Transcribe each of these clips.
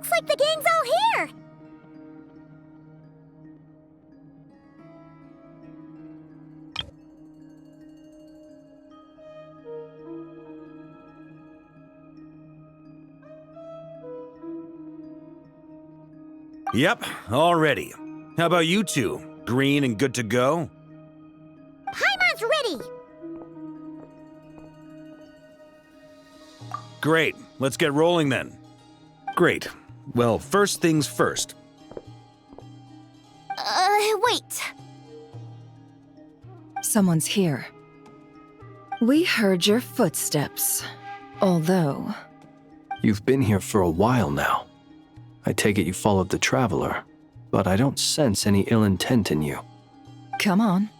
Looks like the gang's all here! Yep, all ready. How about you two? Green and good to go? Paimon's ready! Great, let's get rolling then. Great. Well, first things first. Wait. Someone's here. We heard your footsteps, although... You've been here for a while now. I take it you followed the Traveler, but I don't sense any ill intent in you. Come on.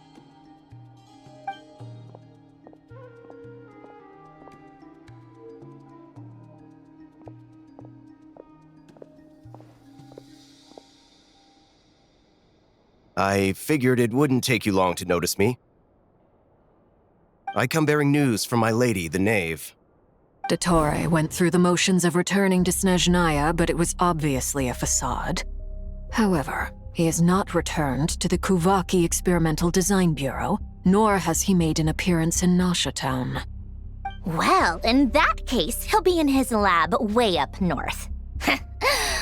I figured it wouldn't take you long to notice me. I come bearing news from my lady, the Knave. Dottore went through the motions of returning to Snezhnaya, but it was obviously a facade. However, he has not returned to the Kuvaki Experimental Design Bureau, nor has he made an appearance in Nasha Town. Well, in that case, he'll be in his lab way up north. I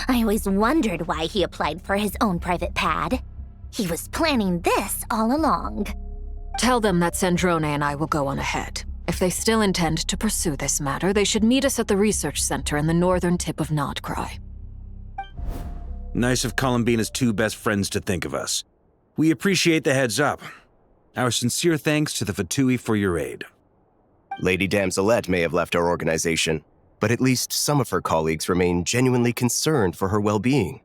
always wondered why he applied for his own private pad. He was planning this all along. Tell them that Sandrone and I will go on ahead. If they still intend to pursue this matter, they should meet us at the research center in the northern tip of Nod Krai. Nice of Columbina's two best friends to think of us. We appreciate the heads up. Our sincere thanks to the Fatui for your aid. Lady Damselette may have left our organization, but at least some of her colleagues remain genuinely concerned for her well-being.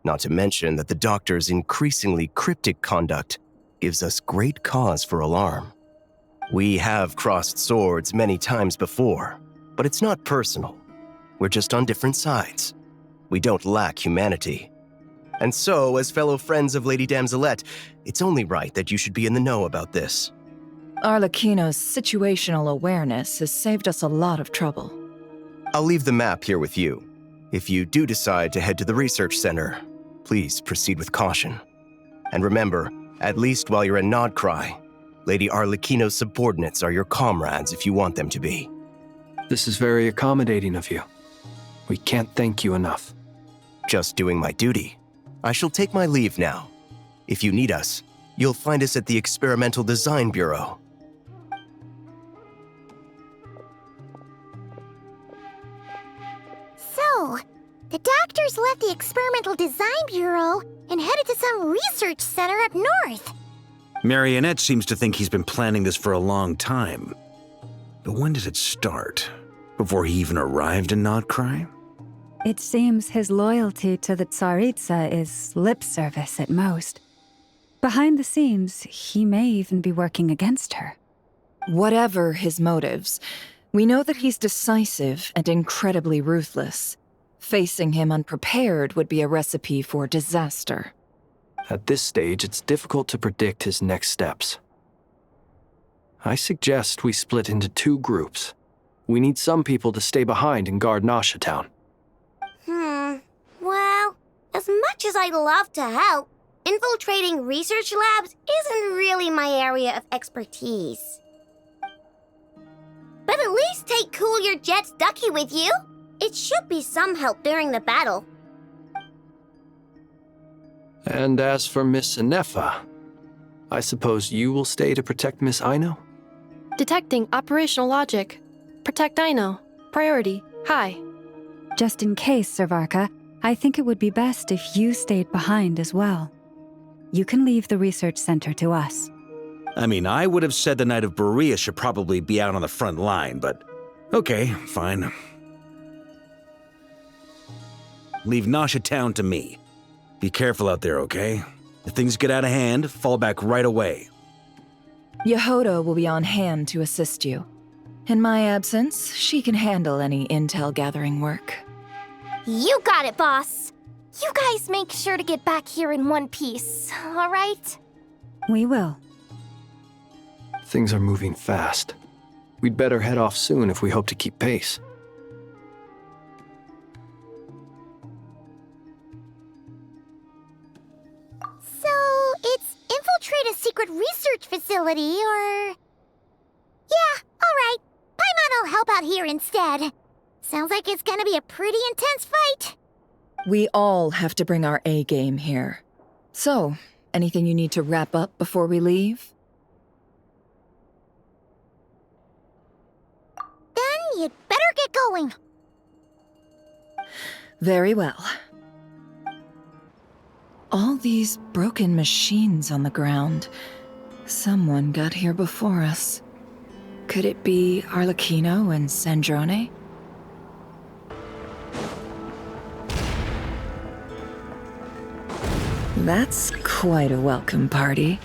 Not to mention that the Doctor's increasingly cryptic conduct gives us great cause for alarm. We have crossed swords many times before, but it's not personal. We're just on different sides. We don't lack humanity. And so, as fellow friends of Lady Damselette, it's only right that you should be in the know about this. Arlecchino's situational awareness has saved us a lot of trouble. I'll leave the map here with you. If you do decide to head to the research center, please proceed with caution. And remember, at least while you're in Nod Krai, Lady Arlecchino's subordinates are your comrades if you want them to be. This is very accommodating of you. We can't thank you enough. Just doing my duty. I shall take my leave now. If you need us, you'll find us at the Experimental Design Bureau. So, the Doctors left the Experimental Design Bureau and headed to some research center up north. Marionette seems to think he's been planning this for a long time. But when did it start? Before he even arrived in Nod Krai? It seems his loyalty to the Tsaritsa is lip service at most. Behind the scenes, he may even be working against her. Whatever his motives, we know that he's decisive and incredibly ruthless. Facing him unprepared would be a recipe for disaster. At this stage, it's difficult to predict his next steps. I suggest we split into two groups. We need some people to stay behind and guard Nasha Town. Well, as much as I'd love to help, infiltrating research labs isn't really my area of expertise. But at least take Cool Your Jet's Ducky with you. It should be some help during the battle. And as for Miss Inefa, I suppose you will stay to protect Miss Aino? Detecting operational logic. Protect Aino. Priority. High. Just in case, Servarka, I think it would be best if you stayed behind as well. You can leave the research center to us. I mean, I would have said the Knight of Berea should probably be out on the front line, but okay, fine. Leave Nasha Town to me. Be careful out there, okay? If things get out of hand, fall back right away. Yehoda will be on hand to assist you. In my absence, she can handle any intel gathering work. You got it, boss. You guys make sure to get back here in one piece, all right? We will. Things are moving fast. We'd better head off soon if we hope to keep pace. facility, or... Yeah, alright. Paimon will help out here instead. Sounds like it's gonna be a pretty intense fight. We all have to bring our A game here. So, anything you need to wrap up before we leave? Then you'd better get going. Very well. All these broken machines on the ground. Someone got here before us. Could it be Arlecchino and Sandrone? That's quite a welcome party.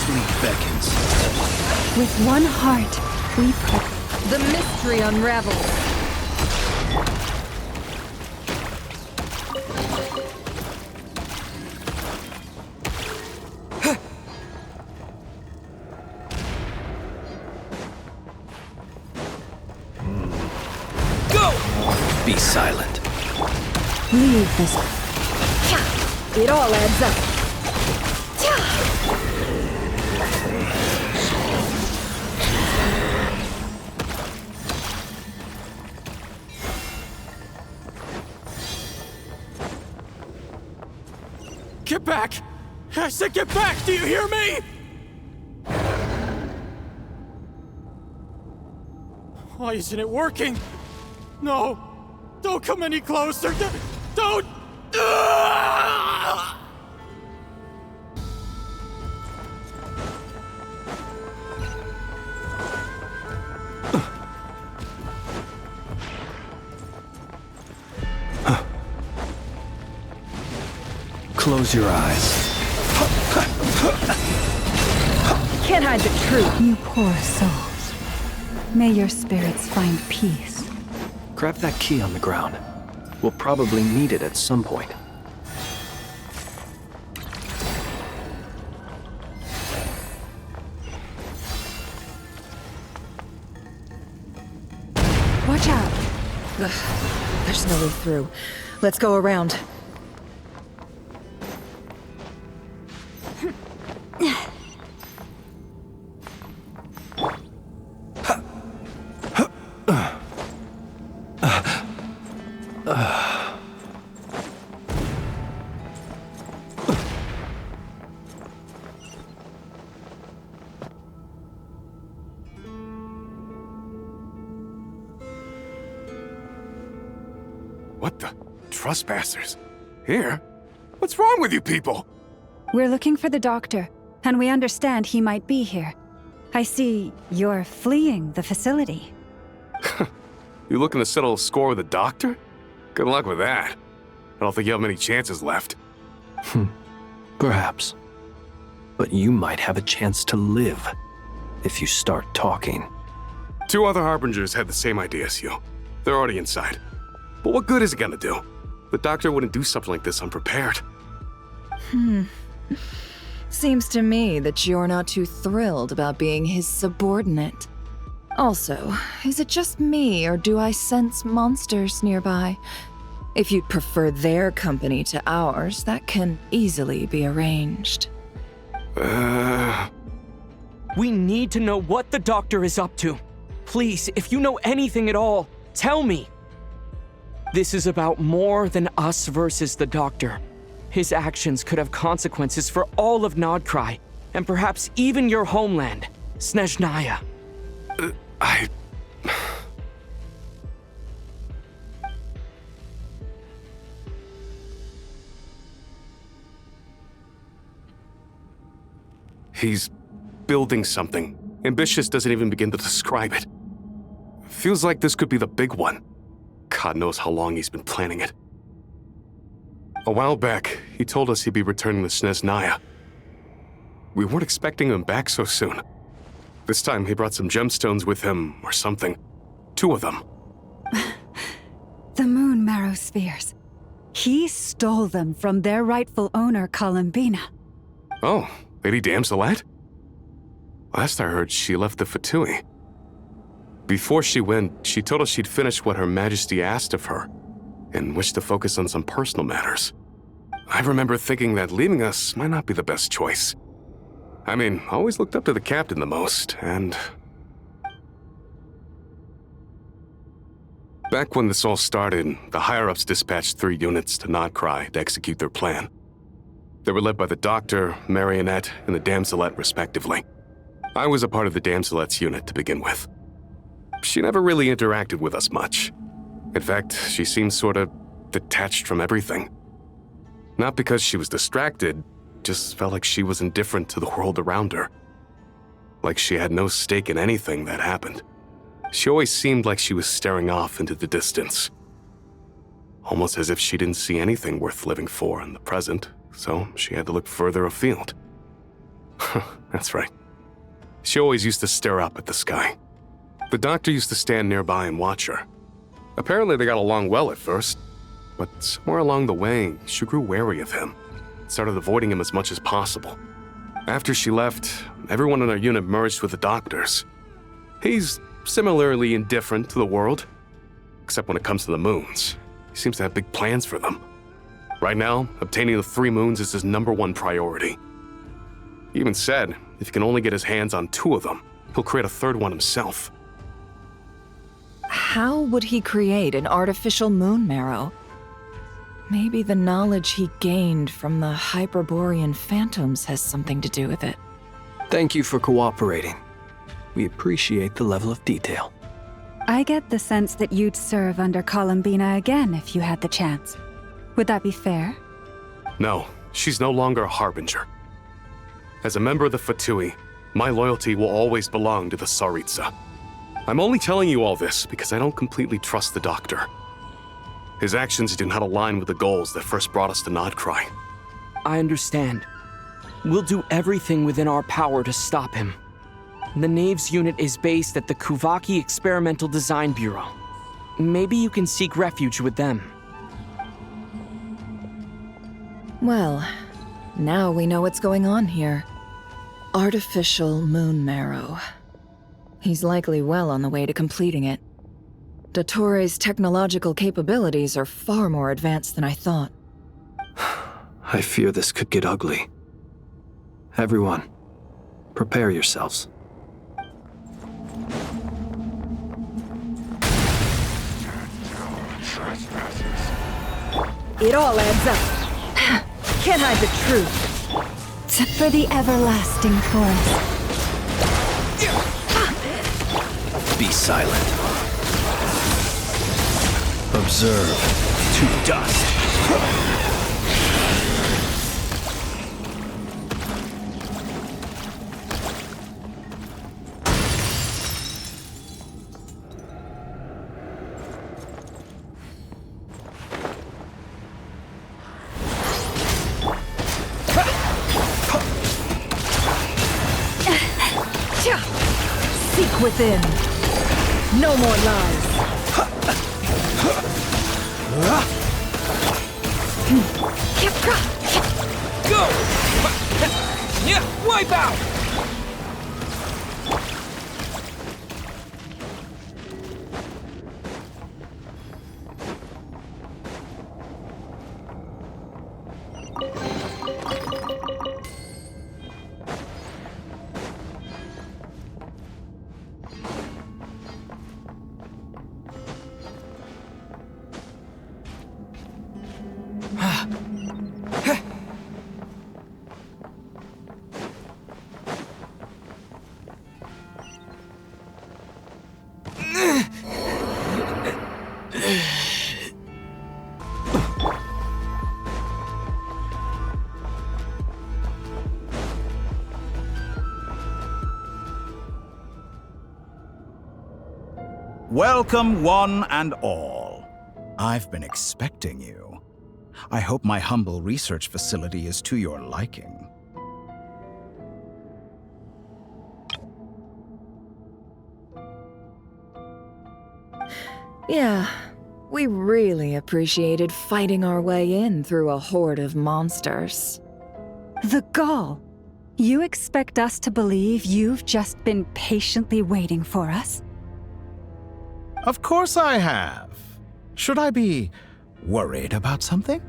Sleep beckons. With one heart, we pray. The mystery unravels. Be silent. Leave this. It all adds up. Get back! I said get back! Do you hear me? Why isn't it working? No! Don't come any closer! Don't! Close your eyes. Can't hide the truth. You poor souls. May your spirits find peace. Grab that key on the ground. We'll probably need it at some point. Watch out. Ugh, there's no way through. Let's go around. What the? Trespassers? Here? What's wrong with you people? We're looking for the doctor, and we understand he might be here. I see you're fleeing the facility. You looking to settle a score with the doctor? Good luck with that. I don't think you have many chances left. Perhaps. But you might have a chance to live if you start talking. 2 other Harbingers had the same idea as you. They're already inside. But what good is it gonna do? The doctor wouldn't do something like this unprepared. Seems to me that you're not too thrilled about being his subordinate. Also, is it just me, or do I sense monsters nearby? If you'd prefer their company to ours, that can easily be arranged. We need to know what the doctor is up to. Please, if you know anything at all, tell me. This is about more than us versus the doctor. His actions could have consequences for all of Nod Krai, and perhaps even your homeland, Snezhnaya. He's building something. Ambitious doesn't even begin to describe it. Feels like this could be the big one. God knows how long he's been planning it. A while back, he told us he'd be returning to Snezhnaya. We weren't expecting him back so soon. This time he brought some gemstones with him, or something. 2 of them. The moon marrow spheres. He stole them from their rightful owner, Columbina. Oh, Lady Damselette? Last I heard, she left the Fatui. Before she went, she told us she'd finished what Her Majesty asked of her, and wished to focus on some personal matters. I remember thinking that leaving us might not be the best choice. I mean, I always looked up to the captain the most, and... Back when this all started, the higher-ups dispatched 3 units to Nod Krai to execute their plan. They were led by the Doctor, Marionette, and the Damselette, respectively. I was a part of the Damselette's unit to begin with. She never really interacted with us much. In fact, she seemed sort of detached from everything. Not because she was distracted, just felt like she was indifferent to the world around her. Like she had no stake in anything that happened. She always seemed like she was staring off into the distance. Almost as if she didn't see anything worth living for in the present, so she had to look further afield. That's right. She always used to stare up at the sky. The Doctor used to stand nearby and watch her. Apparently they got along well at first, but somewhere along the way, she grew wary of him, started avoiding him as much as possible. After she left, everyone in our unit merged with the Doctor's. He's similarly indifferent to the world, except when it comes to the moons. He seems to have big plans for them. Right now, obtaining the 3 moons is his #1 priority. He even said if he can only get his hands on 2 of them, he'll create a 3rd one himself. How would he create an artificial moon marrow? Maybe the knowledge he gained from the Hyperborean phantoms has something to do with it. Thank you for cooperating. We appreciate the level of detail. I get the sense that you'd serve under Columbina again if you had the chance. Would that be fair? No, she's no longer a Harbinger. As a member of the Fatui, my loyalty will always belong to the Tsaritsa. I'm only telling you all this because I don't completely trust the Doctor. His actions do not align with the goals that first brought us to Nod Krai. I understand. We'll do everything within our power to stop him. The Knave's unit is based at the Kuvaki Experimental Design Bureau. Maybe you can seek refuge with them. Well, now we know what's going on here. Artificial moon marrow. He's likely well on the way to completing it. Dottore's technological capabilities are far more advanced than I thought. I fear this could get ugly. Everyone, prepare yourselves. It all adds up. Can't hide the truth. For the everlasting forest. Be silent. Observe to dust. Seek within. No more lies. Go! Yeah, wipe out! Welcome, one and all. I've been expecting you. I hope my humble research facility is to your liking. Yeah, we really appreciated fighting our way in through a horde of monsters. The gall. You expect us to believe you've just been patiently waiting for us? Of course I have. Should I be worried about something?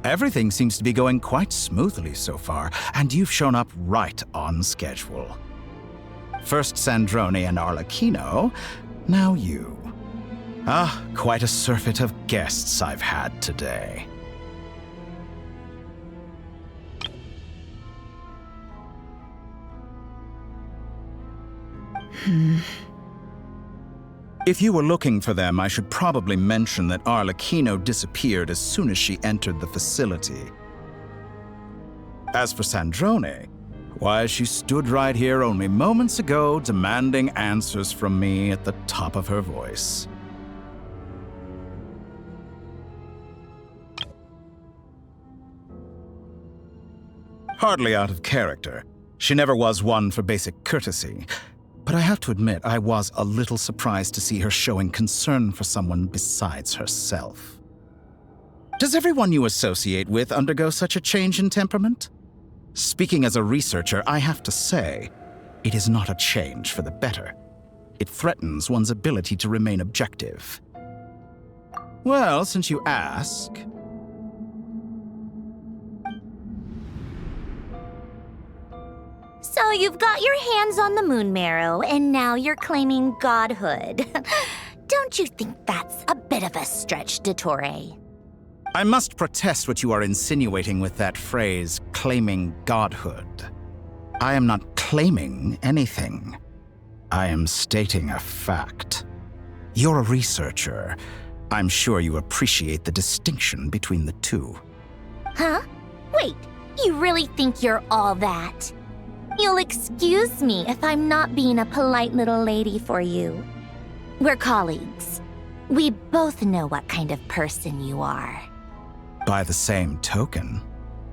Everything seems to be going quite smoothly so far, and you've shown up right on schedule. First Sandrone and Arlecchino, now you. Ah, quite a surfeit of guests I've had today. If you were looking for them, I should probably mention that Arlecchino disappeared as soon as she entered the facility. As for Sandrone, why, she stood right here only moments ago demanding answers from me at the top of her voice. Hardly out of character. She never was one for basic courtesy. But I have to admit, I was a little surprised to see her showing concern for someone besides herself. Does everyone you associate with undergo such a change in temperament? Speaking as a researcher, I have to say, it is not a change for the better. It threatens one's ability to remain objective. Well, since you ask... So you've got your hands on the moon marrow, and now you're claiming godhood. Don't you think that's a bit of a stretch, Dottore? I must protest what you are insinuating with that phrase, claiming godhood. I am not claiming anything. I am stating a fact. You're a researcher. I'm sure you appreciate the distinction between the two. Huh? Wait, you really think you're all that? You'll excuse me if I'm not being a polite little lady for you. We're colleagues. We both know what kind of person you are. By the same token,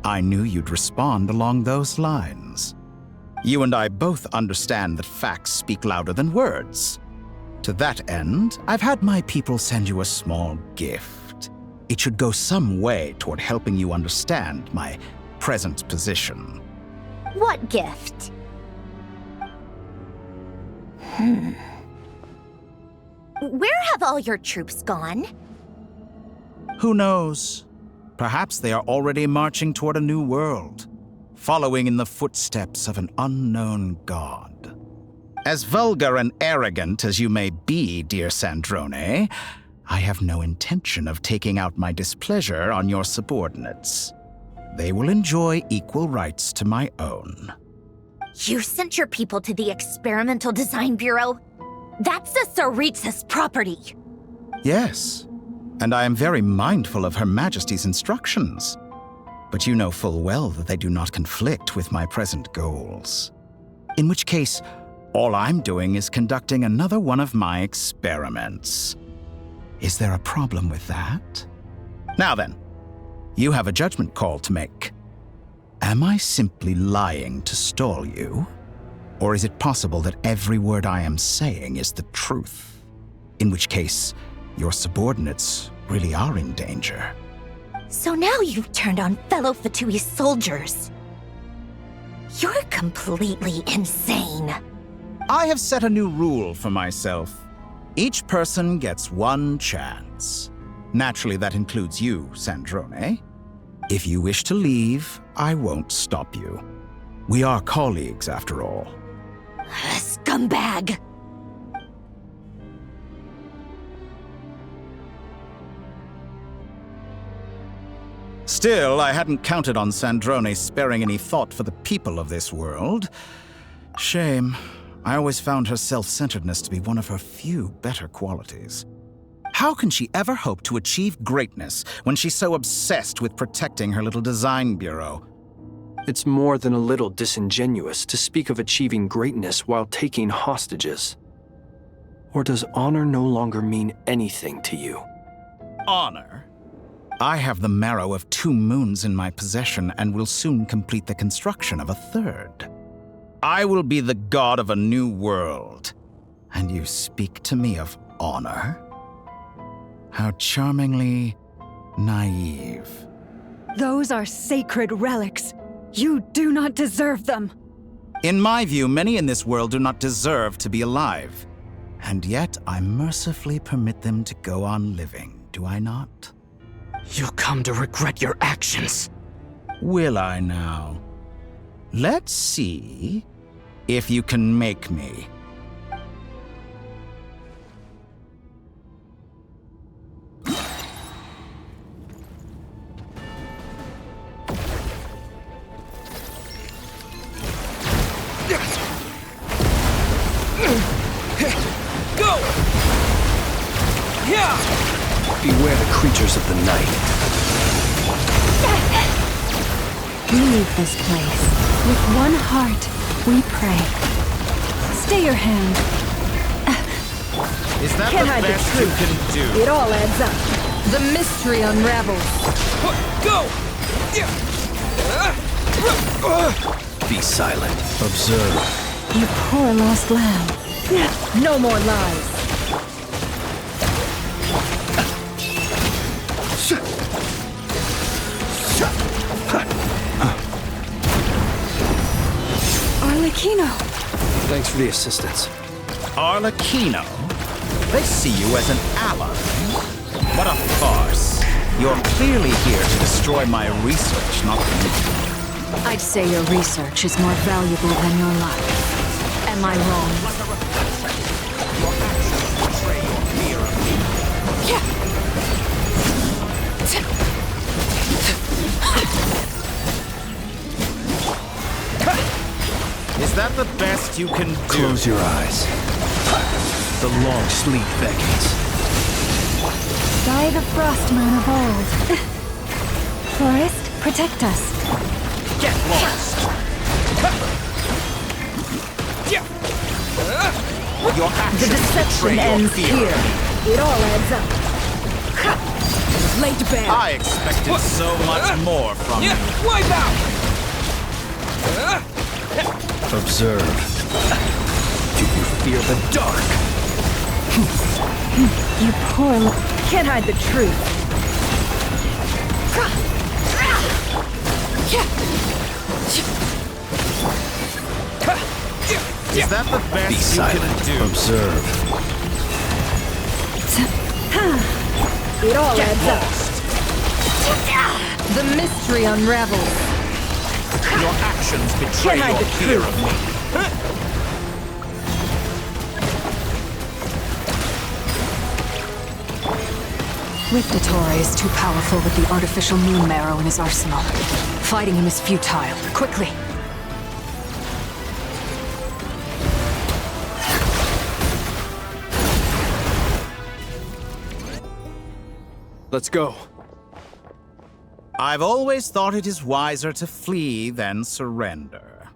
I knew you'd respond along those lines. You and I both understand that facts speak louder than words. To that end, I've had my people send you a small gift. It should go some way toward helping you understand my present position. What gift? Where have all your troops gone? Who knows? Perhaps they are already marching toward a new world, following in the footsteps of an unknown god. As vulgar and arrogant as you may be, dear Sandrone, I have no intention of taking out my displeasure on your subordinates. They will enjoy equal rights to my own. You sent your people to the Experimental Design Bureau? That's the Tsaritsa's property. Yes, and I am very mindful of Her Majesty's instructions. But you know full well that they do not conflict with my present goals. In which case, all I'm doing is conducting another one of my experiments. Is there a problem with that? Now then, you have a judgment call to make. Am I simply lying to stall you? Or is it possible that every word I am saying is the truth? In which case, your subordinates really are in danger. So now you've turned on fellow Fatui soldiers. You're completely insane. I have set a new rule for myself. Each person gets one chance. Naturally, that includes you, Sandrone. If you wish to leave, I won't stop you. We are colleagues, after all. Scumbag! Still, I hadn't counted on Sandrone sparing any thought for the people of this world. Shame. I always found her self-centeredness to be one of her few better qualities. How can she ever hope to achieve greatness when she's so obsessed with protecting her little design bureau? It's more than a little disingenuous to speak of achieving greatness while taking hostages. Or does honor no longer mean anything to you? Honor? I have the marrow of 2 moons in my possession and will soon complete the construction of a 3rd. I will be the god of a new world. And you speak to me of honor? How charmingly naive. Those are sacred relics. You do not deserve them. In my view, many in this world do not deserve to be alive. And yet I mercifully permit them to go on living, do I not? You'll come to regret your actions. Will I now? Let's see if you can make me. Go! Yeah! Beware the creatures of the night. We leave this place. With one heart, we pray. Stay your hand. Is that Can't the hide the best you truth. can do? It all adds up. The mystery unravels. Go! Be silent. Observe. You poor lost lamb. No more lies. Arlecchino. Thanks for the assistance. Arlecchino? They see you as an ally. What a farce. You're clearly here to destroy my research, not me. I'd say your research is more valuable than your life. Am I wrong? Is that the best you can do? Close your eyes. The long sleep beckons. By the Frostmoon of old. Forest, protect us. Get lost! Your actions The deception betray your ends fear. here. It all adds up. Laid bare. I expected so much more from you. Wipe out! Observe. Do you fear the dark? You poor Can't hide the truth. Is that the Be best you silent. can do? Observe. It all Get adds lost! up. The mystery unravels. Your actions betray Can't hide your the fear truth. of me. With Dottore is too powerful with the artificial moon marrow in his arsenal. Fighting him is futile. Quickly! Let's go. I've always thought it is wiser to flee than surrender.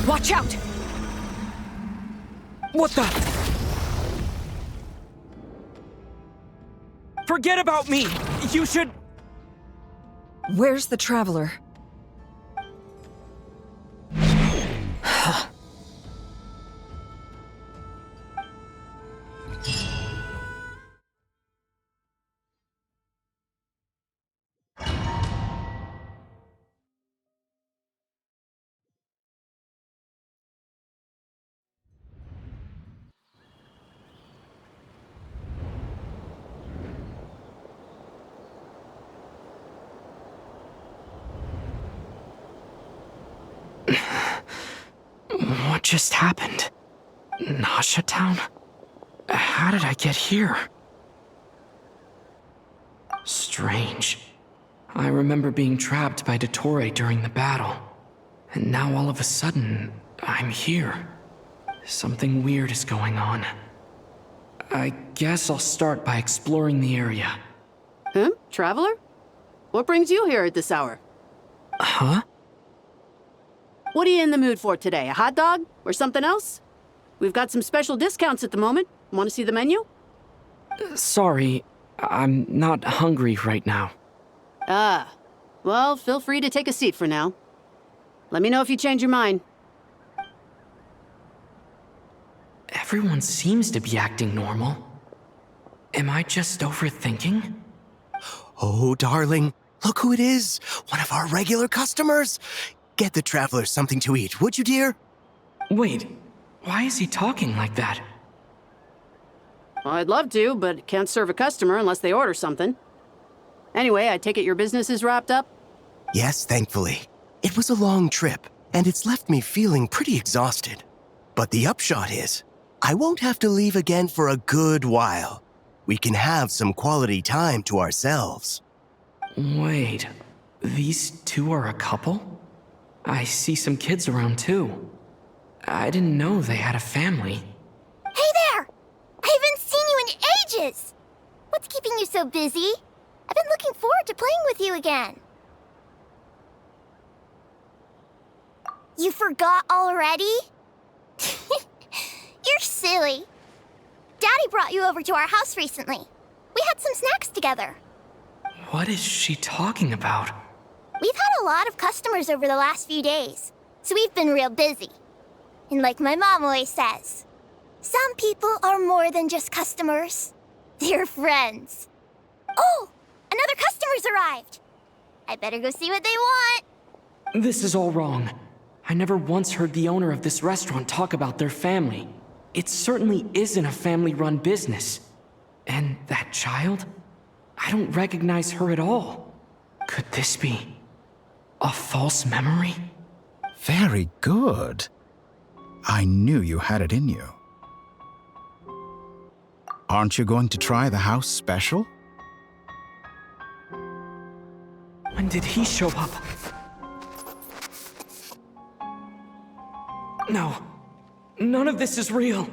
Watch out! What the? Forget about me! You should... Where's the traveler? What just happened? Nasha Town? How did I get here? Strange. I remember being trapped by Dottore during the battle. And now all of a sudden, I'm here. Something weird is going on. I guess I'll start by exploring the area. Huh? Traveler? What brings you here at this hour? Huh? What are you in the mood for today? A hot dog? Or something else? We've got some special discounts at the moment. Want to see the menu? Sorry, I'm not hungry right now. Ah. Well, feel free to take a seat for now. Let me know if you change your mind. Everyone seems to be acting normal. Am I just overthinking? Oh, darling, look who it is. One of our regular customers. Get the traveler something to eat, would you, dear? Wait, why is he talking like that? Well, I'd love to, but can't serve a customer unless they order something. Anyway, I take it your business is wrapped up? Yes, thankfully. It was a long trip, and it's left me feeling pretty exhausted. But the upshot is, I won't have to leave again for a good while. We can have some quality time to ourselves. Wait, these two are a couple? I see some kids around too. I didn't know they had a family. Hey there! I haven't seen you in ages! What's keeping you so busy? I've been looking forward to playing with you again. You forgot already? You're silly. Daddy brought you over to our house recently. We had some snacks together. What is she talking about? We've had a lot of customers over the last few days, so we've been real busy. And like my mom always says, some people are more than just customers. They're friends. Oh, another customer's arrived. I better go see what they want. This is all wrong. I never once heard the owner of this restaurant talk about their family. It certainly isn't a family-run business. And that child? I don't recognize her at all. Could this be a false memory? Very good. I knew you had it in you. Aren't you going to try the house special? When did he show up? No. None of this is real.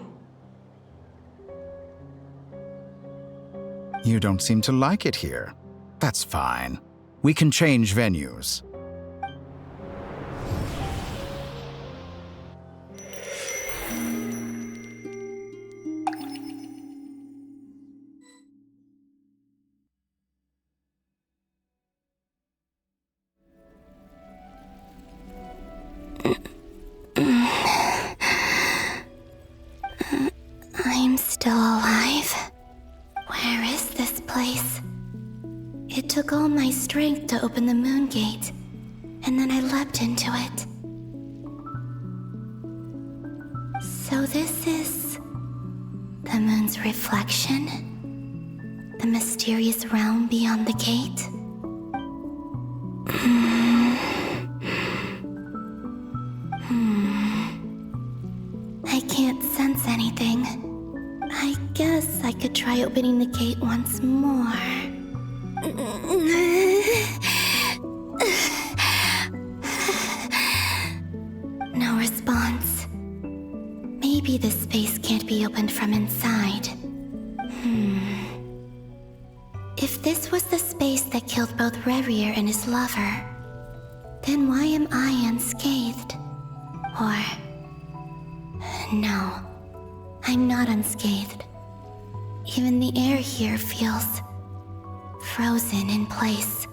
You don't seem to like it here. That's fine. We can change venues. I'm still alive. Where is this place? It took all my strength to open the moon gate, and then I leapt into it. So this is the moon's reflection? The mysterious realm beyond the gate? I can't sense anything. I guess I could try opening the gate once more. No response. Maybe this space can't be opened from inside. If this was the space that killed both Revier and his lover, then why am I unscathed? Or... no, I'm not unscathed. Even the air here feels frozen in place.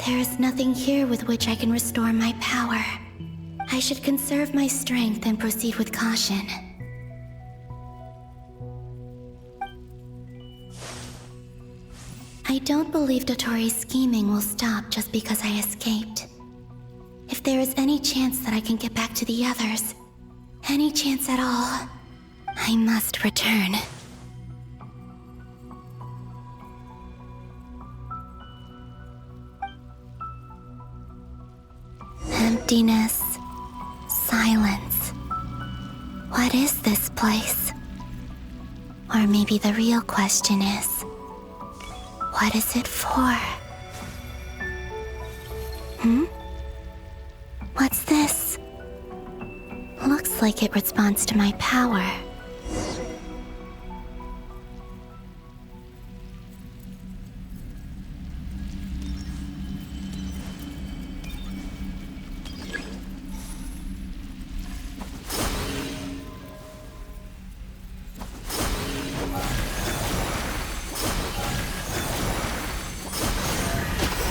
There is nothing here with which I can restore my power. I should conserve my strength and proceed with caution. I don't believe Dottore's scheming will stop just because I escaped. If there is any chance that I can get back to the others, any chance at all, I must return. Emptiness, silence. What is this place? Or maybe the real question is, what is it for? What's this? Looks like it responds to my power.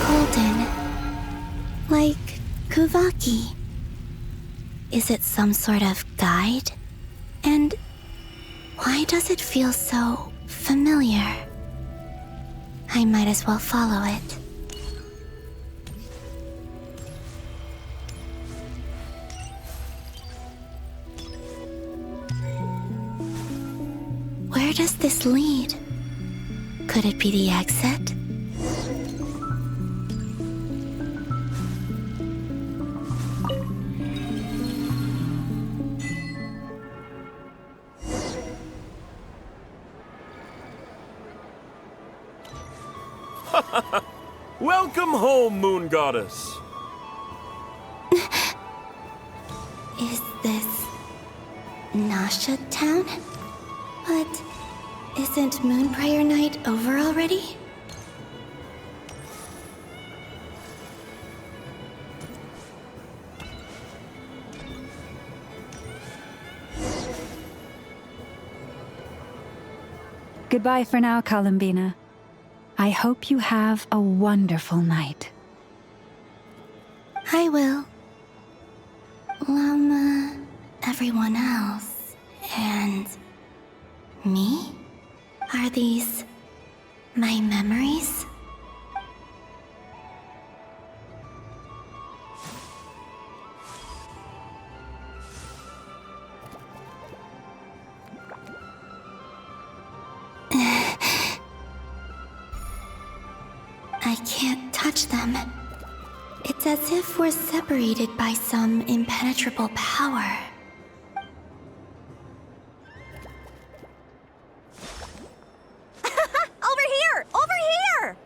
Golden. Like Kuvaki. Is it some sort of guide? And why does it feel so familiar? I might as well follow it. Where does this lead? Could it be the exit? Welcome home, Moon Goddess. Is this Nasha Town? But isn't Moon Prayer Night over already? Goodbye for now, Columbina. I hope you have a wonderful night. I will. Llama, everyone else, and me? Are these my memories? I can't touch them. It's as if we're separated by some impenetrable power. Over here! Over here!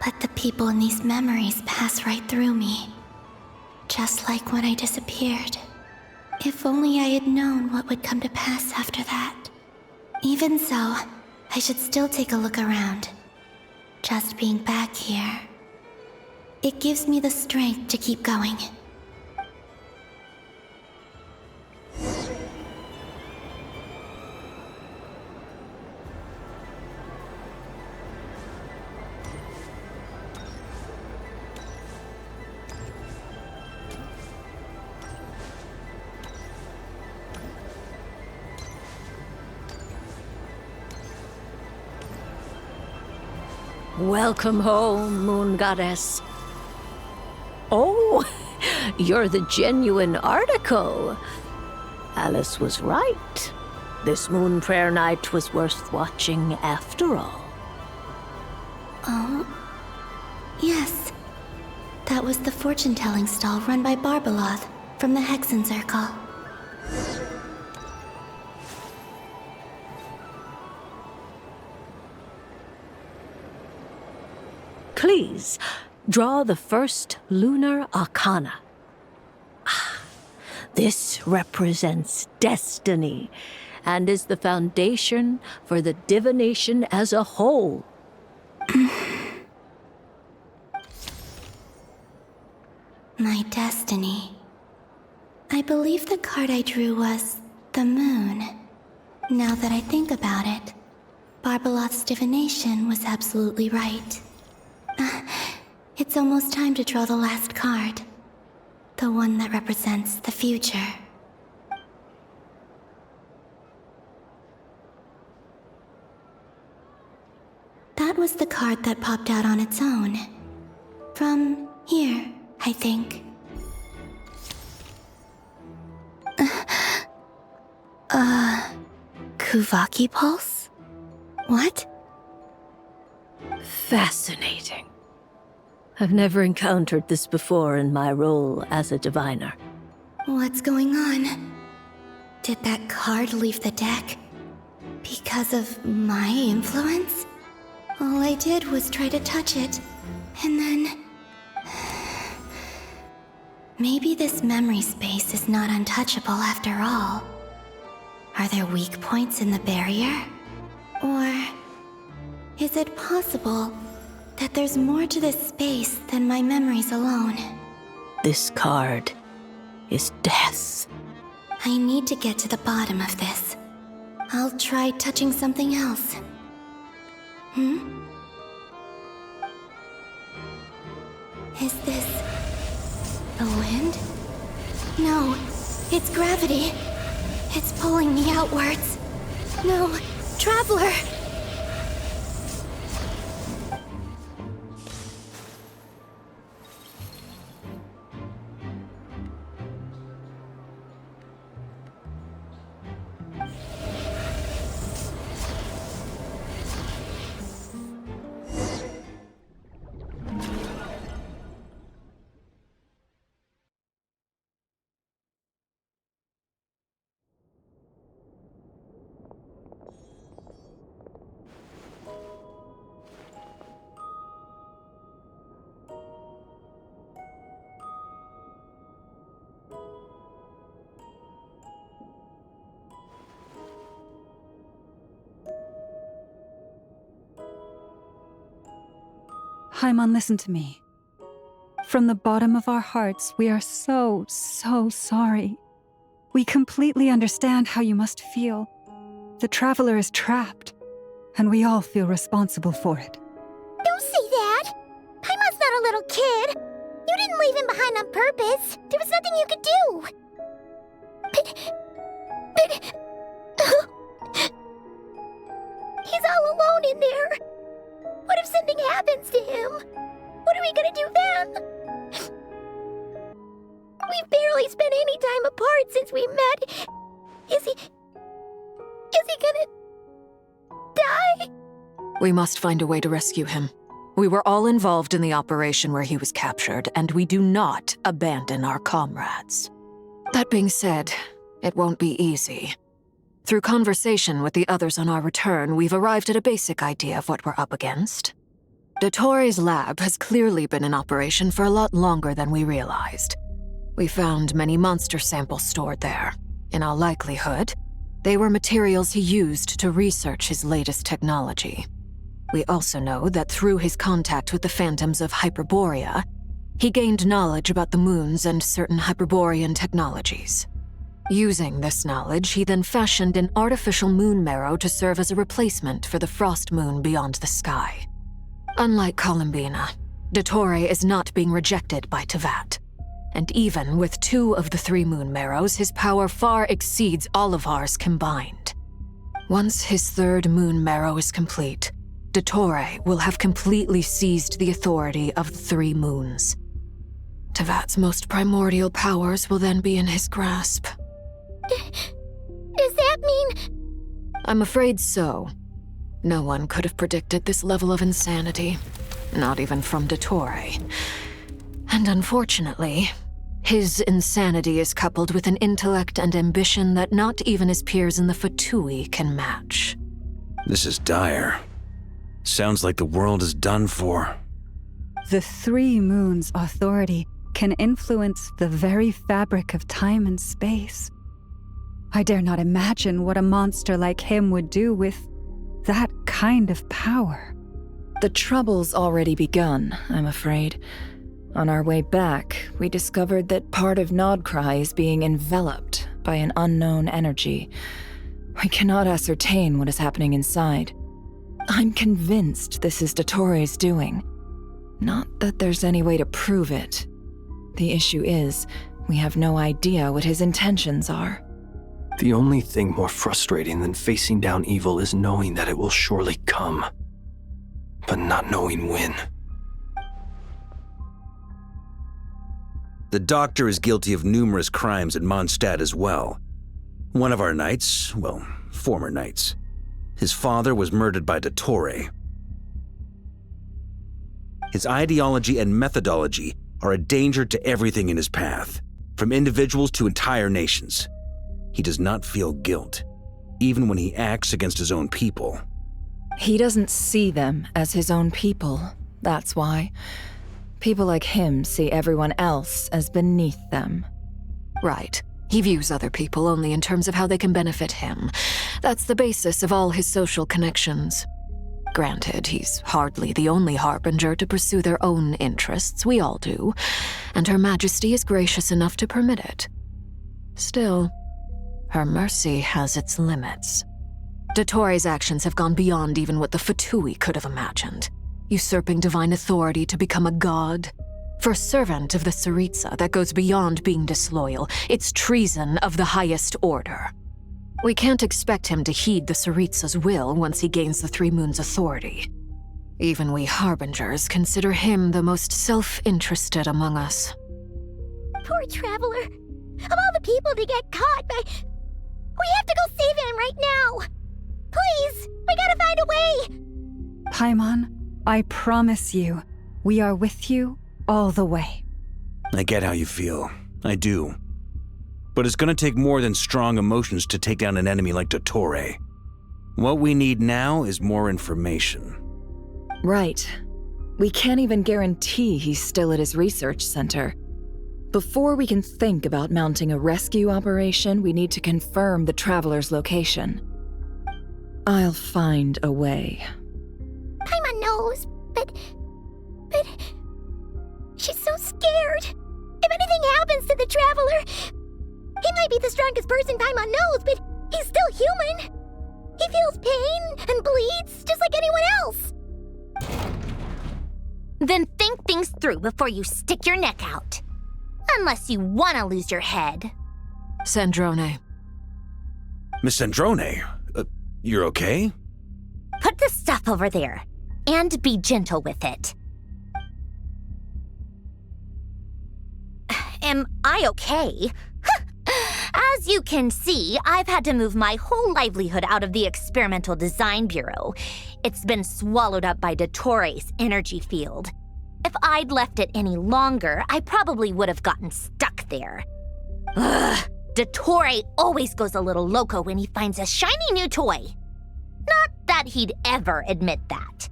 But the people in these memories pass right through me. Just like when I disappeared. If only I had known what would come to pass after that. Even so, I should still take a look around. Just being back here. It gives me the strength to keep going. Welcome home, Moon Goddess. Oh, you're the genuine article. Alice was right. This Moon Prayer Night was worth watching after all. Oh, yes. That was the fortune-telling stall run by Barbeloth from the Hexen Circle. Please, draw the first lunar arcana. This represents destiny and is the foundation for the divination as a whole. My destiny. I believe the card I drew was the moon. Now that I think about it, Barbeloth's divination was absolutely right. It's almost time to draw the last card. The one that represents the future. That was the card that popped out on its own. From here, I think. Kuvaki Pulse? What? Fascinating. I've never encountered this before in my role as a diviner. What's going on? Did that card leave the deck? Because of my influence? All I did was try to touch it, and then... Maybe this memory space is not untouchable after all. Are there weak points in the barrier? Or is it possible that there's more to this space than my memories alone? This card is death. I need to get to the bottom of this. I'll try touching something else. Is this the wind? No, it's gravity. It's pulling me outwards. No, Traveler! Paimon, listen to me. From the bottom of our hearts, we are so sorry. We completely understand how you must feel. The Traveler is trapped, and we all feel responsible for it. Don't say that! Paimon's not a little kid! You didn't leave him behind on purpose! There was nothing you could do! But... He's all alone in there! What if something happens to him? What are we gonna do then? We've barely spent any time apart since we met. Is he gonna die? We must find a way to rescue him. We were all involved in the operation where he was captured, and we do not abandon our comrades. That being said, it won't be easy. Through conversation with the others on our return, we've arrived at a basic idea of what we're up against. Dottore's lab has clearly been in operation for a lot longer than we realized. We found many monster samples stored there. In all likelihood, they were materials he used to research his latest technology. We also know that through his contact with the phantoms of Hyperborea, he gained knowledge about the moons and certain Hyperborean technologies. Using this knowledge, he then fashioned an artificial moon marrow to serve as a replacement for the frost moon beyond the sky. Unlike Columbina, Dottore is not being rejected by Teyvat. And even with 2 of the 3 moon marrows, his power far exceeds all of ours combined. Once his 3rd moon marrow is complete, Dottore will have completely seized the authority of the 3 moons. Teyvat's most primordial powers will then be in his grasp. Does that mean... I'm afraid so. No one could have predicted this level of insanity. Not even from Dottore. And unfortunately, his insanity is coupled with an intellect and ambition that not even his peers in the Fatui can match. This is dire. Sounds like the world is done for. The 3 moons' authority can influence the very fabric of time and space. I dare not imagine what a monster like him would do with that kind of power. The trouble's already begun, I'm afraid. On our way back, we discovered that part of Nod Krai is being enveloped by an unknown energy. We cannot ascertain what is happening inside. I'm convinced this is Dottore's doing. Not that there's any way to prove it. The issue is, we have no idea what his intentions are. The only thing more frustrating than facing down evil is knowing that it will surely come, but not knowing when. The Doctor is guilty of numerous crimes at Mondstadt as well. One of our knights, well, former knights, his father was murdered by Dottore. His ideology and methodology are a danger to everything in his path, from individuals to entire nations. He does not feel guilt, even when he acts against his own people. He doesn't see them as his own people, that's why. People like him see everyone else as beneath them. Right. He views other people only in terms of how they can benefit him. That's the basis of all his social connections. Granted, he's hardly the only harbinger to pursue their own interests. We all do. And Her Majesty is gracious enough to permit it. Still, her mercy has its limits. Dottore's actions have gone beyond even what the Fatui could have imagined. Usurping divine authority to become a god. For a servant of the Tsaritsa, that goes beyond being disloyal. It's treason of the highest order. We can't expect him to heed the Tsaritsa's will once he gains the 3 moons' authority. Even we harbingers consider him the most self-interested among us. Poor Traveler. Of all the people to get caught by... We have to go save him right now! Please! We gotta find a way! Paimon, I promise you, we are with you all the way. I get how you feel. I do. But it's gonna take more than strong emotions to take down an enemy like Dottore. What we need now is more information. Right. We can't even guarantee he's still at his research center. Before we can think about mounting a rescue operation, we need to confirm the Traveler's location. I'll find a way. Paimon knows, but strongest person Paimon knows, but he's still human. He feels pain and bleeds just like anyone else. Then think things through before you stick your neck out. Unless you want to lose your head. Sandrone. Miss Sandrone, you're okay? Put the stuff over there, and be gentle with it. Am I okay? As you can see, I've had to move my whole livelihood out of the Experimental Design Bureau. It's been swallowed up by Dottore's energy field. If I'd left it any longer, I probably would have gotten stuck there. Ugh, Dottore always goes a little loco when he finds a shiny new toy. Not that he'd ever admit that.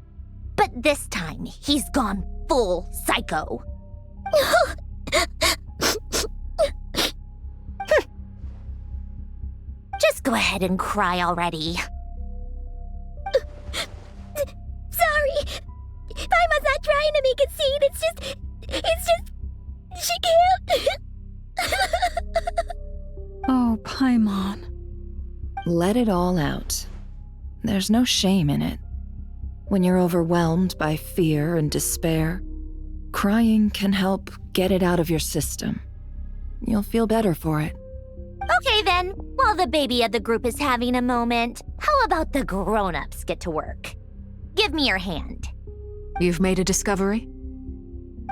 But this time, he's gone full psycho. Just go ahead and cry already. Sorry. Paimon's not trying to make it seem. It's just, she can't. Oh, Paimon. Let it all out. There's no shame in it. When you're overwhelmed by fear and despair, crying can help get it out of your system. You'll feel better for it. Okay then, while the baby of the group is having a moment, how about the grown-ups get to work? Give me your hand. You've made a discovery?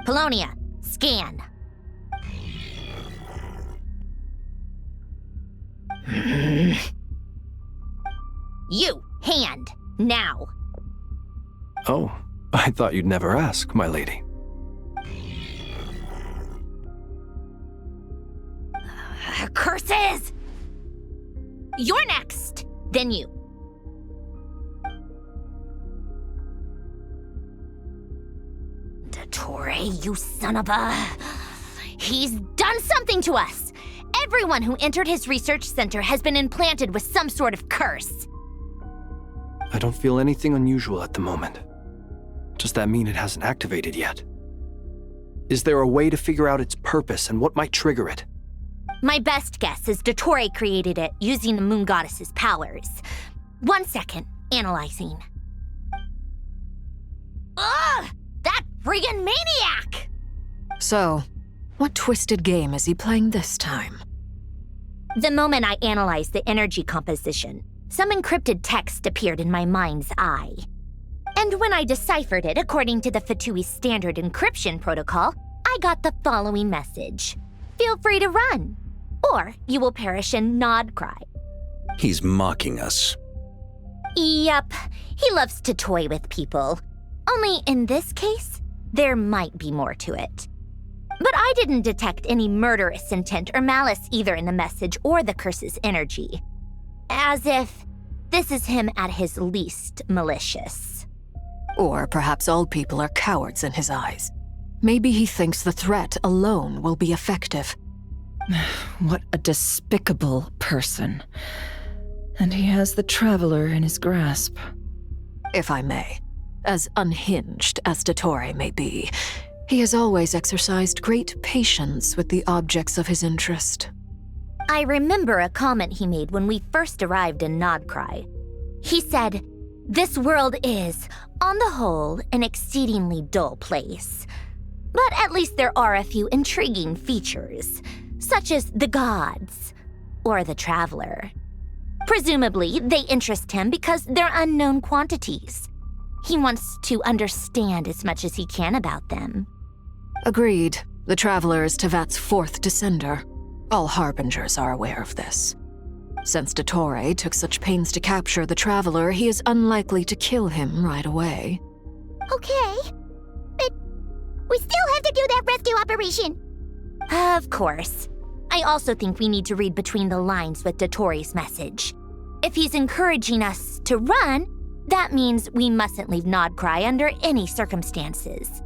Polonia, scan. You, hand, now. Oh, I thought you'd never ask, my lady. Curses! You're next, then you. Dottore, you son of a... He's done something to us! Everyone who entered his research center has been implanted with some sort of curse. I don't feel anything unusual at the moment. Does that mean it hasn't activated yet? Is there a way to figure out its purpose and what might trigger it? My best guess is Dottore created it using the Moon Goddess's powers. 1 second, analyzing. Ugh! That friggin' maniac! So, what twisted game is he playing this time? The moment I analyzed the energy composition, some encrypted text appeared in my mind's eye. And when I deciphered it according to the Fatui standard encryption protocol, I got the following message. Feel free to run, or you will perish in Nod Krai. He's mocking us. Yep, he loves to toy with people. Only in this case, there might be more to it. But I didn't detect any murderous intent or malice either in the message or the curse's energy. As if this is him at his least malicious. Or perhaps all people are cowards in his eyes. Maybe he thinks the threat alone will be effective. What a despicable person. And he has the Traveler in his grasp. If I may, as unhinged as Dottore may be, he has always exercised great patience with the objects of his interest. I remember a comment he made when we first arrived in Nod Krai. He said, "This world is, on the whole, an exceedingly dull place. But at least there are a few intriguing features, such as the gods, or the Traveler. Presumably, they interest him because they're unknown quantities. He wants to understand as much as he can about them." Agreed. The Traveler is Tevat's fourth descender. All Harbingers are aware of this. Since Dottore took such pains to capture the Traveler, he is unlikely to kill him right away. Okay, but we still have to do that rescue operation. Of course. I also think we need to read between the lines with Dottore's message. If he's encouraging us to run, that means we mustn't leave Nod Krai under any circumstances.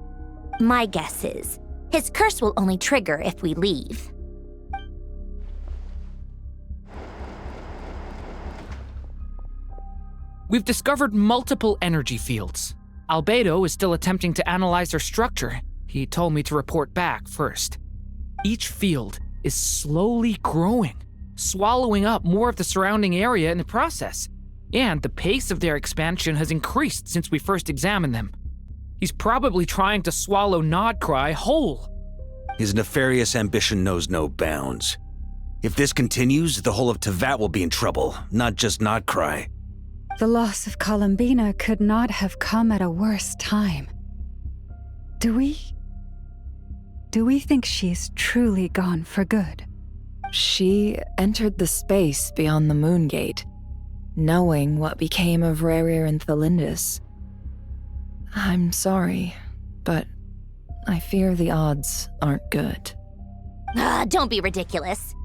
My guess is, his curse will only trigger if we leave. We've discovered multiple energy fields. Albedo is still attempting to analyze their structure. He told me to report back first. Each field is slowly growing, swallowing up more of the surrounding area in the process. And the pace of their expansion has increased since we first examined them. He's probably trying to swallow Nod Krai whole. His nefarious ambition knows no bounds. If this continues, the whole of Teyvat will be in trouble, not just Nod Krai. The loss of Columbina could not have come at a worse time. Do we think she's truly gone for good? She entered the space beyond the Moon Gate, knowing what became of Rerir and Thelindis. I'm sorry, but I fear the odds aren't good. Don't be ridiculous.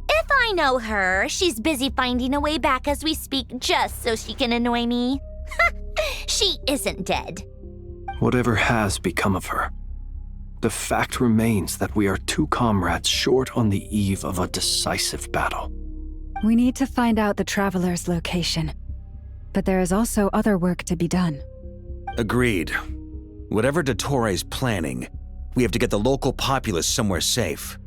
If I know her, she's busy finding a way back as we speak just so she can annoy me. She isn't dead. Whatever has become of her, the fact remains that we are two comrades short on the eve of a decisive battle. We need to find out the Traveler's location, but there is also other work to be done. Agreed. Whatever Dottore is planning, we have to get the local populace somewhere safe.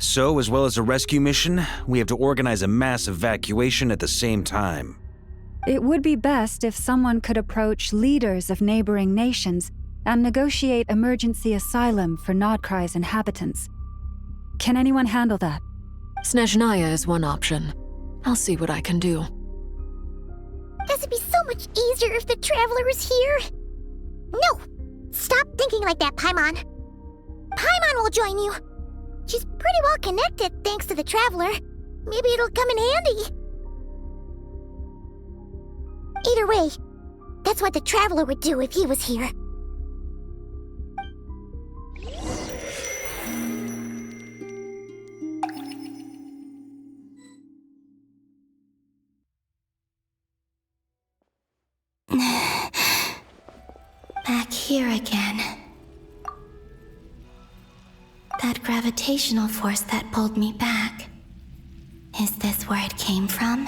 So, as well as a rescue mission, we have to organize a mass evacuation at the same time. It would be best if someone could approach leaders of neighboring nations and negotiate emergency asylum for Nod Krai's inhabitants. Can anyone handle that? Snezhnaya is one option. I'll see what I can do. This would be so much easier if the Traveler was here. No! Stop thinking like that, Paimon. Paimon will join you. She's pretty well connected thanks to the Traveler. Maybe it'll come in handy. Either way, that's what the Traveler would do if he was here. Back here again. That gravitational force that pulled me back. Is this where it came from?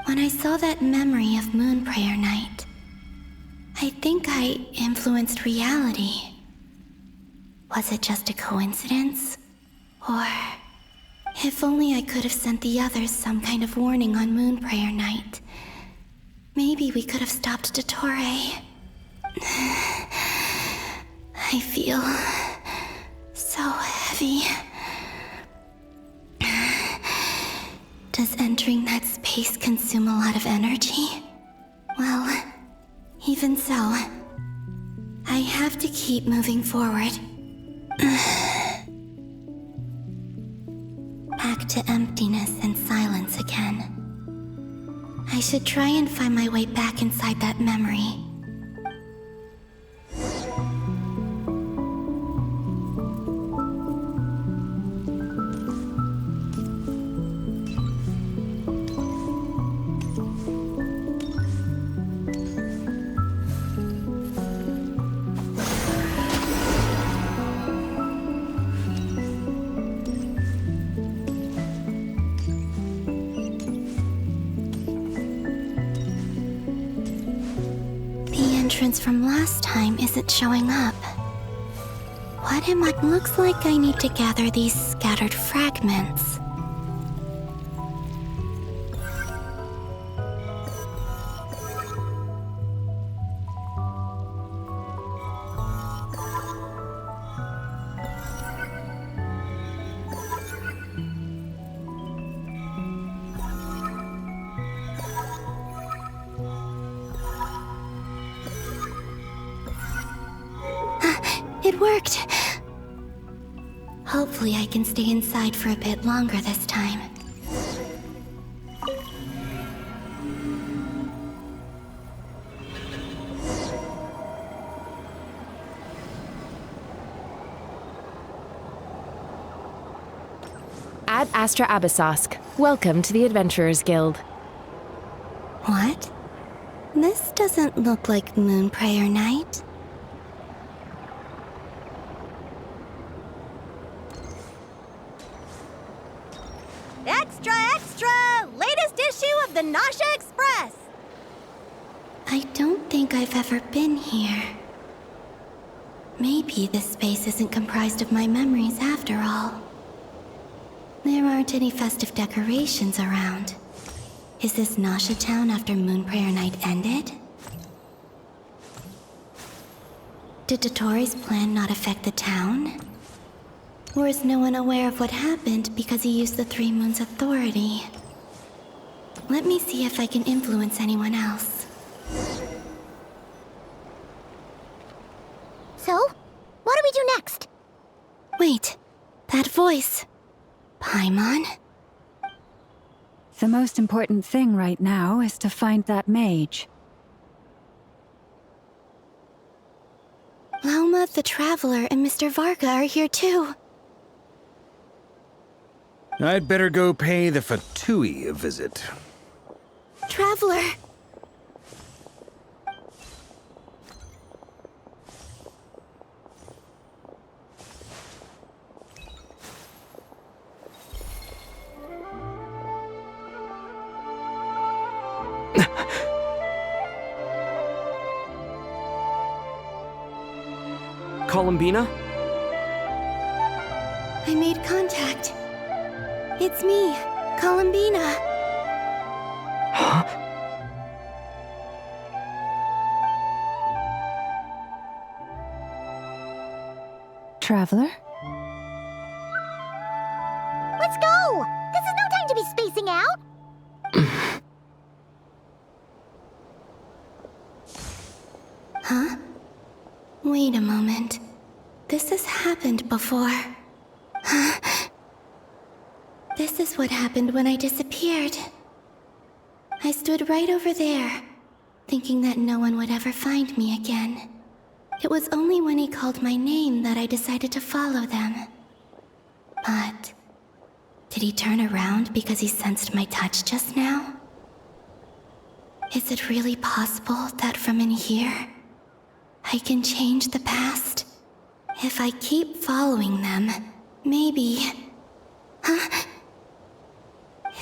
When I saw that memory of Moon Prayer Night, I think I influenced reality. Was it just a coincidence? Or, if only I could have sent the others some kind of warning on Moon Prayer Night. Maybe we could have stopped Dottore. I feel so heavy. Does entering that space consume a lot of energy? Well, even so, I have to keep moving forward. Back to emptiness and silence again. I should try and find my way back inside that memory. From last time isn't showing up. What looks like I need to gather these scattered fragments. It worked! Hopefully I can stay inside for a bit longer this time. Ad Astra Abyssosk. Welcome to the Adventurers Guild. What? This doesn't look like Moon Prayer Night. Extra, extra! Latest issue of the Nasha Express! I don't think I've ever been here. Maybe this space isn't comprised of my memories after all. There aren't any festive decorations around. Is this Nasha town after Moon Prayer Night ended? Did Dottore's plan not affect the town? Or is no one aware of what happened because he used the Three Moons' authority? Let me see if I can influence anyone else. So, what do we do next? Wait, that voice. Paimon? The most important thing right now is to find that mage. Lauma the Traveler and Mr. Varga are here too. I'd better go pay the Fatui a visit. Traveler! Columbina? I made contact. It's me, Columbina. Huh? Traveler? Let's go! This is no time to be spacing out! Huh? Wait a moment. This has happened before. Huh? This is what happened when I disappeared. I stood right over there, thinking that no one would ever find me again. It was only when he called my name that I decided to follow them. But did he turn around because he sensed my touch just now? Is it really possible that from in here, I can change the past? If I keep following them, maybe... Huh?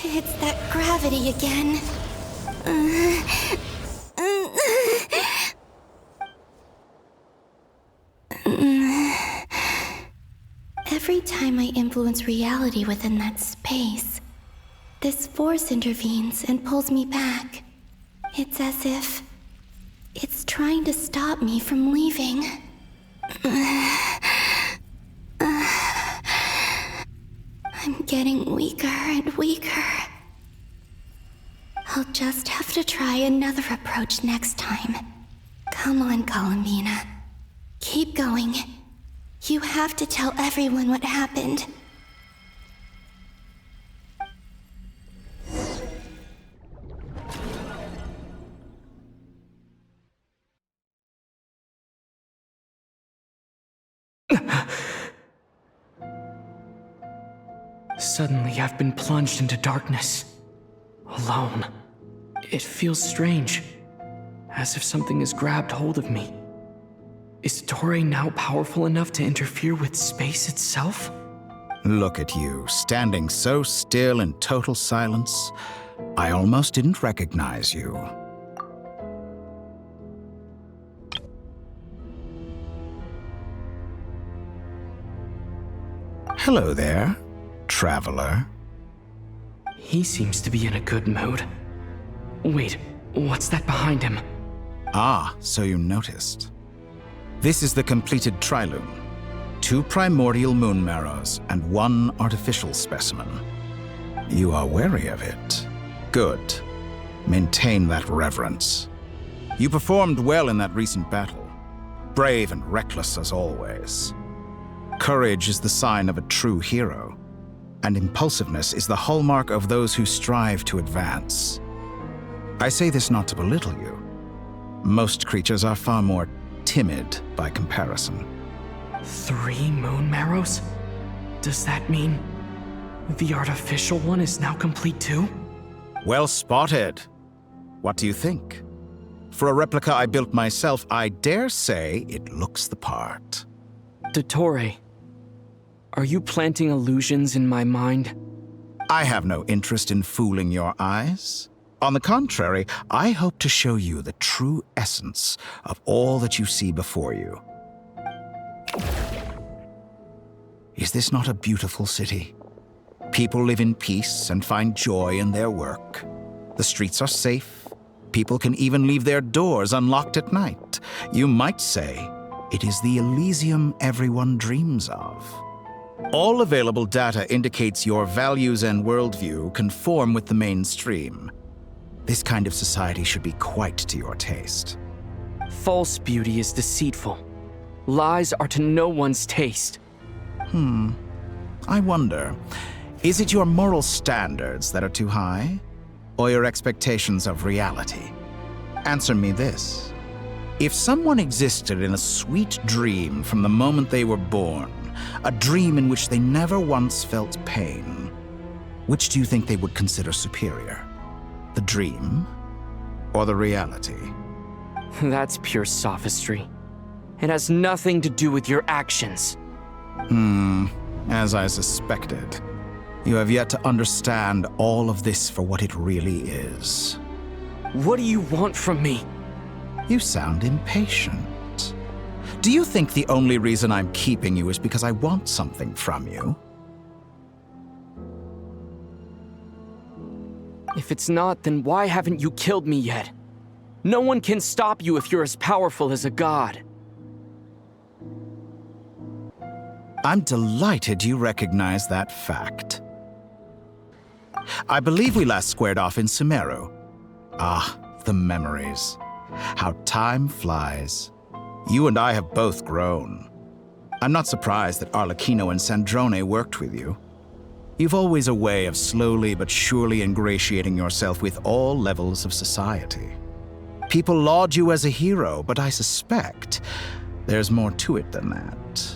It's that gravity again. Every time I influence reality within that space, this force intervenes and pulls me back. It's as if it's trying to stop me from leaving. I'm getting weaker and weaker. I'll just have to try another approach next time. Come on, Columbina. Keep going. You have to tell everyone what happened. Suddenly, I've been plunged into darkness. Alone. It feels strange. As if something has grabbed hold of me. Is Dottore now powerful enough to interfere with space itself? Look at you, standing so still in total silence. I almost didn't recognize you. Hello there, traveler. He seems to be in a good mood. Wait, what's that behind him? Ah, so you noticed. This is the completed Trilune. 2 primordial moon marrows and 1 artificial specimen. You are wary of it. Good. Maintain that reverence. You performed well in that recent battle. Brave and reckless as always. Courage is the sign of a true hero, and impulsiveness is the hallmark of those who strive to advance. I say this not to belittle you. Most creatures are far more timid by comparison. 3 moon marrows? Does that mean the artificial one is now complete too? Well spotted. What do you think? For a replica I built myself, I dare say it looks the part. Dottore, are you planting illusions in my mind? I have no interest in fooling your eyes. On the contrary, I hope to show you the true essence of all that you see before you. Is this not a beautiful city? People live in peace and find joy in their work. The streets are safe. People can even leave their doors unlocked at night. You might say it is the Elysium everyone dreams of. All available data indicates your values and worldview conform with the mainstream. This kind of society should be quite to your taste. False beauty is deceitful. Lies are to no one's taste. I wonder, is it your moral standards that are too high? Or your expectations of reality? Answer me this. If someone existed in a sweet dream from the moment they were born, a dream in which they never once felt pain, which do you think they would consider superior? The dream or the reality? That's pure sophistry. It has nothing to do with your actions. As I suspected. You have yet to understand all of this for what it really is. What do you want from me? You sound impatient. Do you think the only reason I'm keeping you is because I want something from you? If it's not, then why haven't you killed me yet? No one can stop you if you're as powerful as a god. I'm delighted you recognize that fact. I believe we last squared off in Sumeru. Ah, the memories. How time flies. You and I have both grown. I'm not surprised that Arlecchino and Sandrone worked with you. You've always a way of slowly but surely ingratiating yourself with all levels of society. People laud you as a hero, but I suspect there's more to it than that.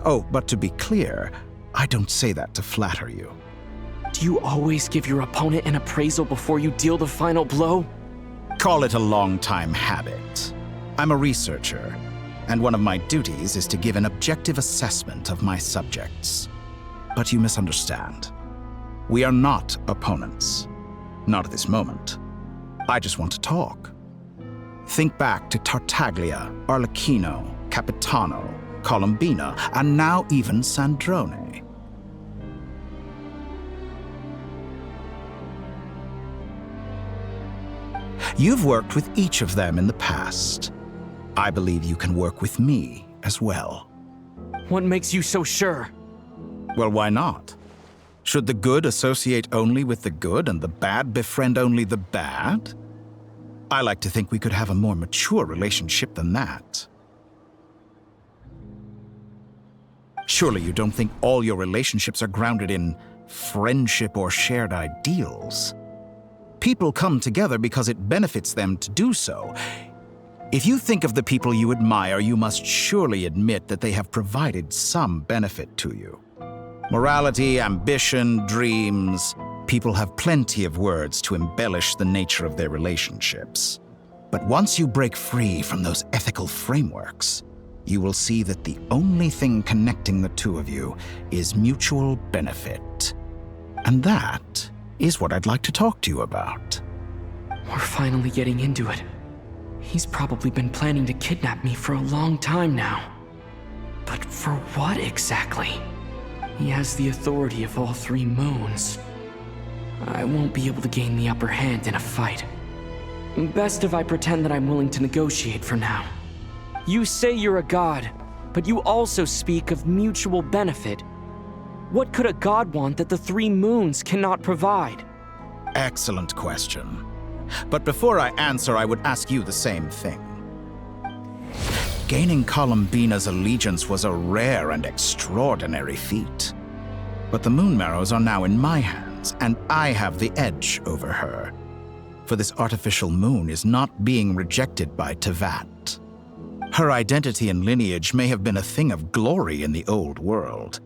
Oh, but to be clear, I don't say that to flatter you. Do you always give your opponent an appraisal before you deal the final blow? Call it a long-time habit. I'm a researcher, and one of my duties is to give an objective assessment of my subjects. But you misunderstand. We are not opponents. Not at this moment. I just want to talk. Think back to Tartaglia, Arlecchino, Capitano, Colombina, and now even Sandrone. You've worked with each of them in the past. I believe you can work with me as well. What makes you so sure? Well, why not? Should the good associate only with the good and the bad befriend only the bad? I like to think we could have a more mature relationship than that. Surely you don't think all your relationships are grounded in friendship or shared ideals. People come together because it benefits them to do so. If you think of the people you admire, you must surely admit that they have provided some benefit to you. Morality, ambition, dreams. People have plenty of words to embellish the nature of their relationships. But once you break free from those ethical frameworks, you will see that the only thing connecting the two of you is mutual benefit. And that is what I'd like to talk to you about. We're finally getting into it. He's probably been planning to kidnap me for a long time now. But for what exactly? He has the authority of all three moons. I won't be able to gain the upper hand in a fight. Best if I pretend that I'm willing to negotiate for now. You say you're a god, but you also speak of mutual benefit. What could a god want that the three moons cannot provide? Excellent question. But before I answer, I would ask you the same thing. Gaining Colombina's allegiance was a rare and extraordinary feat. But the Moon Marrows are now in my hands, and I have the edge over her. For this artificial moon is not being rejected by Tevat. Her identity and lineage may have been a thing of glory in the old world,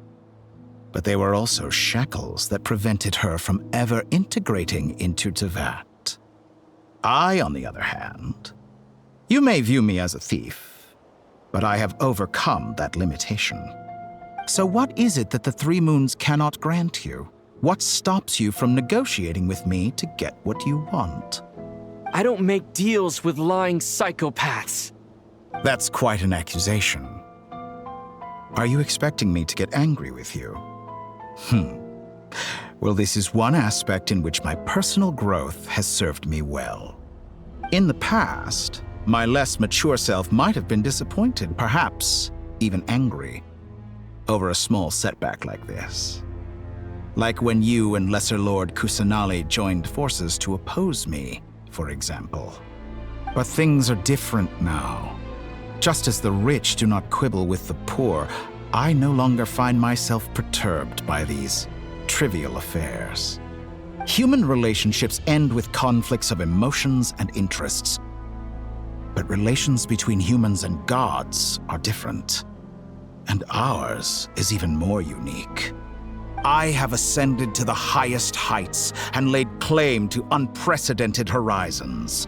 but they were also shackles that prevented her from ever integrating into Tevat. I, on the other hand, you may view me as a thief, but I have overcome that limitation. So what is it that the three moons cannot grant you? What stops you from negotiating with me to get what you want? I don't make deals with lying psychopaths. That's quite an accusation. Are you expecting me to get angry with you? Well, this is one aspect in which my personal growth has served me well. In the past, my less mature self might have been disappointed, perhaps even angry, over a small setback like this. Like when you and Lesser Lord Kusanali joined forces to oppose me, for example. But things are different now. Just as the rich do not quibble with the poor, I no longer find myself perturbed by these trivial affairs. Human relationships end with conflicts of emotions and interests. But relations between humans and gods are different. And ours is even more unique. I have ascended to the highest heights and laid claim to unprecedented horizons.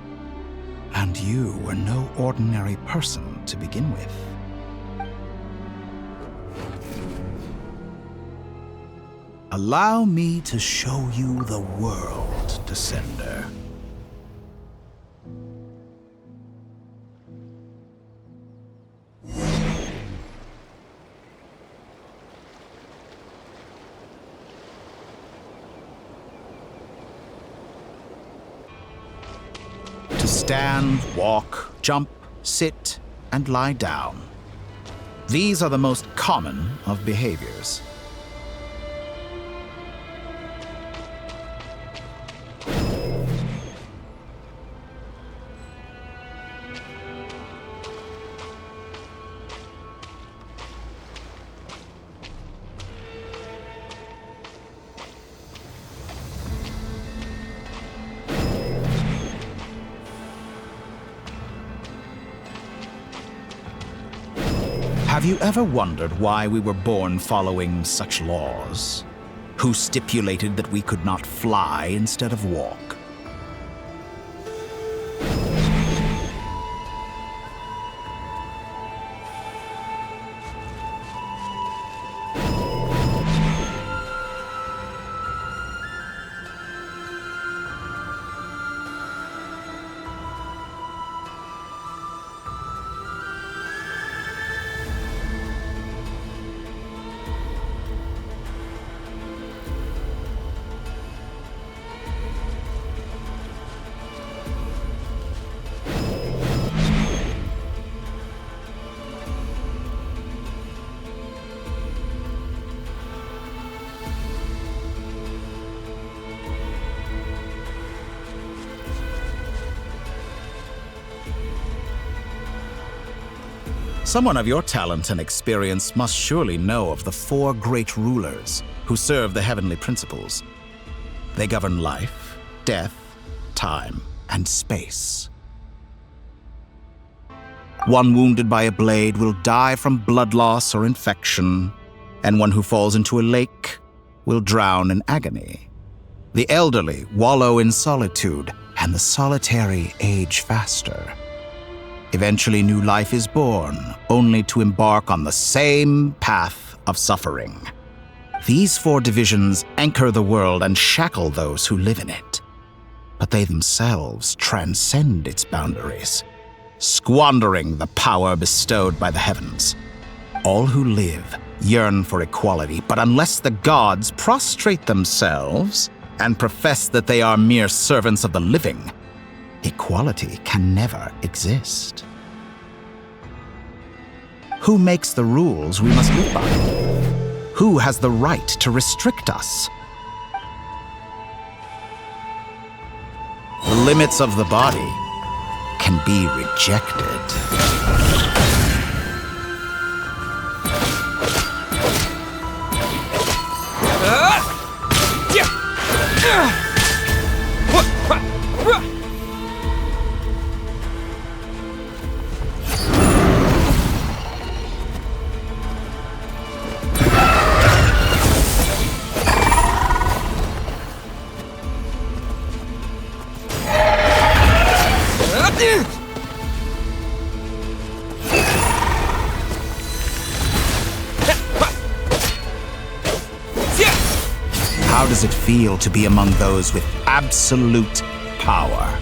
And you were no ordinary person to begin with. Allow me to show you the world, Descender. To stand, walk, jump, sit, and lie down. These are the most common of behaviors. Have you ever wondered why we were born following such laws? Who stipulated that we could not fly instead of walk? Someone of your talent and experience must surely know of the 4 great rulers who serve the heavenly principles. They govern life, death, time, and space. One wounded by a blade will die from blood loss or infection, and one who falls into a lake will drown in agony. The elderly wallow in solitude, and the solitary age faster. Eventually, new life is born, only to embark on the same path of suffering. These 4 divisions anchor the world and shackle those who live in it. But they themselves transcend its boundaries, squandering the power bestowed by the heavens. All who live yearn for equality, but unless the gods prostrate themselves and profess that they are mere servants of the living, equality can never exist. Who makes the rules we must live by? Who has the right to restrict us? The limits of the body can be rejected. How does it feel to be among those with absolute power?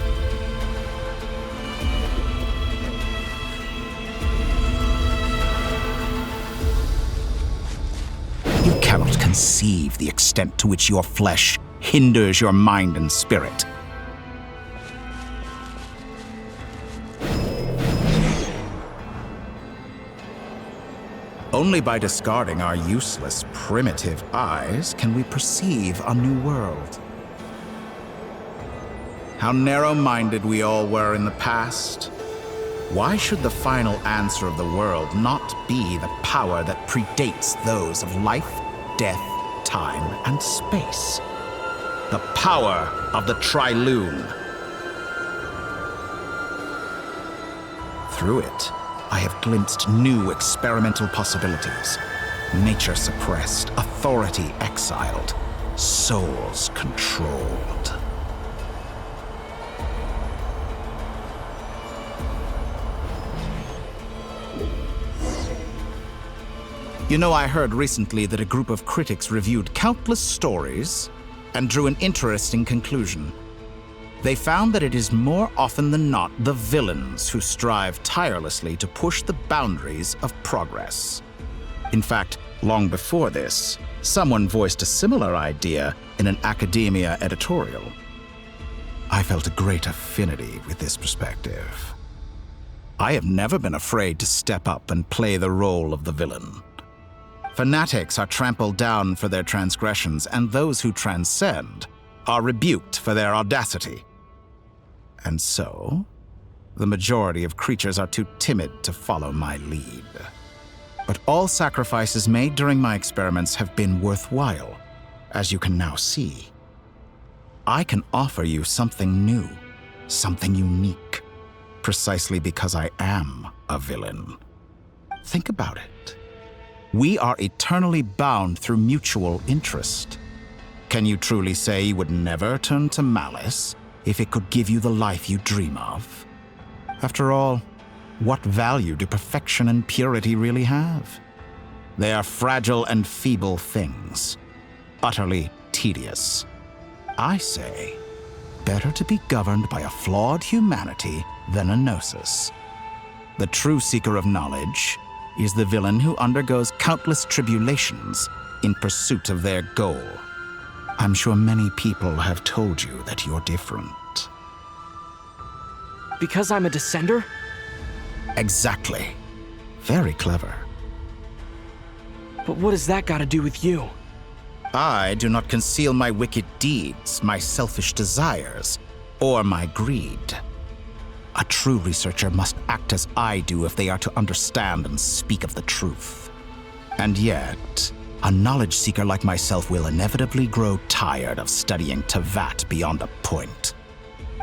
You cannot conceive the extent to which your flesh hinders your mind and spirit. Only by discarding our useless, primitive eyes can we perceive a new world. How narrow-minded we all were in the past. Why should the final answer of the world not be the power that predates those of life, death, time, and space? The power of the Trilune. Through it, I have glimpsed new experimental possibilities. Nature suppressed, authority exiled, souls controlled. You know, I heard recently that a group of critics reviewed countless stories and drew an interesting conclusion. They found that it is more often than not the villains who strive tirelessly to push the boundaries of progress. In fact, long before this, someone voiced a similar idea in an academia editorial. I felt a great affinity with this perspective. I have never been afraid to step up and play the role of the villain. Fanatics are trampled down for their transgressions, and those who transcend are rebuked for their audacity. And so, the majority of creatures are too timid to follow my lead. But all sacrifices made during my experiments have been worthwhile, as you can now see. I can offer you something new, something unique, precisely because I am a villain. Think about it. We are eternally bound through mutual interest. Can you truly say you would never turn to malice if it could give you the life you dream of? After all, what value do perfection and purity really have? They are fragile and feeble things, utterly tedious. I say, better to be governed by a flawed humanity than a gnosis. The true seeker of knowledge is the villain who undergoes countless tribulations in pursuit of their goal. I'm sure many people have told you that you're different. Because I'm a descender? Exactly. Very clever. But what has that got to do with you? I do not conceal my wicked deeds, my selfish desires, or my greed. A true researcher must act as I do if they are to understand and speak of the truth. And yet, a knowledge seeker like myself will inevitably grow tired of studying Tevat beyond a point.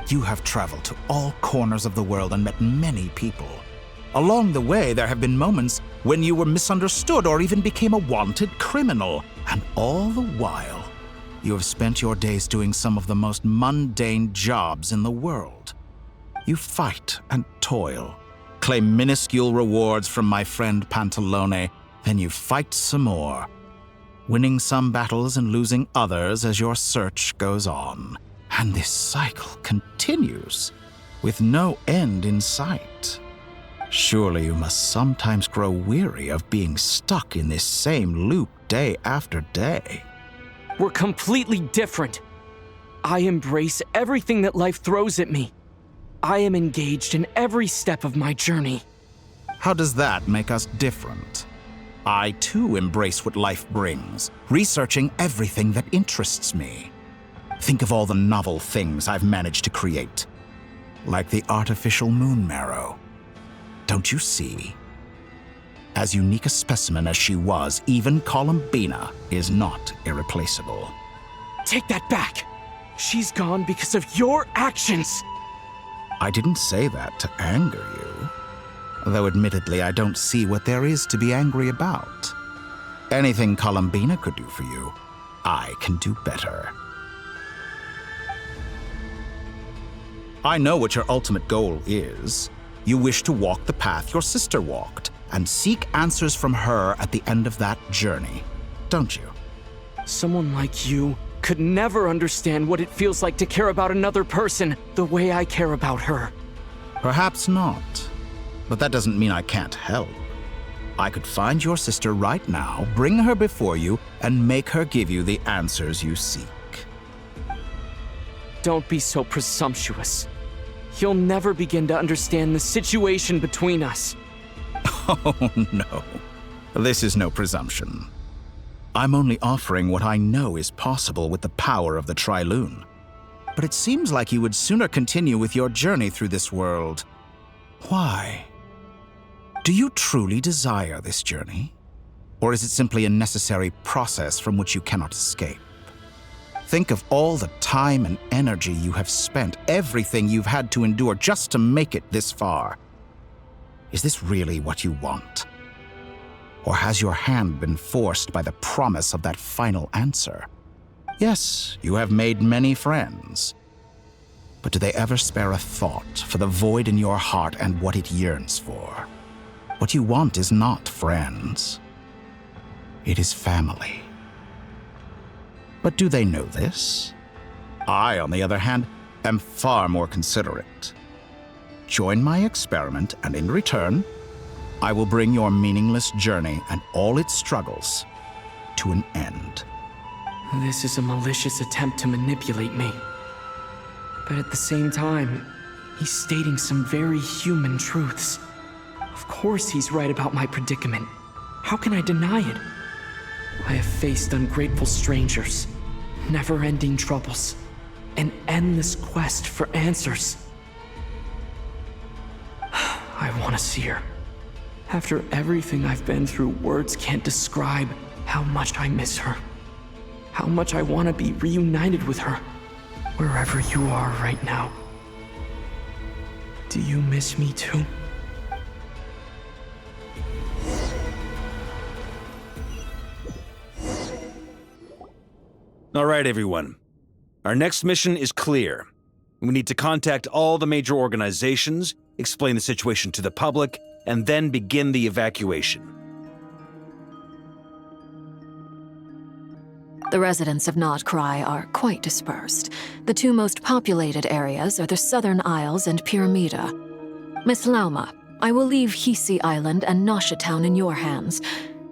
You have traveled to all corners of the world and met many people. Along the way, there have been moments when you were misunderstood or even became a wanted criminal. And all the while, you have spent your days doing some of the most mundane jobs in the world. You fight and toil, claim minuscule rewards from my friend Pantalone, then you fight some more, winning some battles and losing others as your search goes on. And this cycle continues, with no end in sight. Surely you must sometimes grow weary of being stuck in this same loop day after day. We're completely different. I embrace everything that life throws at me. I am engaged in every step of my journey. How does that make us different? I too embrace what life brings, researching everything that interests me. Think of all the novel things I've managed to create, like the artificial moon marrow. Don't you see? As unique a specimen as she was, even Columbina is not irreplaceable. Take that back! She's gone because of your actions! I didn't say that to anger you. Though admittedly, I don't see what there is to be angry about. Anything Columbina could do for you, I can do better. I know what your ultimate goal is. You wish to walk the path your sister walked, and seek answers from her at the end of that journey, don't you? Someone like you could never understand what it feels like to care about another person the way I care about her. Perhaps not, but that doesn't mean I can't help. I could find your sister right now, bring her before you, and make her give you the answers you seek. Don't be so presumptuous. He'll never begin to understand the situation between us. Oh, no. This is no presumption. I'm only offering what I know is possible with the power of the Trilune. But it seems like you would sooner continue with your journey through this world. Why? Do you truly desire this journey? Or is it simply a necessary process from which you cannot escape? Think of all the time and energy you have spent, everything you've had to endure just to make it this far. Is this really what you want? Or has your hand been forced by the promise of that final answer? Yes, you have made many friends. But do they ever spare a thought for the void in your heart and what it yearns for? What you want is not friends. It is family. But do they know this? I, on the other hand, am far more considerate. Join my experiment, and in return, I will bring your meaningless journey and all its struggles to an end. This is a malicious attempt to manipulate me. But at the same time, he's stating some very human truths. Of course he's right about my predicament. How can I deny it? I have faced ungrateful strangers, never-ending troubles, an endless quest for answers. I want to see her. After everything I've been through, words can't describe how much I miss her. How much I want to be reunited with her, wherever you are right now. Do you miss me too? All right, everyone. Our next mission is clear. We need to contact all the major organizations, explain the situation to the public, and then begin the evacuation. The residents of Nod Krai are quite dispersed. The two most populated areas are the Southern Isles and Pyramida. Miss Lauma, I will leave Hisi Island and Nasha Town in your hands.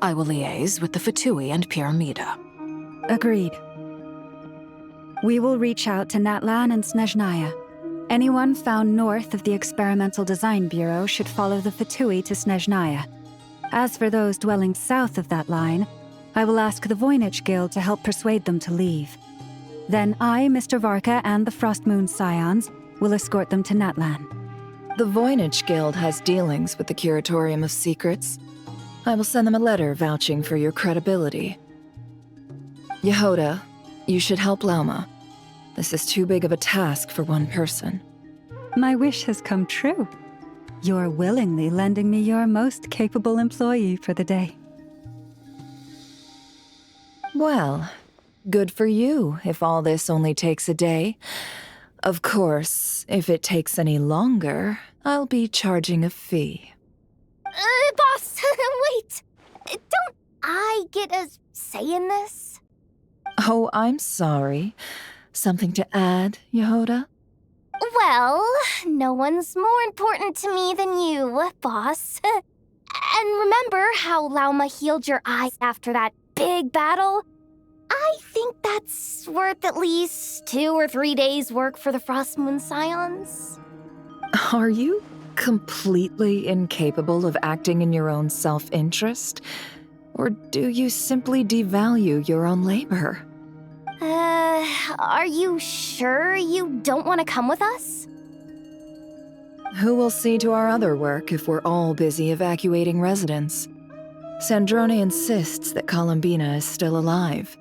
I will liaise with the Fatui and Pyramida. Agreed. We will reach out to Natlan and Snezhnaya. Anyone found north of the Experimental Design Bureau should follow the Fatui to Snezhnaya. As for those dwelling south of that line, I will ask the Voynich Guild to help persuade them to leave. Then I, Mr. Varka, and the Frostmoon Scions will escort them to Natlan. The Voynich Guild has dealings with the Curatorium of Secrets. I will send them a letter vouching for your credibility. Yehoda, you should help Lauma. This is too big of a task for one person. My wish has come true. You're willingly lending me your most capable employee for the day. Well, good for you if all this only takes a day. Of course, if it takes any longer, I'll be charging a fee. Boss, wait! Don't I get a say in this? Oh, I'm sorry. Something to add, Yehoda? Well, no one's more important to me than you, boss. And remember how Lauma healed your eyes after that big battle? I think that's worth at least 2 or 3 days' work for the Frostmoon Scions. Are you completely incapable of acting in your own self-interest? Or do you simply devalue your own labor? Are you sure you don't want to come with us? Who will see to our other work if we're all busy evacuating residents? Sandrone insists that Columbina is still alive,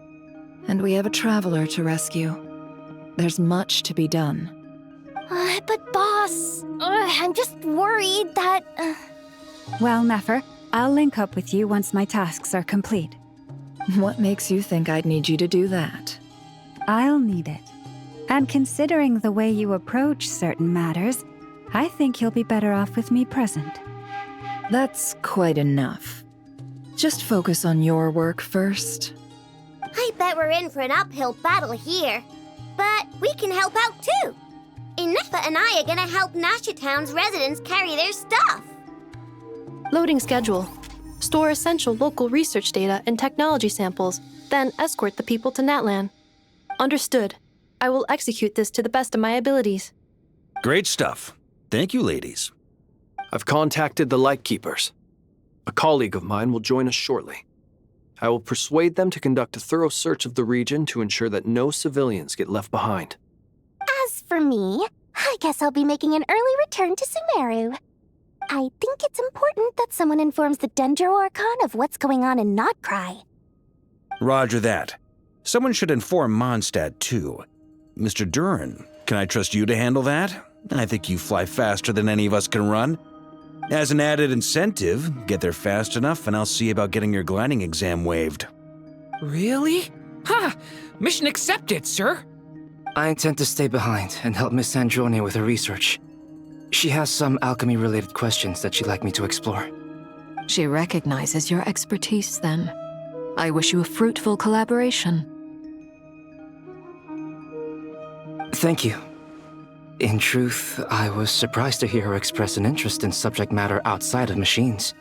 and we have a traveler to rescue. There's much to be done. But boss, I'm just worried that... Well, Nefer, I'll link up with you once my tasks are complete. What makes you think I'd need you to do that? I'll need it. And considering the way you approach certain matters, I think you'll be better off with me present. That's quite enough. Just focus on your work first. I bet we're in for an uphill battle here. But we can help out too. Inefa and I are gonna help Nasha Town's residents carry their stuff. Loading schedule. Store essential local research data and technology samples, then escort the people to Natlan. Understood. I will execute this to the best of my abilities. Great stuff. Thank you, ladies. I've contacted the Lightkeepers. A colleague of mine will join us shortly. I will persuade them to conduct a thorough search of the region to ensure that no civilians get left behind. As for me, I guess I'll be making an early return to Sumeru. I think it's important that someone informs the Dendro Archon of what's going on in Nod Krai. Roger that. Someone should inform Mondstadt, too. Mr. Duran, can I trust you to handle that? I think you fly faster than any of us can run. As an added incentive, get there fast enough and I'll see about getting your gliding exam waived. Really? Ha! Mission accepted, sir. I intend to stay behind and help Miss Sandrone with her research. She has some alchemy-related questions that she'd like me to explore. She recognizes your expertise, then. I wish you a fruitful collaboration. Thank you. In truth, I was surprised to hear her express an interest in subject matter outside of machines.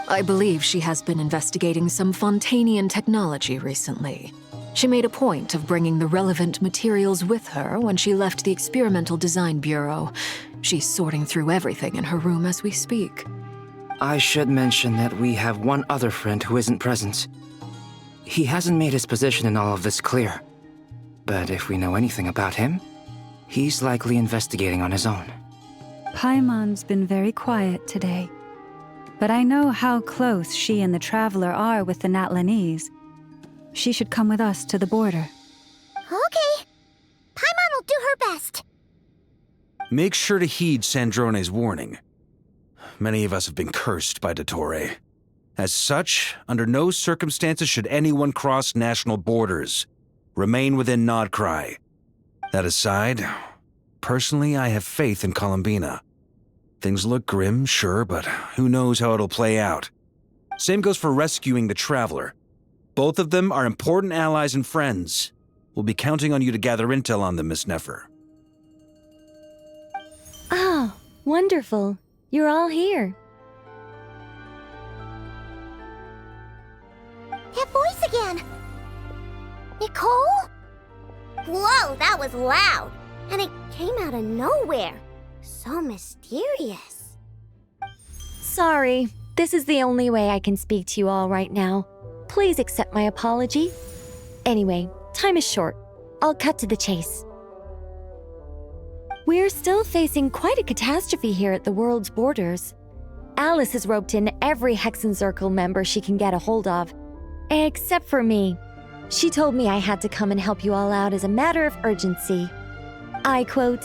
I believe she has been investigating some Fontanian technology recently. She made a point of bringing the relevant materials with her when she left the Experimental Design Bureau. She's sorting through everything in her room as we speak. I should mention that we have one other friend who isn't present. He hasn't made his position in all of this clear. But if we know anything about him, he's likely investigating on his own. Paimon's been very quiet today. But I know how close she and the Traveler are with the Natlanese. She should come with us to the border. Okay. Paimon will do her best. Make sure to heed Sandrone's warning. Many of us have been cursed by Dottore. As such, under no circumstances should anyone cross national borders. Remain within Nod Krai. That aside, personally, I have faith in Columbina. Things look grim, sure, but who knows how it'll play out. Same goes for rescuing the Traveler. Both of them are important allies and friends. We'll be counting on you to gather intel on them, Miss Nefer. Oh, wonderful. You're all here. That voice again! Nicole? Whoa, that was loud! And it came out of nowhere. So mysterious. Sorry, this is the only way I can speak to you all right now. Please accept my apology. Anyway, time is short. I'll cut to the chase. We're still facing quite a catastrophe here at the world's borders. Alice has roped in every Hexenzirkel member she can get a hold of. Except for me. She told me I had to come and help you all out as a matter of urgency. I quote,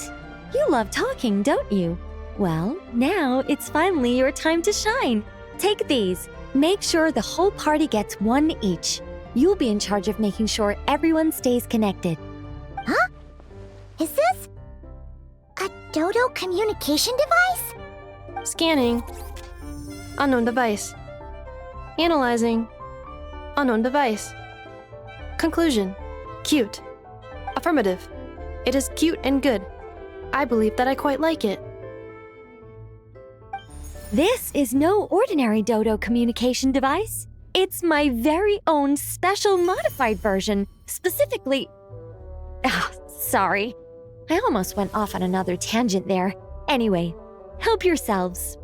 "You love talking, don't you? Well, now it's finally your time to shine. Take these. Make sure the whole party gets one each. You'll be in charge of making sure everyone stays connected." Huh? Is this a Dodo communication device? Scanning. Unknown device. Analyzing. Unknown device. Conclusion. Cute. Affirmative. It is cute and good. I believe that I quite like it. This is no ordinary Dodo communication device. It's my very own special modified version, specifically... sorry. I almost went off on another tangent there. Anyway, help yourselves.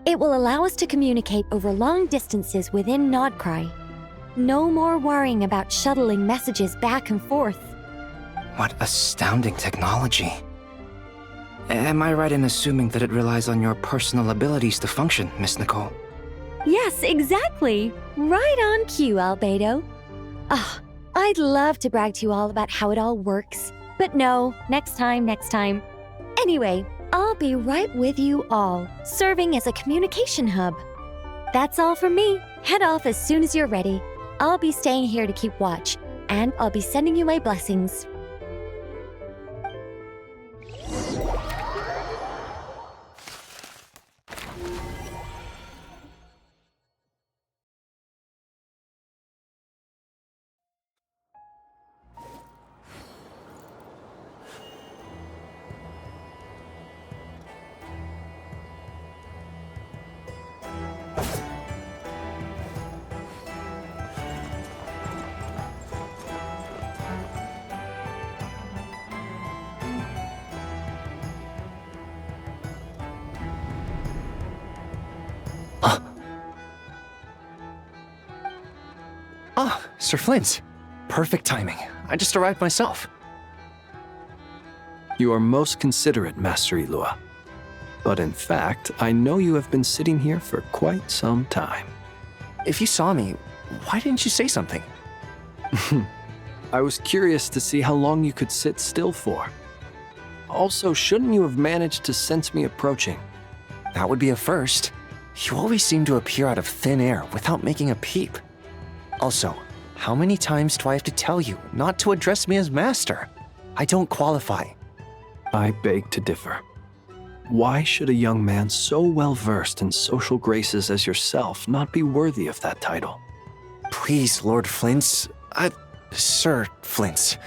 It will allow us to communicate over long distances within Nod Krai. No more worrying about shuttling messages back and forth. What astounding technology. Am I right in assuming that it relies on your personal abilities to function, Miss Nicole? Yes, exactly. Right on cue, Albedo. I'd love to brag to you all about how it all works. But no, next time. Anyway, I'll be right with you all, serving as a communication hub. That's all from me. Head off as soon as you're ready. I'll be staying here to keep watch, and I'll be sending you my blessings. Sir Flint, perfect timing. I just arrived myself. You are most considerate, Master Ilua. But in fact, I know you have been sitting here for quite some time. If you saw me, why didn't you say something? I was curious to see how long you could sit still for. Also, shouldn't you have managed to sense me approaching? That would be a first. You always seem to appear out of thin air without making a peep. Also, how many times do I have to tell you not to address me as master? I don't qualify. I beg to differ. Why should a young man so well versed in social graces as yourself not be worthy of that title? Please, Lord Flint's... Sir Flint's.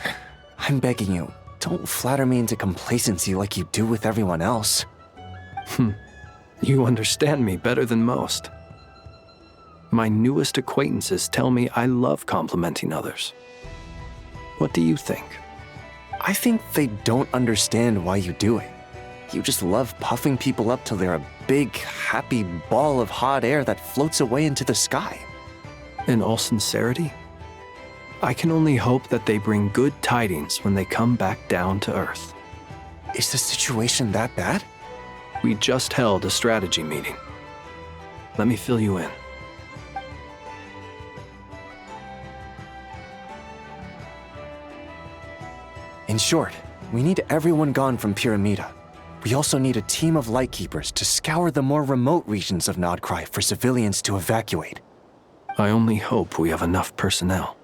I'm begging you, don't flatter me into complacency like you do with everyone else. You understand me better than most. My newest acquaintances tell me I love complimenting others. What do you think? I think they don't understand why you do it. You just love puffing people up till they're a big, happy ball of hot air that floats away into the sky. In all sincerity, I can only hope that they bring good tidings when they come back down to Earth. Is the situation that bad? We just held a strategy meeting. Let me fill you in. In short, we need everyone gone from Pyramida. We also need a team of Lightkeepers to scour the more remote regions of Nod Krai for civilians to evacuate. I only hope we have enough personnel.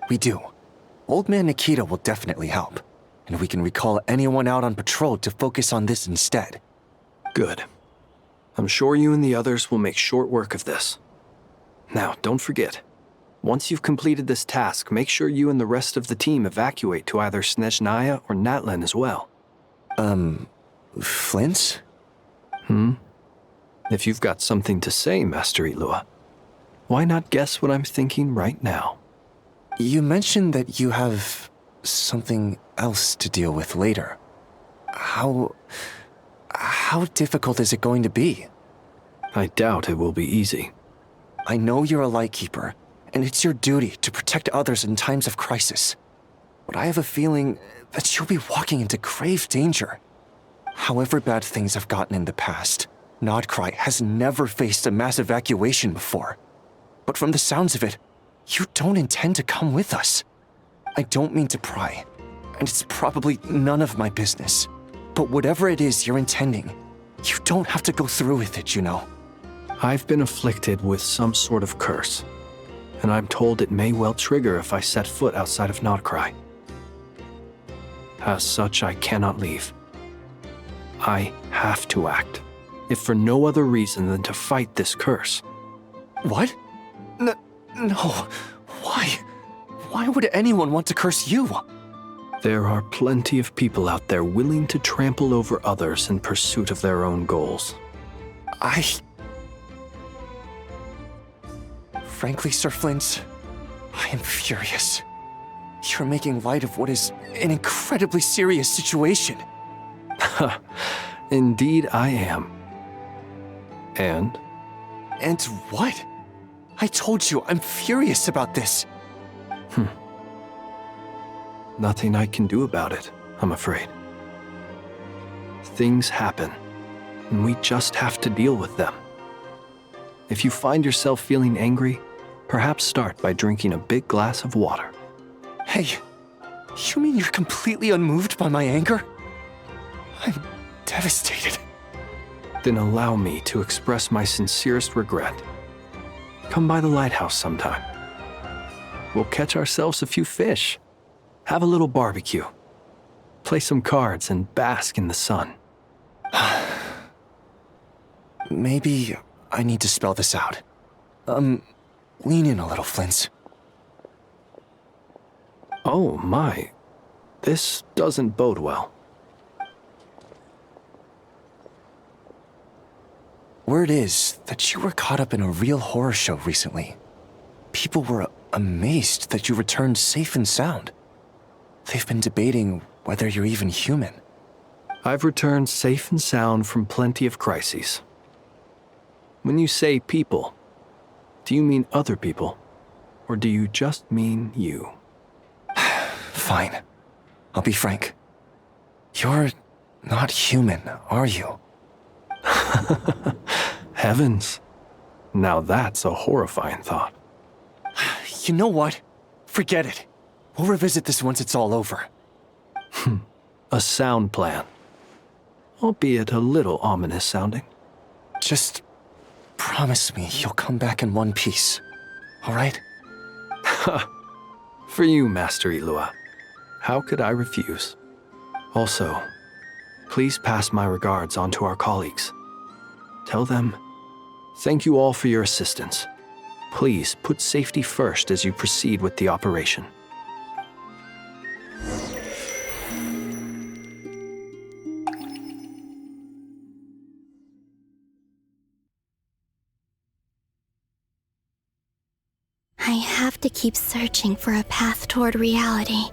We do. Old Man Nikita will definitely help, and we can recall anyone out on patrol to focus on this instead. Good. I'm sure you and the others will make short work of this. Now, don't forget, once you've completed this task, make sure you and the rest of the team evacuate to either Snezhnaya or Natlan as well. Flint? If you've got something to say, Master Ilua, why not guess what I'm thinking right now? You mentioned that you have something else to deal with later. How difficult is it going to be? I doubt it will be easy. I know you're a Lightkeeper, and it's your duty to protect others in times of crisis. But I have a feeling that you'll be walking into grave danger. However bad things have gotten in the past, Nod Krai has never faced a mass evacuation before. But from the sounds of it, you don't intend to come with us. I don't mean to pry, and it's probably none of my business. But whatever it is you're intending, you don't have to go through with it, you know. I've been afflicted with some sort of curse, and I'm told it may well trigger if I set foot outside of Nod Krai. As such, I cannot leave. I have to act, if for no other reason than to fight this curse. What? No. Why? Why would anyone want to curse you? There are plenty of people out there willing to trample over others in pursuit of their own goals. Frankly, Sir Flint, I am furious. You're making light of what is an incredibly serious situation. Indeed I am. And? And what? I told you, I'm furious about this. Nothing I can do about it, I'm afraid. Things happen, and we just have to deal with them. If you find yourself feeling angry, perhaps start by drinking a big glass of water. Hey, you mean you're completely unmoved by my anger? I'm devastated. Then allow me to express my sincerest regret. Come by the lighthouse sometime. We'll catch ourselves a few fish, have a little barbecue, play some cards, and bask in the sun. Maybe I need to spell this out. Lean in a little, Flint. Oh my, this doesn't bode well. Word is that you were caught up in a real horror show recently. People were amazed that you returned safe and sound. They've been debating whether you're even human. I've returned safe and sound from plenty of crises. When you say people, do you mean other people? Or do you just mean you? Fine. I'll be frank. You're not human, are you? Heavens. Now that's a horrifying thought. You know what? Forget it. We'll revisit this once it's all over. A sound plan. Albeit a little ominous sounding. Just promise me you'll come back in one piece, all right? For you, Master Ilua. How could I refuse? Also, please pass my regards on to our colleagues. Tell them, thank you all for your assistance. Please put safety first as you proceed with the operation. I have to keep searching for a path toward reality.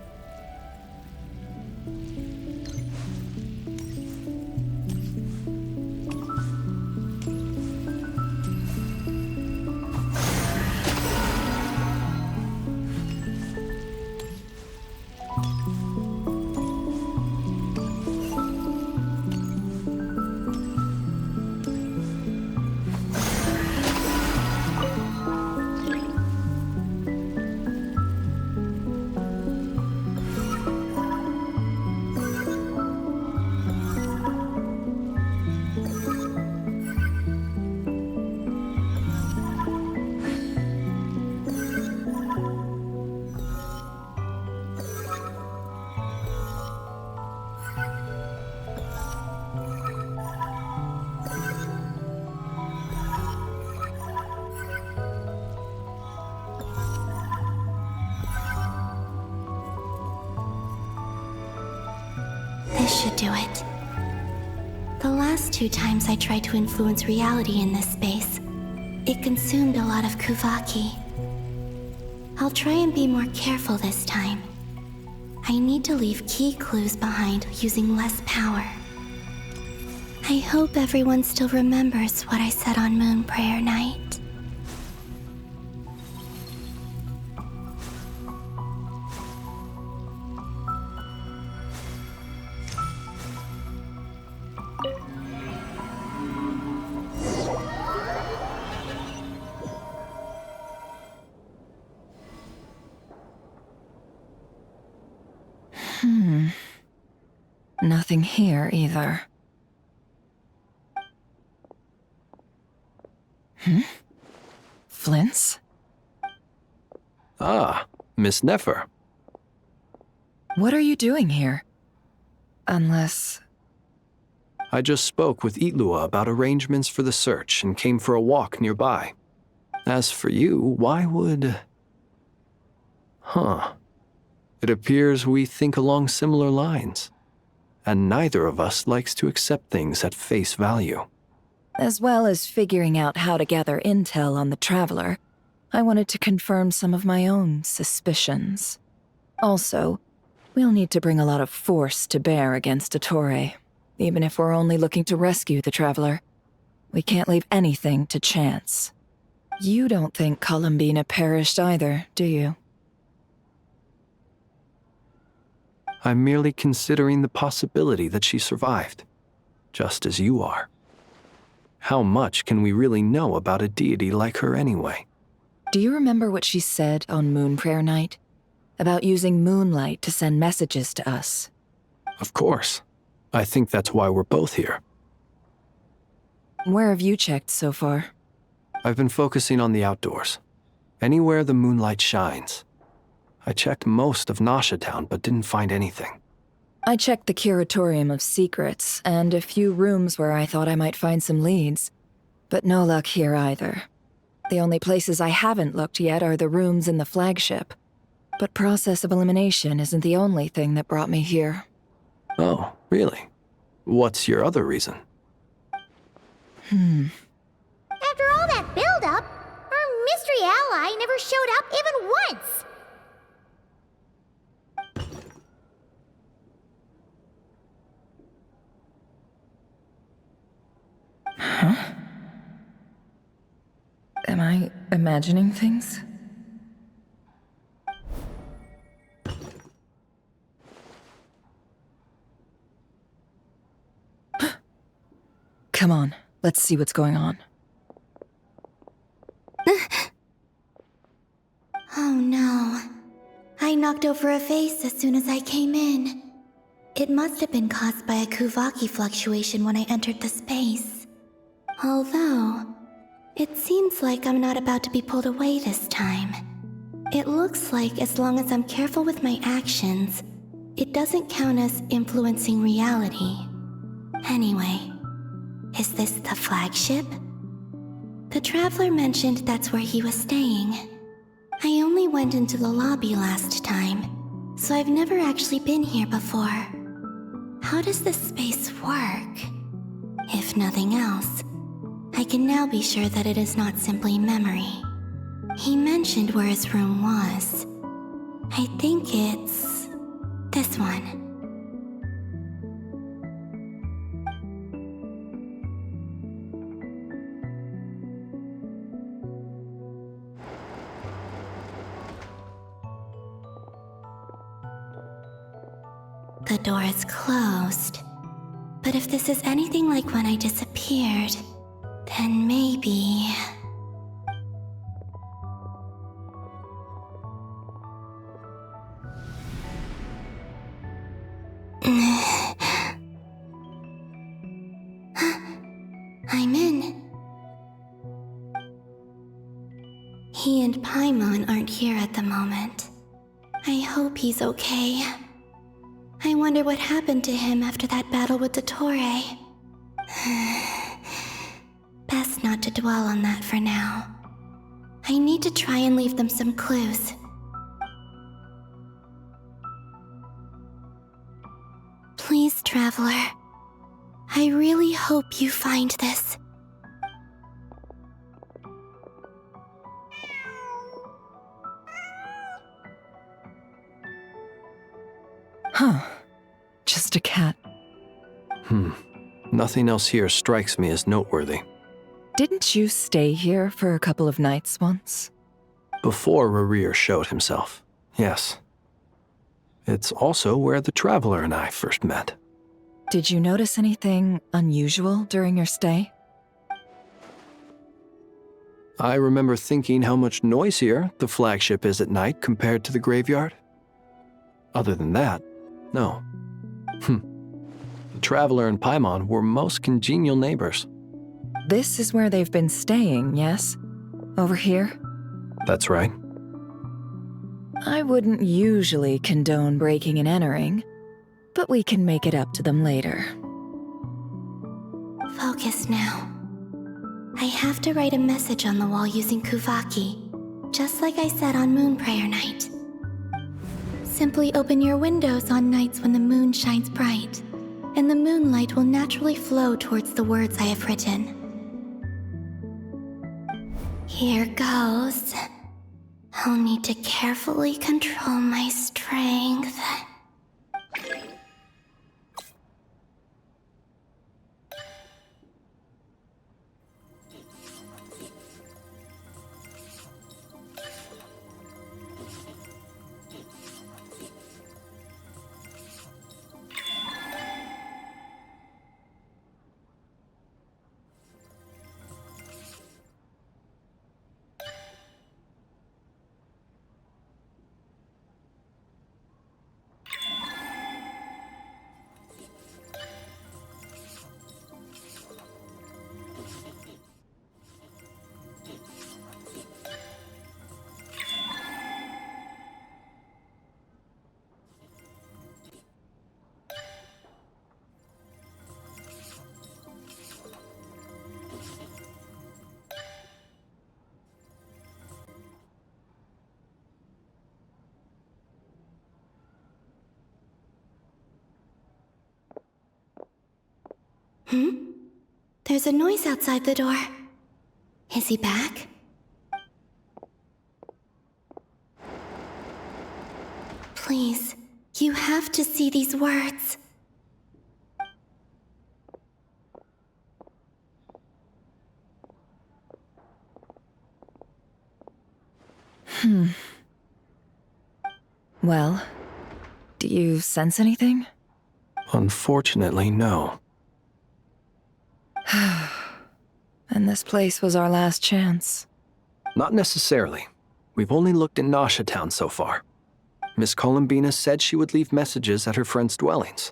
This should do it. The last 2 times I tried to influence reality in this space, it consumed a lot of Kuvaki. I'll try and be more careful this time. I need to leave key clues behind using less power. I hope everyone still remembers what I said on Moon Prayer Night. Nothing here either. Flints? Ah, Miss Nefer. What are you doing here? Unless... I just spoke with Ilua about arrangements for the search and came for a walk nearby. As for you, why would... It appears we think along similar lines. And neither of us likes to accept things at face value. As well as figuring out how to gather intel on the Traveler, I wanted to confirm some of my own suspicions. Also, we'll need to bring a lot of force to bear against Dottore, even if we're only looking to rescue the Traveler. We can't leave anything to chance. You don't think Columbina perished either, do you? I'm merely considering the possibility that she survived, just as you are. How much can we really know about a deity like her anyway? Do you remember what she said on Moon Prayer Night? About using moonlight to send messages to us? Of course. I think that's why we're both here. Where have you checked so far? I've been focusing on the outdoors. Anywhere the moonlight shines. I checked most of Nasha Town, but didn't find anything. I checked the Curatorium of Secrets, and a few rooms where I thought I might find some leads. But no luck here either. The only places I haven't looked yet are the rooms in the flagship. But process of elimination isn't the only thing that brought me here. Oh, really? What's your other reason? After all that build-up, our mystery ally never showed up even once! Am I imagining things? Come on, let's see what's going on. Oh no. I knocked over a vase as soon as I came in. It must have been caused by a Kuvaki fluctuation when I entered the space. Although, it seems like I'm not about to be pulled away this time. It looks like as long as I'm careful with my actions, it doesn't count as influencing reality. Anyway, is this the flagship? The Traveler mentioned that's where he was staying. I only went into the lobby last time, so I've never actually been here before. How does this space work? If nothing else, I can now be sure that it is not simply memory. He mentioned where his room was. I think it's this one. The door is closed. But if this is anything like when I disappeared, then maybe... I'm in. He and Paimon aren't here at the moment. I hope he's okay. I wonder what happened to him after that battle with Dottore. Best not to dwell on that for now. I need to try and leave them some clues. Please, Traveler. I really hope you find this. Huh. Just a cat. Nothing else here strikes me as noteworthy. Didn't you stay here for a couple of nights once? Before Rerir showed himself, yes. It's also where the Traveler and I first met. Did you notice anything unusual during your stay? I remember thinking how much noisier the flagship is at night compared to the graveyard. Other than that, no. The Traveler and Paimon were most congenial neighbors. This is where they've been staying, yes? Over here? That's right. I wouldn't usually condone breaking and entering, but we can make it up to them later. Focus now. I have to write a message on the wall using Kuvaki, just like I said on Moon Prayer Night. Simply open your windows on nights when the moon shines bright, and the moonlight will naturally flow towards the words I have written. Here goes. I'll need to carefully control my strength. There's a noise outside the door. Is he back? Please, you have to see these words. Well, do you sense anything? Unfortunately, no. Then this place was our last chance. Not necessarily. We've only looked in Nasha Town so far. Miss Columbina said she would leave messages at her friends' dwellings.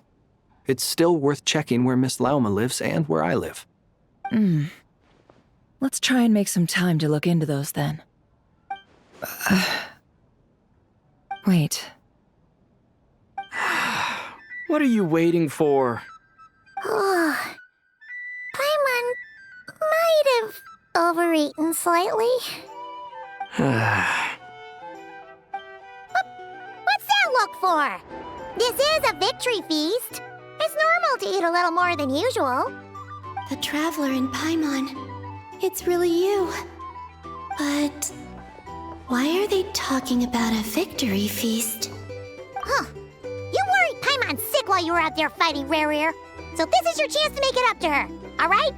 It's still worth checking where Miss Lauma lives and where I live. Let's try and make some time to look into those then. Wait. What are you waiting for? Oh, Paimon might have overeaten slightly. What's that look for? This is a victory feast. It's normal to eat a little more than usual. The Traveler in Paimon. It's really you. But why are they talking about a victory feast? Huh. You worried Paimon sick while you were out there fighting Rare. So this is your chance to make it up to her, alright?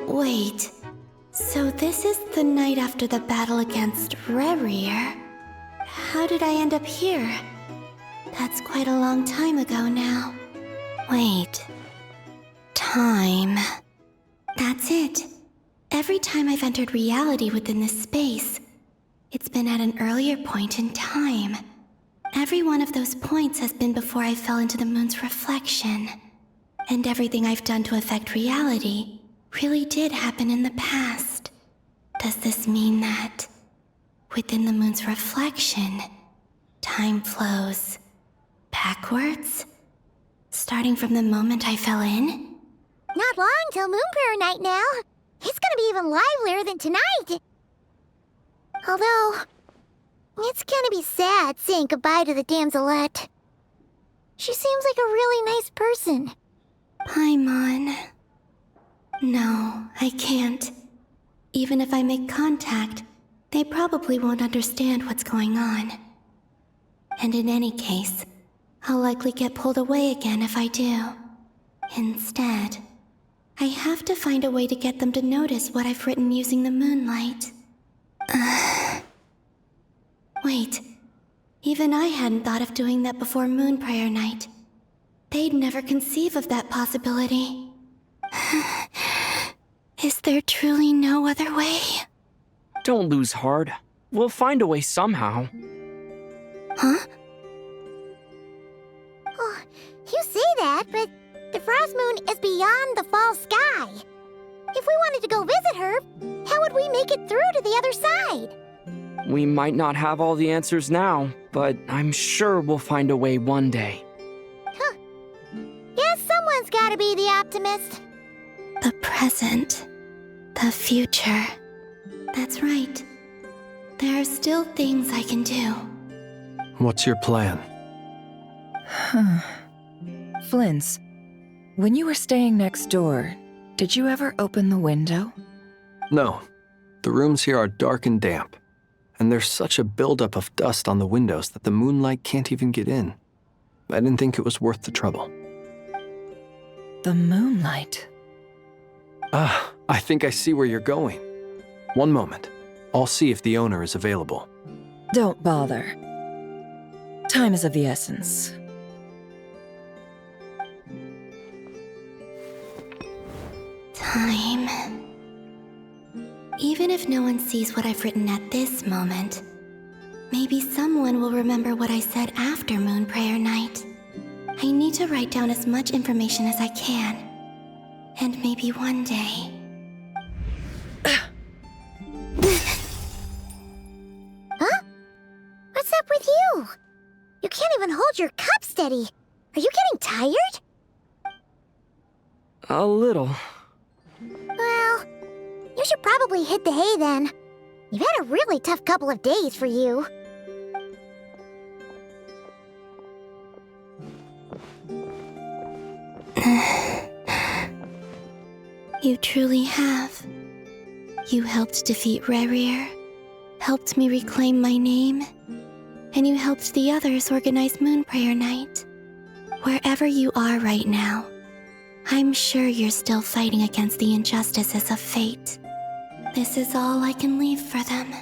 Wait. So this is the night after the battle against Rare. How did I end up here? That's quite a long time ago now. Wait. Time. That's it. Every time I've entered reality within this space, it's been at an earlier point in time. Every one of those points has been before I fell into the moon's reflection. And everything I've done to affect reality really did happen in the past. Does this mean that within the moon's reflection, time flows backwards? Starting from the moment I fell in? Not long till Moon Prayer Night now. It's gonna be even livelier than tonight. Although, it's gonna be sad saying goodbye to the damselette. She seems like a really nice person. Paimon. No, I can't. Even if I make contact, they probably won't understand what's going on. And in any case, I'll likely get pulled away again if I do. Instead, I have to find a way to get them to notice what I've written using the moonlight. Wait, even I hadn't thought of doing that before Moon Prayer Night. They'd never conceive of that possibility. Is there truly no other way? Don't lose heart. We'll find a way somehow. Huh? Oh, you say that, but the Frost Moon is beyond the fall sky. If we wanted to go visit her, how would we make it through to the other side? We might not have all the answers now, but I'm sure we'll find a way one day. Huh. Guess someone's gotta be the optimist. The present. The future. That's right. There are still things I can do. What's your plan? Flint's, when you were staying next door, did you ever open the window? No. The rooms here are dark and damp, and there's such a buildup of dust on the windows that the moonlight can't even get in. I didn't think it was worth the trouble. The moonlight? I think I see where you're going. One moment. I'll see if the owner is available. Don't bother. Time is of the essence. Time. Even if no one sees what I've written at this moment, maybe someone will remember what I said after Moon Prayer Night. I need to write down as much information as I can. And maybe one day... Huh? What's up with you? You can't even hold your cup steady. Are you getting tired? A little. Well, you should probably hit the hay then. You've had a really tough couple of days for you. You truly have. You helped defeat Rare, helped me reclaim my name, and you helped the others organize Moon Prayer Night. Wherever you are right now, I'm sure you're still fighting against the injustices of fate. This is all I can leave for them.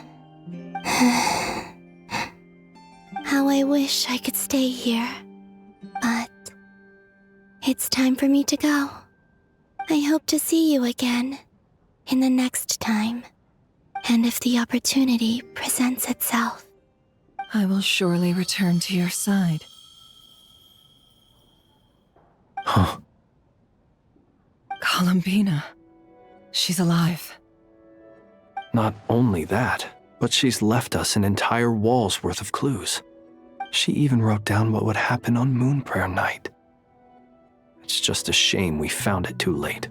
How I wish I could stay here. But it's time for me to go. I hope to see you again in the next time, and if the opportunity presents itself. I will surely return to your side. Huh. Columbina. She's alive. Not only that, but she's left us an entire wall's worth of clues. She even wrote down what would happen on Moon Prayer Night. It's just a shame we found it too late.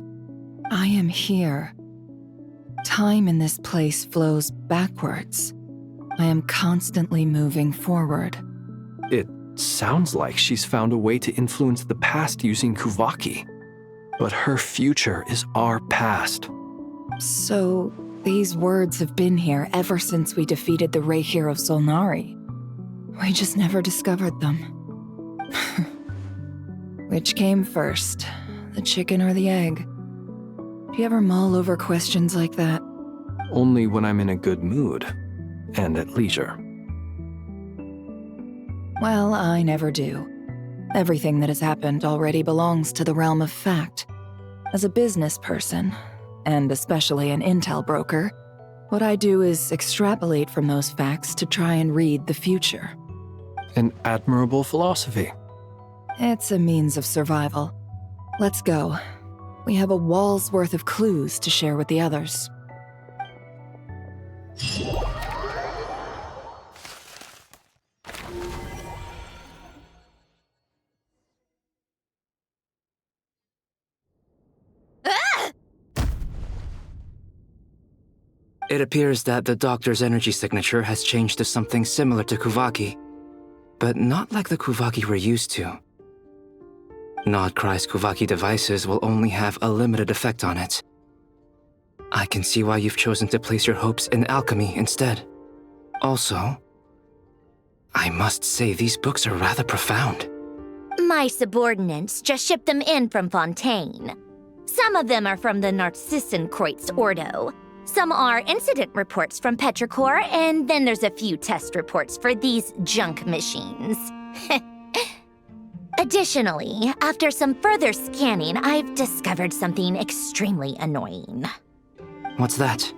I am here. Time in this place flows backwards. I am constantly moving forward. It sounds like she's found a way to influence the past using Kuvaki. But her future is our past. So, these words have been here ever since we defeated the Ray Hero Solnari. We just never discovered them. Which came first, the chicken or the egg? Do you ever mull over questions like that? Only when I'm in a good mood and at leisure. Well, I never do. Everything that has happened already belongs to the realm of fact. As a business person, and especially an intel broker, what I do is extrapolate from those facts to try and read the future. An admirable philosophy. It's a means of survival. Let's go. We have a wall's worth of clues to share with the others. It appears that the Doctor's energy signature has changed to something similar to Kuvaki, but not like the Kuvaki we're used to. Nod Krai's Kuvaki devices will only have a limited effect on it. I can see why you've chosen to place your hopes in alchemy instead. Also, I must say these books are rather profound. My subordinates just shipped them in from Fontaine. Some of them are from the Narcissenkreuz Ordo. Some are incident reports from Petrichor, and then there's a few test reports for these junk machines. Additionally, after some further scanning, I've discovered something extremely annoying. What's that?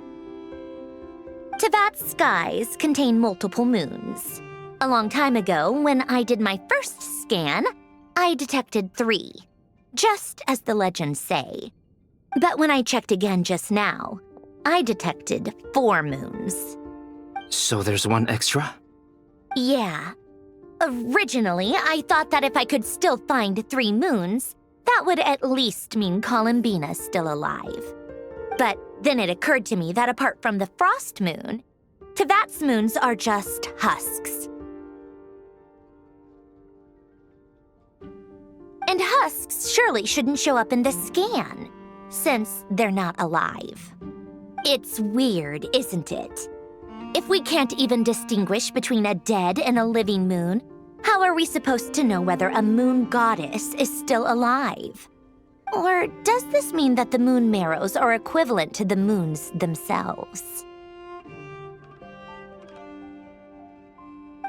Teyvat's skies contain multiple moons. A long time ago, when I did my first scan, I detected 3, just as the legends say. But when I checked again just now, I detected 4 moons. So there's one extra? Yeah. Originally, I thought that if I could still find 3 moons, that would at least mean Columbina's still alive. But then it occurred to me that apart from the frost moon, Teyvat's moons are just husks. And husks surely shouldn't show up in the scan, since they're not alive. It's weird, isn't it? If we can't even distinguish between a dead and a living moon, how are we supposed to know whether a moon goddess is still alive? Or does this mean that the moon marrows are equivalent to the moons themselves?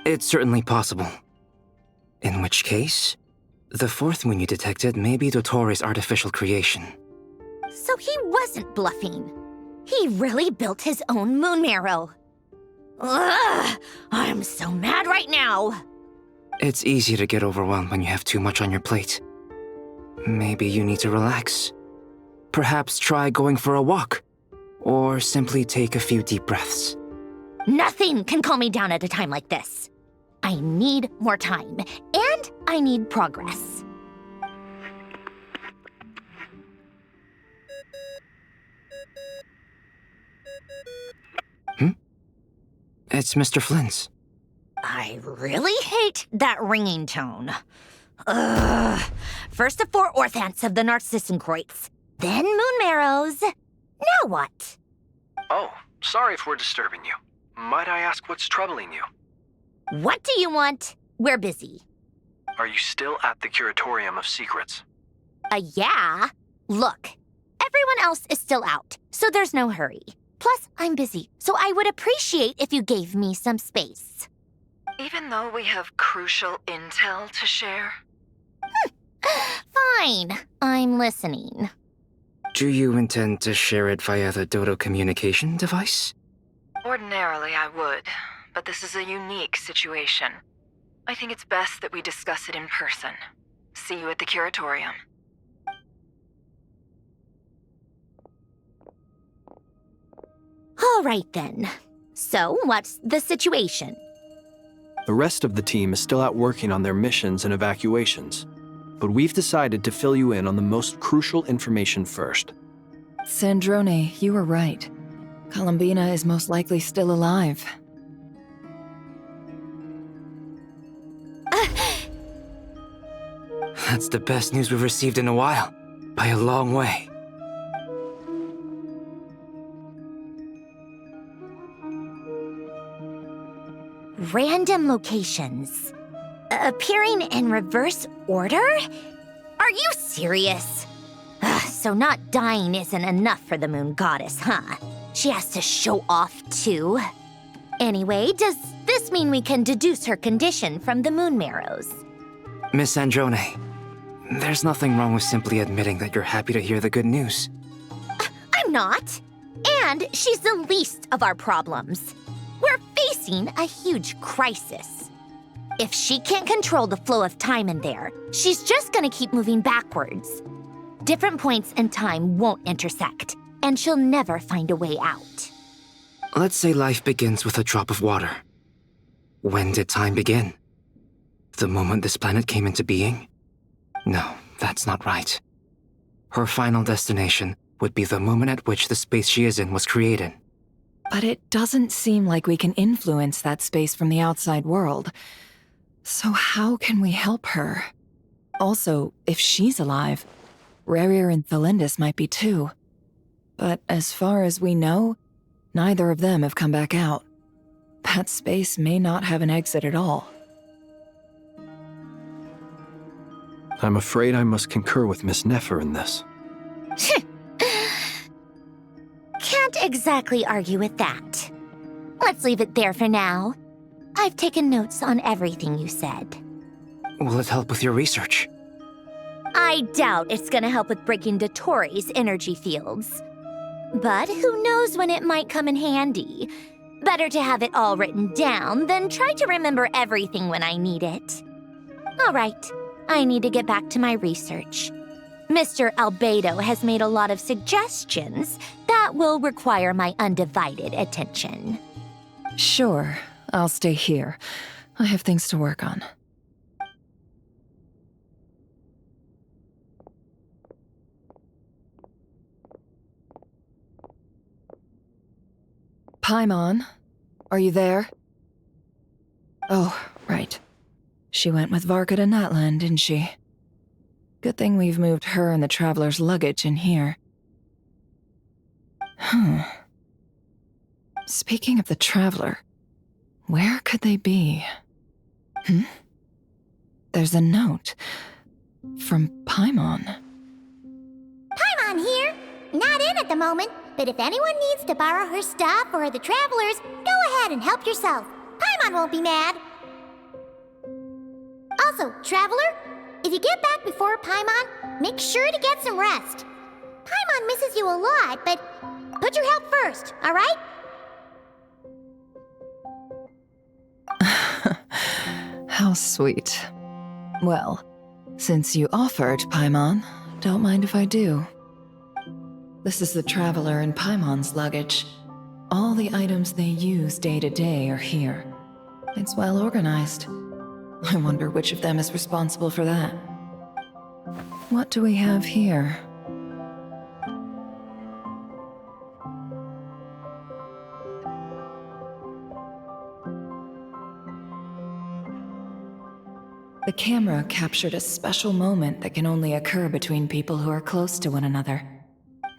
It's certainly possible. In which case, the 4th moon you detected may be Dottore's artificial creation. So he wasn't bluffing. He really built his own moon marrow. Ugh! I'm so mad right now! It's easy to get overwhelmed when you have too much on your plate. Maybe you need to relax. Perhaps try going for a walk, or simply take a few deep breaths. Nothing can calm me down at a time like this. I need more time, and I need progress. It's Mr. Flynn's. I really hate that ringing tone. Ugh. First the 4 orthants of the Narcissenkreuz, then moon marrows. Now what? Oh, sorry if we're disturbing you. Might I ask what's troubling you? What do you want? We're busy. Are you still at the Curatorium of Secrets? Yeah. Look, everyone else is still out, so there's no hurry. Plus, I'm busy, so I would appreciate if you gave me some space. Even though we have crucial intel to share? Fine, I'm listening. Do you intend to share it via the Dodo communication device? Ordinarily, I would, but this is a unique situation. I think it's best that we discuss it in person. See you at the curatorium. All right then. So, what's the situation? The rest of the team is still out working on their missions and evacuations, but we've decided to fill you in on the most crucial information first. Sandrone, you were right. Columbina is most likely still alive. That's the best news we've received in a while, by a long way. Random locations. Appearing in reverse order? Are you serious? So not dying isn't enough for the moon goddess, huh? She has to show off too. Anyway, does this mean we can deduce her condition from the moon marrows? Miss Sandrone, there's nothing wrong with simply admitting that you're happy to hear the good news. I'm not. And she's the least of our problems. We're facing a huge crisis. If she can't control the flow of time in there, she's just gonna keep moving backwards. Different points in time won't intersect, and she'll never find a way out. Let's say life begins with a drop of water. When did time begin? The moment this planet came into being? No, that's not right. Her final destination would be the moment at which the space she is in was created. But it doesn't seem like we can influence that space from the outside world. So how can we help her? Also, if she's alive, Rerir and Thalindis might be too. But as far as we know, neither of them have come back out. That space may not have an exit at all. I'm afraid I must concur with Miss Nefer in this. Can't exactly argue with that. Let's leave it there for now. I've taken notes on everything you said. Will it help with your research? I doubt it's gonna help with breaking Dottore's energy fields. But who knows when it might come in handy. Better to have it all written down than try to remember everything when I need it. All right, I need to get back to my research. Mr. Albedo has made a lot of suggestions that will require my undivided attention. Sure, I'll stay here. I have things to work on. Paimon, are you there? Oh, right. She went with Varka to Natlan, didn't she? Good thing we've moved her and the Traveler's luggage in here. Speaking of the Traveler, where could they be? There's a note from Paimon. Paimon here. Not in at the moment, but if anyone needs to borrow her stuff or the Travelers, go ahead and help yourself. Paimon won't be mad. Also, Traveler, if you get back before Paimon, make sure to get some rest. Paimon misses you a lot, but put your health first, all right? How sweet. Well, since you offered, Paimon, don't mind if I do. This is the Traveler and Paimon's luggage. All the items they use day to day are here. It's well organized. I wonder which of them is responsible for that. What do we have here? The camera captured a special moment that can only occur between people who are close to one another.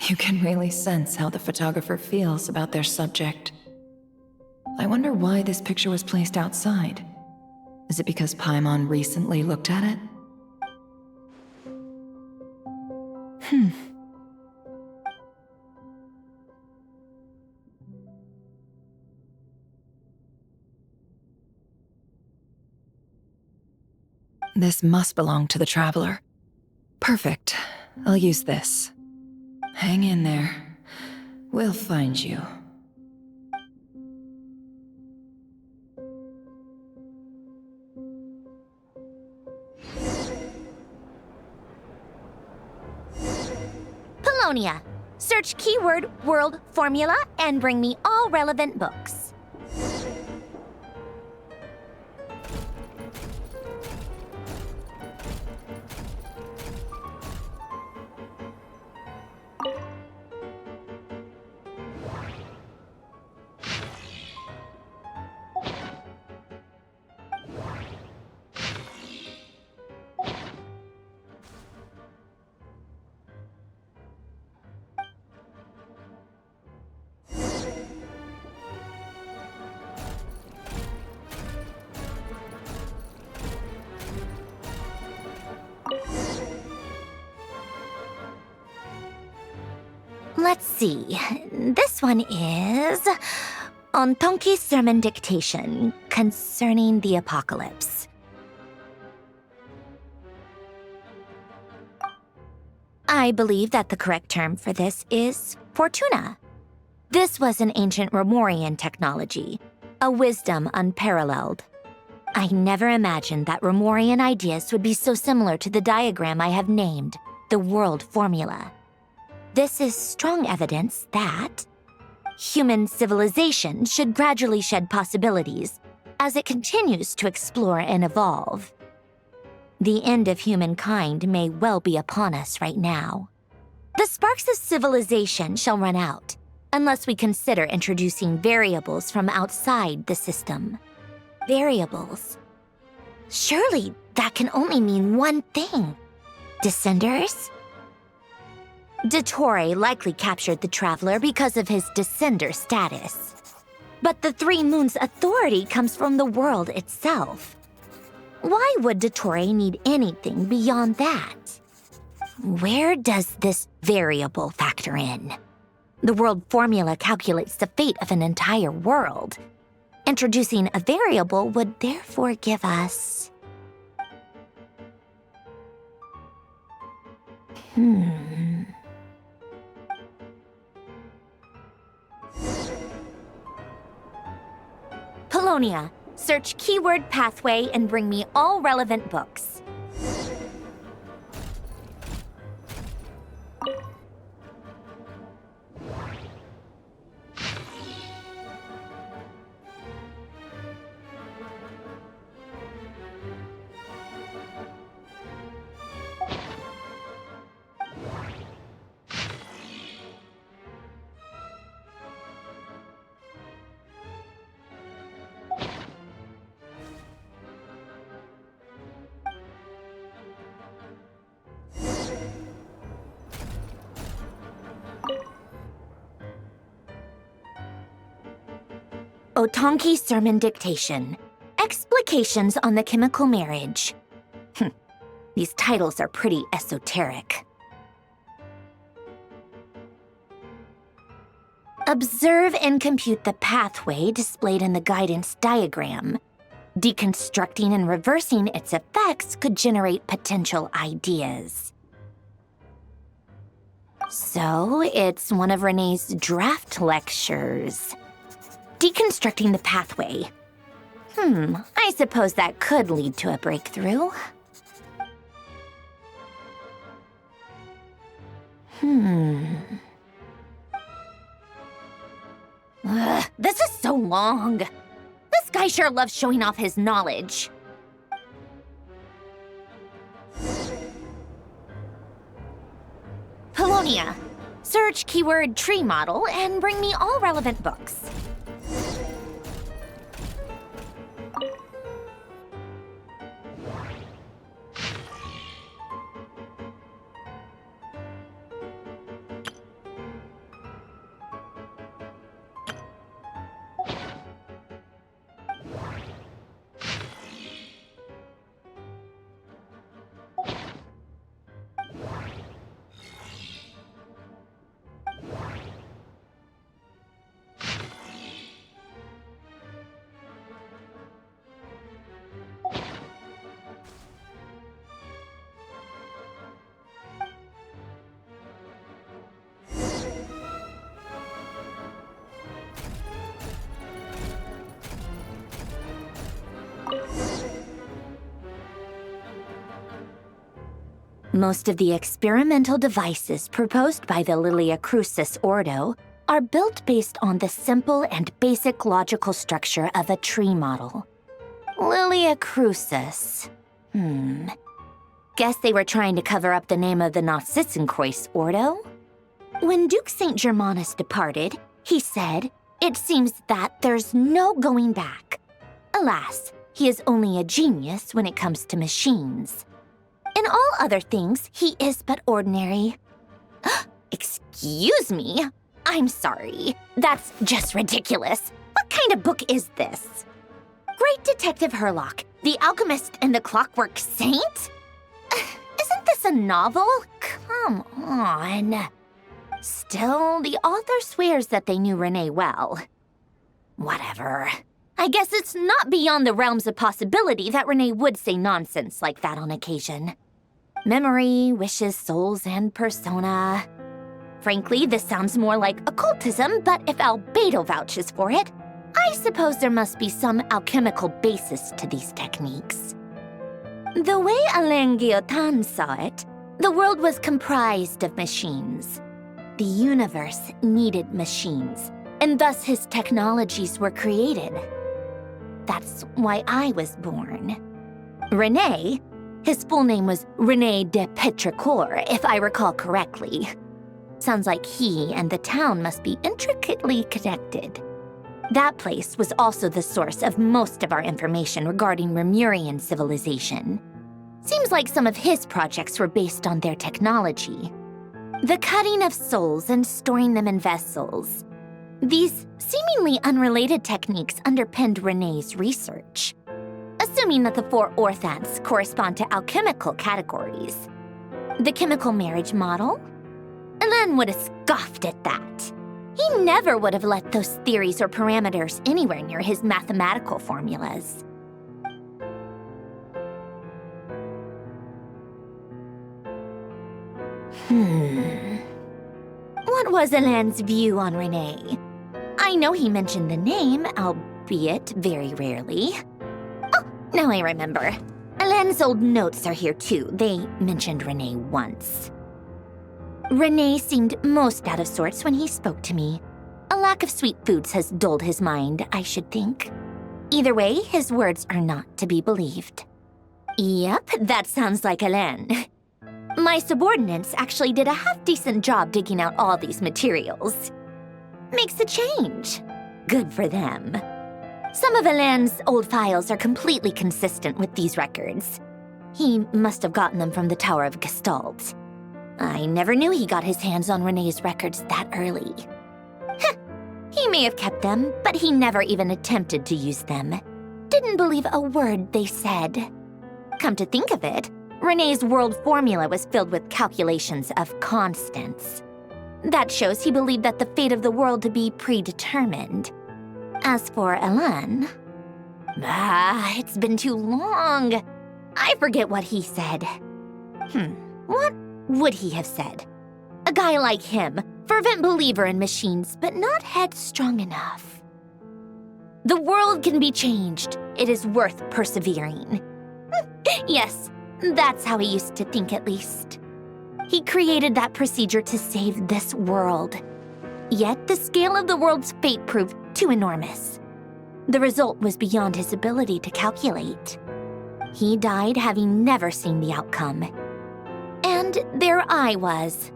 You can really sense how the photographer feels about their subject. I wonder why this picture was placed outside. Is it because Paimon recently looked at it? This must belong to the Traveler. Perfect. I'll use this. Hang in there. We'll find you. Polonia. Search keyword world formula and bring me all relevant books. Let's see. This one is on Tonki's sermon dictation concerning the apocalypse. I believe that the correct term for this is Fortuna. This was an ancient Remorian technology, a wisdom unparalleled. I never imagined that Remorian ideas would be so similar to the diagram I have named, the world formula. This is strong evidence that human civilization should gradually shed possibilities as it continues to explore and evolve. The end of humankind may well be upon us right now. The sparks of civilization shall run out unless we consider introducing variables from outside the system. Variables. Surely that can only mean one thing. Descenders? Dottore likely captured the Traveler because of his descender status. But the Three Moons' authority comes from the world itself. Why would Dottore need anything beyond that? Where does this variable factor in? The world formula calculates the fate of an entire world. Introducing a variable would therefore give us... Polonia. Search keyword pathway and bring me all relevant books. Otonki Sermon Dictation. Explications on the Chemical Marriage. These titles are pretty esoteric. Observe and compute the pathway displayed in the guidance diagram. Deconstructing and reversing its effects could generate potential ideas. So, it's one of Renee's draft lectures. Deconstructing the pathway. I suppose that could lead to a breakthrough. This is so long. This guy sure loves showing off his knowledge. Polonia. Search keyword tree model and bring me all relevant books. Most of the experimental devices proposed by the Lilia Crucis Ordo are built based on the simple and basic logical structure of a tree model. Lilia Crucis. Guess they were trying to cover up the name of the Narcissenkreuz Ordo? When Duke St. Germanus departed, he said, "It seems that there's no going back." Alas, he is only a genius when it comes to machines. In all other things, he is but ordinary. Excuse me? I'm sorry. That's just ridiculous. What kind of book is this? Great Detective Herlock, the Alchemist and the Clockwork Saint? Isn't this a novel? Come on. Still, the author swears that they knew Renee well. Whatever. I guess it's not beyond the realms of possibility that Renee would say nonsense like that on occasion. Memory, wishes, souls, and persona. Frankly, this sounds more like occultism, but if Albedo vouches for it, I suppose there must be some alchemical basis to these techniques. The way Alain Guillotin saw it, the world was comprised of machines. The universe needed machines, and thus his technologies were created. That's why I was born. René, his full name was René de Petrichor, if I recall correctly. Sounds like he and the town must be intricately connected. That place was also the source of most of our information regarding Remurian civilization. Seems like some of his projects were based on their technology. The cutting of souls and storing them in vessels. These seemingly unrelated techniques underpinned René's research. Assuming that the 4 orthants correspond to alchemical categories. The chemical marriage model? Alain would have scoffed at that. He never would have let those theories or parameters anywhere near his mathematical formulas. What was Alain's view on René? I know he mentioned the name, albeit very rarely. Oh, now I remember. Alain's old notes are here too. They mentioned René once. René seemed most out of sorts when he spoke to me. A lack of sweet foods has dulled his mind, I should think. Either way, his words are not to be believed. Yep, that sounds like Alain. My subordinates actually did a half-decent job digging out all these materials. Makes a change. Good for them. Some of Alain's old files are completely consistent with these records. He must have gotten them from the Tower of Gestalt. I never knew he got his hands on René's records that early. He may have kept them, but he never even attempted to use them. Didn't believe a word they said. Come to think of it, René's world formula was filled with calculations of constants. That shows he believed that the fate of the world to be predetermined. As for Alain... it's been too long. I forget what he said. What would he have said? A guy like him, fervent believer in machines, but not headstrong enough. The world can be changed. It is worth persevering. Yes, that's how he used to think at least. He created that procedure to save this world. Yet the scale of the world's fate proved too enormous. The result was beyond his ability to calculate. He died having never seen the outcome. And there I was,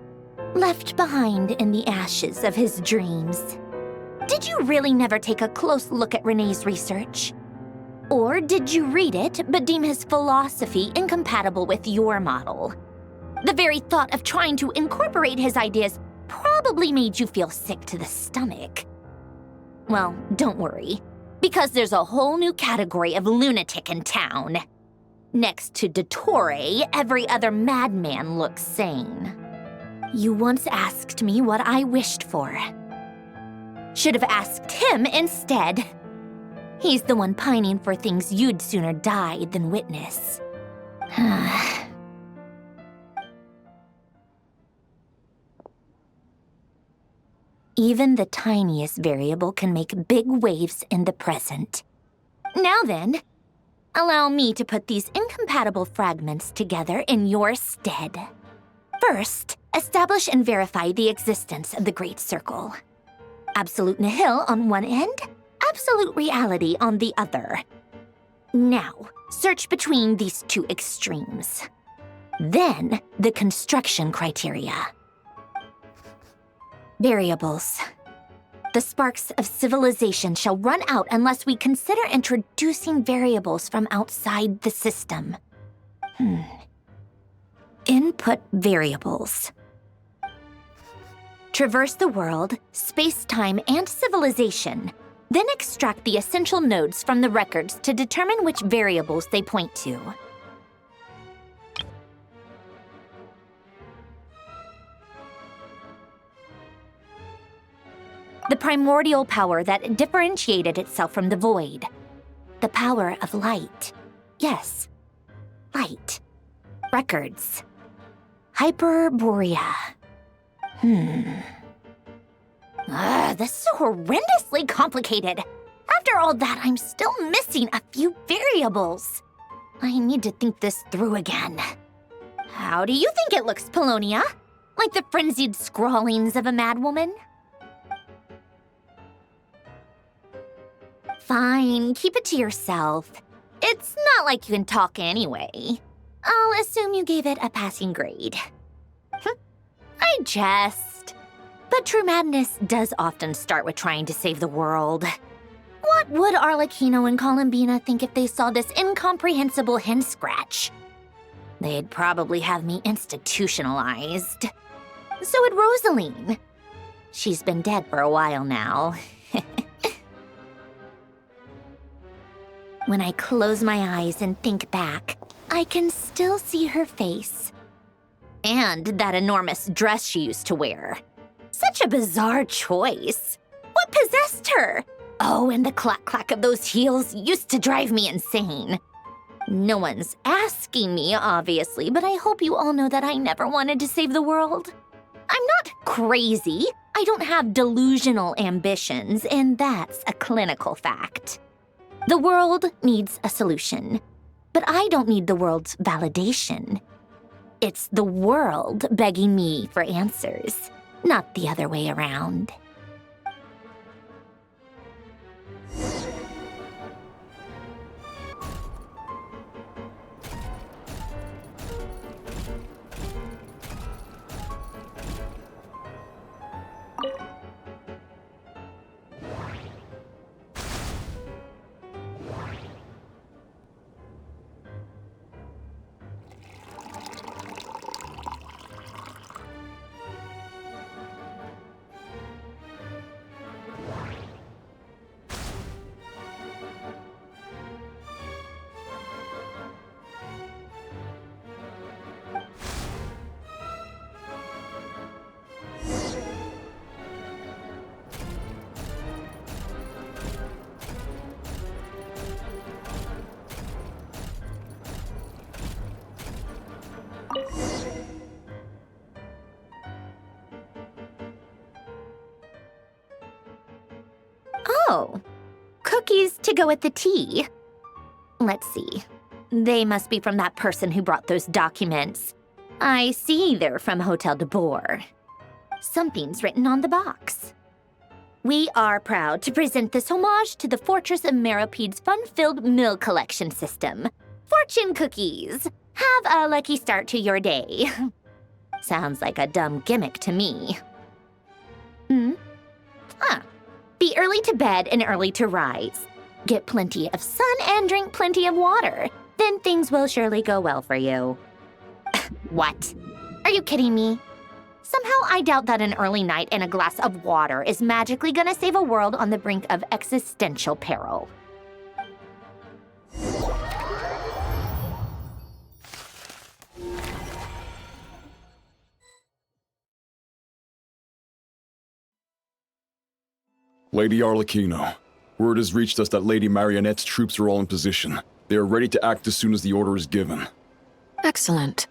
left behind in the ashes of his dreams. Did you really never take a close look at René's research? Or did you read it but deem his philosophy incompatible with your model? The very thought of trying to incorporate his ideas probably made you feel sick to the stomach. Well, don't worry, because there's a whole new category of lunatic in town. Next to Dottore, every other madman looks sane. You once asked me what I wished for. Should have asked him instead. He's the one pining for things you'd sooner die than witness. Even the tiniest variable can make big waves in the present. Now then, Allow me to put these incompatible fragments together in your stead. First, establish and verify the existence of the Great Circle. Absolute nihil on one end, absolute reality on the other. Now, search between these two extremes. Then, the construction criteria. Variables. The sparks of civilization shall run out unless we consider introducing variables from outside the system. Input variables. Traverse the world, space-time, and civilization. Then extract the essential nodes from the records to determine which variables they point to. The primordial power that differentiated itself from the void. The power of light. Yes, light. Records. Hyperborea. This is horrendously complicated. After all that, I'm still missing a few variables. I need to think this through again. How do you think it looks, Polonia? Like the frenzied scrawlings of a madwoman? Fine, keep it to yourself. It's not like you can talk anyway. I'll assume you gave it a passing grade. I jest. But true madness does often start with trying to save the world. What would Arlecchino and Columbina think if they saw this incomprehensible hen scratch? They'd probably have me institutionalized. So would Rosaline. She's been dead for a while now. When I close my eyes and think back, I can still see her face. And that enormous dress she used to wear. Such a bizarre choice. What possessed her? Oh, and the clack-clack of those heels used to drive me insane. No one's asking me, obviously, but I hope you all know that I never wanted to save the world. I'm not crazy. I don't have delusional ambitions, and that's a clinical fact. The world needs a solution, but I don't need the world's validation. It's the world begging me for answers, not the other way around. Oh, cookies to go with the tea. Let's see. They must be from that person who brought those documents. I see they're from Hotel de Boer. Something's written on the box. We are proud to present this homage to the Fortress of Meropede's fun-filled mill collection system. Fortune cookies. Have a lucky start to your day. Sounds like a dumb gimmick to me. Be early to bed and early to rise. Get plenty of sun and drink plenty of water. Then things will surely go well for you. What? Are you kidding me? Somehow I doubt that an early night and a glass of water is magically gonna save a world on the brink of existential peril. Lady Arlecchino, word has reached us that Lady Marionette's troops are all in position. They are ready to act as soon as the order is given. Excellent.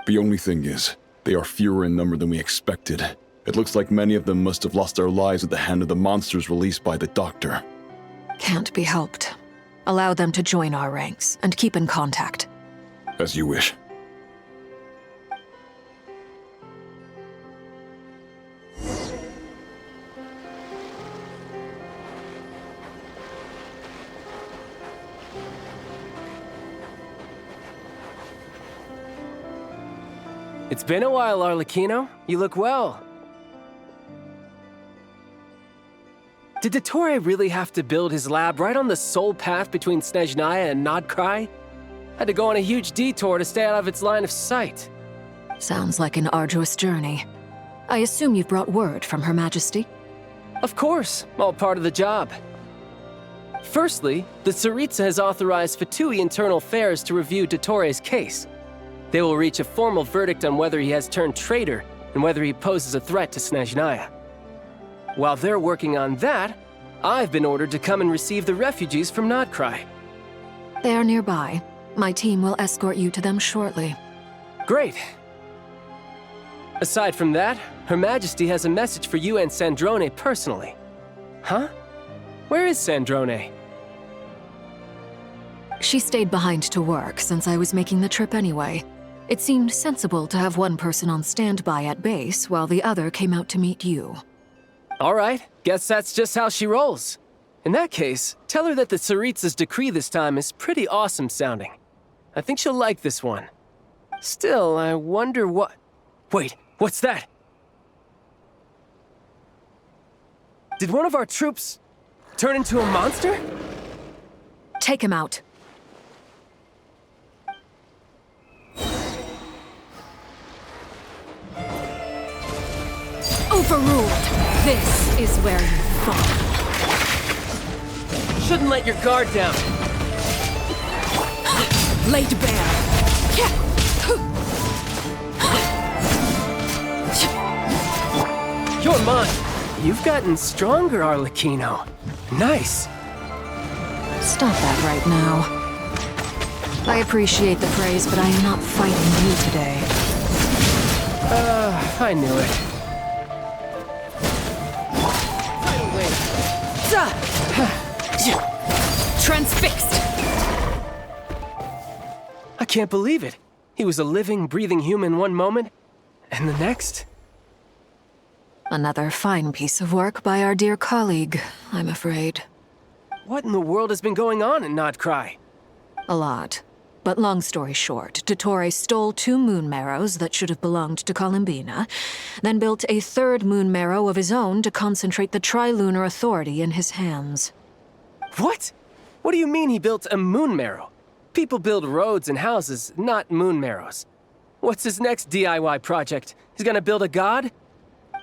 The only thing is, they are fewer in number than we expected. It looks like many of them must have lost their lives at the hand of the monsters released by the Doctor. Can't be helped. Allow them to join our ranks and keep in contact. As you wish. It's been a while, Arlecchino. You look well. Did Dottore really have to build his lab right on the sole path between Snezhnaya and Nod Krai? Had to go on a huge detour to stay out of its line of sight. Sounds like an arduous journey. I assume you've brought word from Her Majesty? Of course, all part of the job. Firstly, the Tsaritsa has authorized Fatui Internal Affairs to review Dottore's case. They will reach a formal verdict on whether he has turned traitor and whether he poses a threat to Snezhnaya. While they're working on that, I've been ordered to come and receive the refugees from Nod Krai. They are nearby. My team will escort you to them shortly. Great. Aside from that, Her Majesty has a message for you and Sandrone personally. Huh? Where is Sandrone? She stayed behind to work since I was making the trip anyway. It seemed sensible to have one person on standby at base while the other came out to meet you. All right, guess that's just how she rolls. In that case, tell her that the Tsaritsa's decree this time is pretty awesome sounding. I think she'll like this one. Still, I wonder what... Wait, what's that? Did one of our troops turn into a monster? Take him out. Overruled. This is where you fall. Shouldn't let your guard down. Laid bare. You're mine. You've gotten stronger, Arlecchino. Nice. Stop that right now. I appreciate the praise, but I am not fighting you today. I knew it. Transfixed! I can't believe it. He was a living, breathing human one moment, and the next... Another fine piece of work by our dear colleague, I'm afraid. What in the world has been going on in Nod Krai? A lot. But long story short, Dottore stole 2 moon marrows that should have belonged to Columbina, then built a 3rd moon marrow of his own to concentrate the Trilunar Authority in his hands. What? What do you mean he built a moon marrow? People build roads and houses, not moon marrows. What's his next DIY project? He's gonna build a god?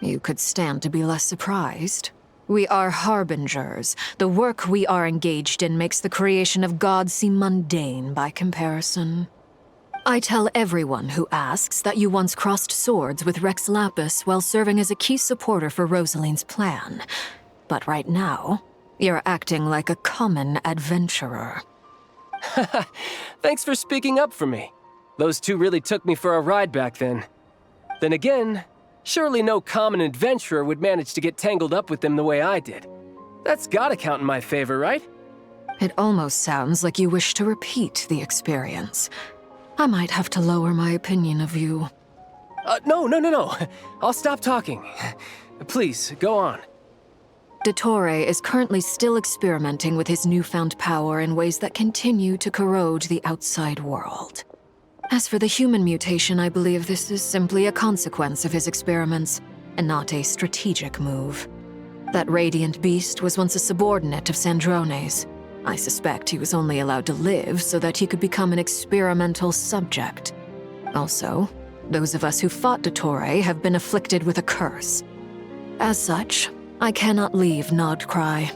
You could stand to be less surprised. We are harbingers. The work we are engaged in makes the creation of gods seem mundane by comparison. I tell everyone who asks that you once crossed swords with Rex Lapis while serving as a key supporter for Rosaline's plan. But right now, you're acting like a common adventurer. Thanks for speaking up for me. Those 2 really took me for a ride back then. Then again, surely no common adventurer would manage to get tangled up with them the way I did. That's gotta count in my favor, right? It almost sounds like you wish to repeat the experience. I might have to lower my opinion of you. No. I'll stop talking. Please, go on. Dottore is currently still experimenting with his newfound power in ways that continue to corrode the outside world. As for the human mutation, I believe this is simply a consequence of his experiments, and not a strategic move. That radiant beast was once a subordinate of Sandrone's. I suspect he was only allowed to live so that he could become an experimental subject. Also, those of us who fought Dottore have been afflicted with a curse. As such, I cannot leave Nod Krai.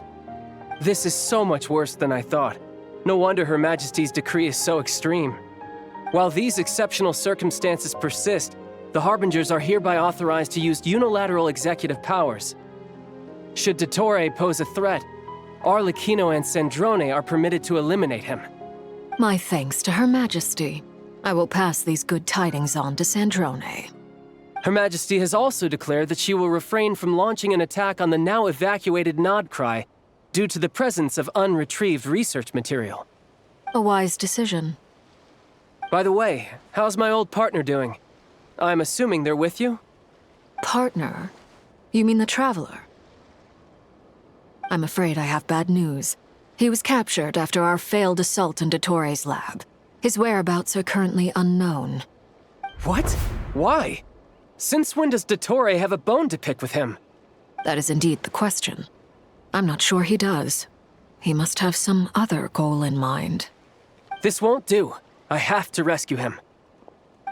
This is so much worse than I thought. No wonder Her Majesty's decree is so extreme. While these exceptional circumstances persist, the Harbingers are hereby authorized to use unilateral executive powers. Should Dottore pose a threat, Arlecchino and Sandrone are permitted to eliminate him. My thanks to Her Majesty. I will pass these good tidings on to Sandrone. Her Majesty has also declared that she will refrain from launching an attack on the now evacuated Nod Krai due to the presence of unretrieved research material. A wise decision. By the way, how's my old partner doing? I'm assuming they're with you? Partner? You mean the Traveler? I'm afraid I have bad news. He was captured after our failed assault on Dottore's lab. His whereabouts are currently unknown. What? Why? Since when does Dottore have a bone to pick with him? That is indeed the question. I'm not sure he does. He must have some other goal in mind. This won't do. I have to rescue him.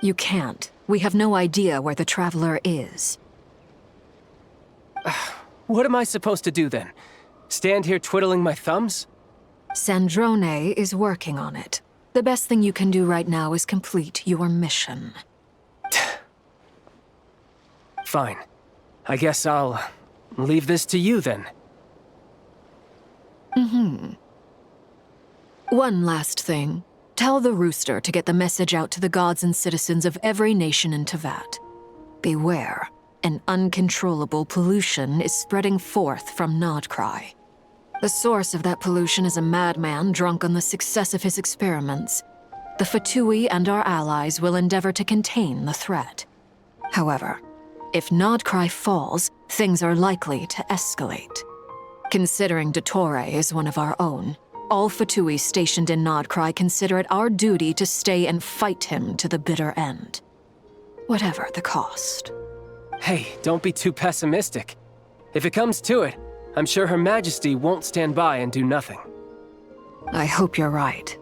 You can't. We have no idea where the Traveler is. What am I supposed to do then? Stand here twiddling my thumbs? Sandrone is working on it. The best thing you can do right now is complete your mission. Fine. I guess I'll leave this to you then. One last thing. Tell the Rooster to get the message out to the gods and citizens of every nation in Teyvat. Beware. An uncontrollable pollution is spreading forth from Nod Krai. The source of that pollution is a madman drunk on the success of his experiments. The Fatui and our allies will endeavor to contain the threat. However, if Nod Krai falls, things are likely to escalate. Considering Dottore is one of our own, all Fatui stationed in Nod Krai consider it our duty to stay and fight him to the bitter end. Whatever the cost. Hey, don't be too pessimistic. If it comes to it, I'm sure Her Majesty won't stand by and do nothing. I hope you're right.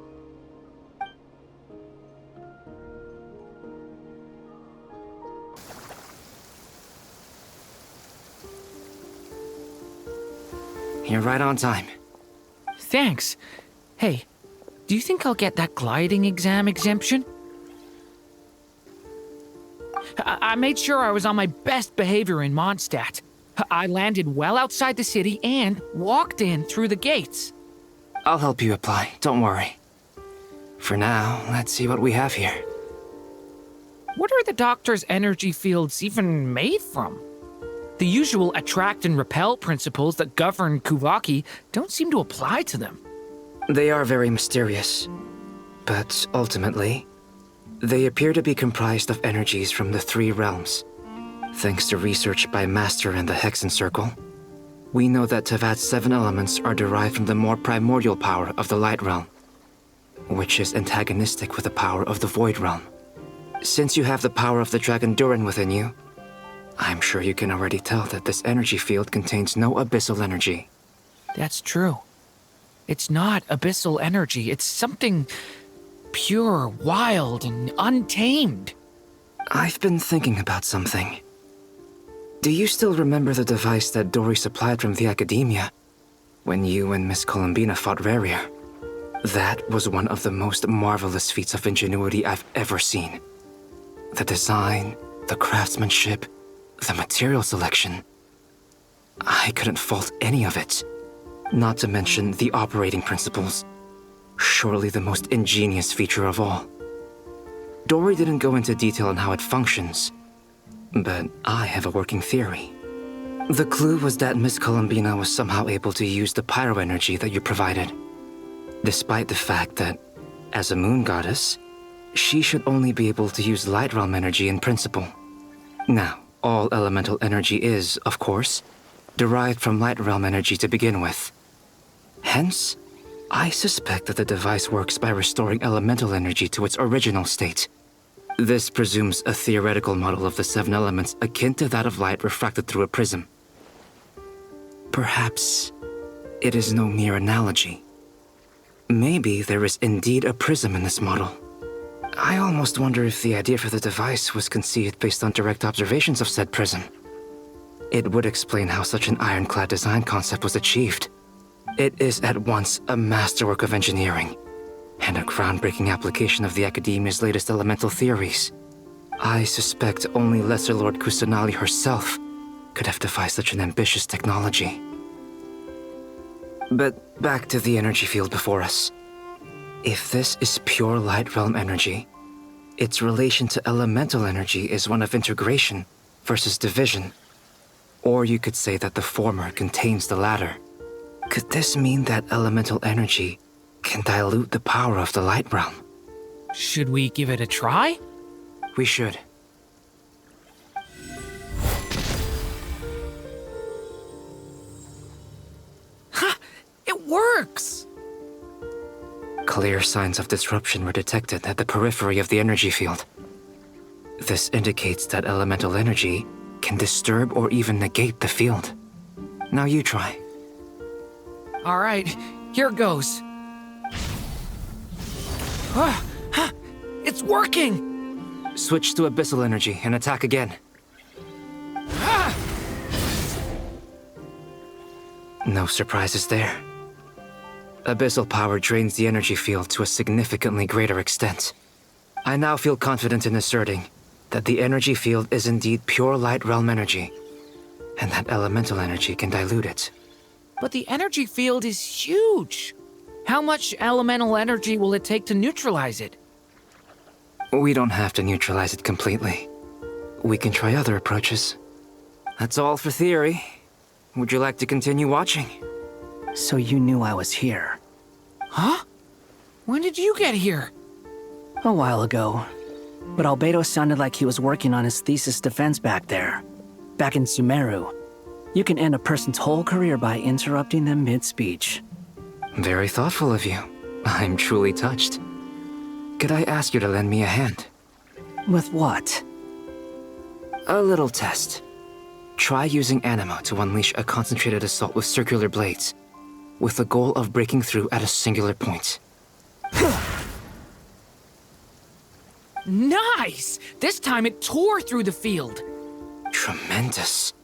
You're right on time. Thanks. Hey, do you think I'll get that gliding exam exemption? I made sure I was on my best behavior in Mondstadt. I landed well outside the city and walked in through the gates. I'll help you apply, don't worry. For now, let's see what we have here. What are the Doctor's energy fields even made from? The usual attract and repel principles that govern Kuvaki don't seem to apply to them. They are very mysterious, but ultimately, they appear to be comprised of energies from the three realms. Thanks to research by Master in the Hexen Circle, we know that Teyvat's 7 elements are derived from the more primordial power of the Light Realm, which is antagonistic with the power of the Void Realm. Since you have the power of the Dragon Durin within you, I'm sure you can already tell that this energy field contains no abyssal energy. That's true. It's not abyssal energy, it's something pure, wild, and untamed. I've been thinking about something. Do you still remember the device that Dory supplied from the Academia when you and Miss Columbina fought Rarier? That was one of the most marvelous feats of ingenuity I've ever seen. The design, the craftsmanship, the material selection. I couldn't fault any of it. Not to mention the operating principles. Surely the most ingenious feature of all. Dory didn't go into detail on how it functions, but I have a working theory. The clue was that Miss Columbina was somehow able to use the pyro energy that you provided, despite the fact that, as a moon goddess, she should only be able to use light realm energy in principle. Now, all elemental energy is, of course, derived from light realm energy to begin with. Hence, I suspect that the device works by restoring elemental energy to its original state. This presumes a theoretical model of the 7 elements akin to that of light refracted through a prism. Perhaps it is no mere analogy. Maybe there is indeed a prism in this model. I almost wonder if the idea for the device was conceived based on direct observations of said prism. It would explain how such an ironclad design concept was achieved. It is at once a masterwork of engineering and a groundbreaking application of the Academia's latest elemental theories. I suspect only Lesser Lord Kusanali herself could have devised such an ambitious technology. But back to the energy field before us. If this is pure light realm energy, its relation to elemental energy is one of integration versus division. Or you could say that the former contains the latter. Could this mean that elemental energy can dilute the power of the light realm? Should we give it a try? We should. Ha! It works! Clear signs of disruption were detected at the periphery of the energy field. This indicates that elemental energy can disturb or even negate the field. Now you try. All right, here goes. It's working! Switch to abyssal energy and attack again. No surprises there. Abyssal power drains the energy field to a significantly greater extent. I now feel confident in asserting that the energy field is indeed pure light realm energy, and that elemental energy can dilute it. But the energy field is huge. How much elemental energy will it take to neutralize it? We don't have to neutralize it completely. We can try other approaches. That's all for theory. Would you like to continue watching? So you knew I was here? Huh? When did you get here? A while ago. But Albedo sounded like he was working on his thesis defense back there. Back in Sumeru. You can end a person's whole career by interrupting them mid-speech. Very thoughtful of you. I'm truly touched. Could I ask you to lend me a hand? With what? A little test. Try using Animo to unleash a concentrated assault with circular blades, with the goal of breaking through at a singular point. Nice! This time it tore through the field. Tremendous.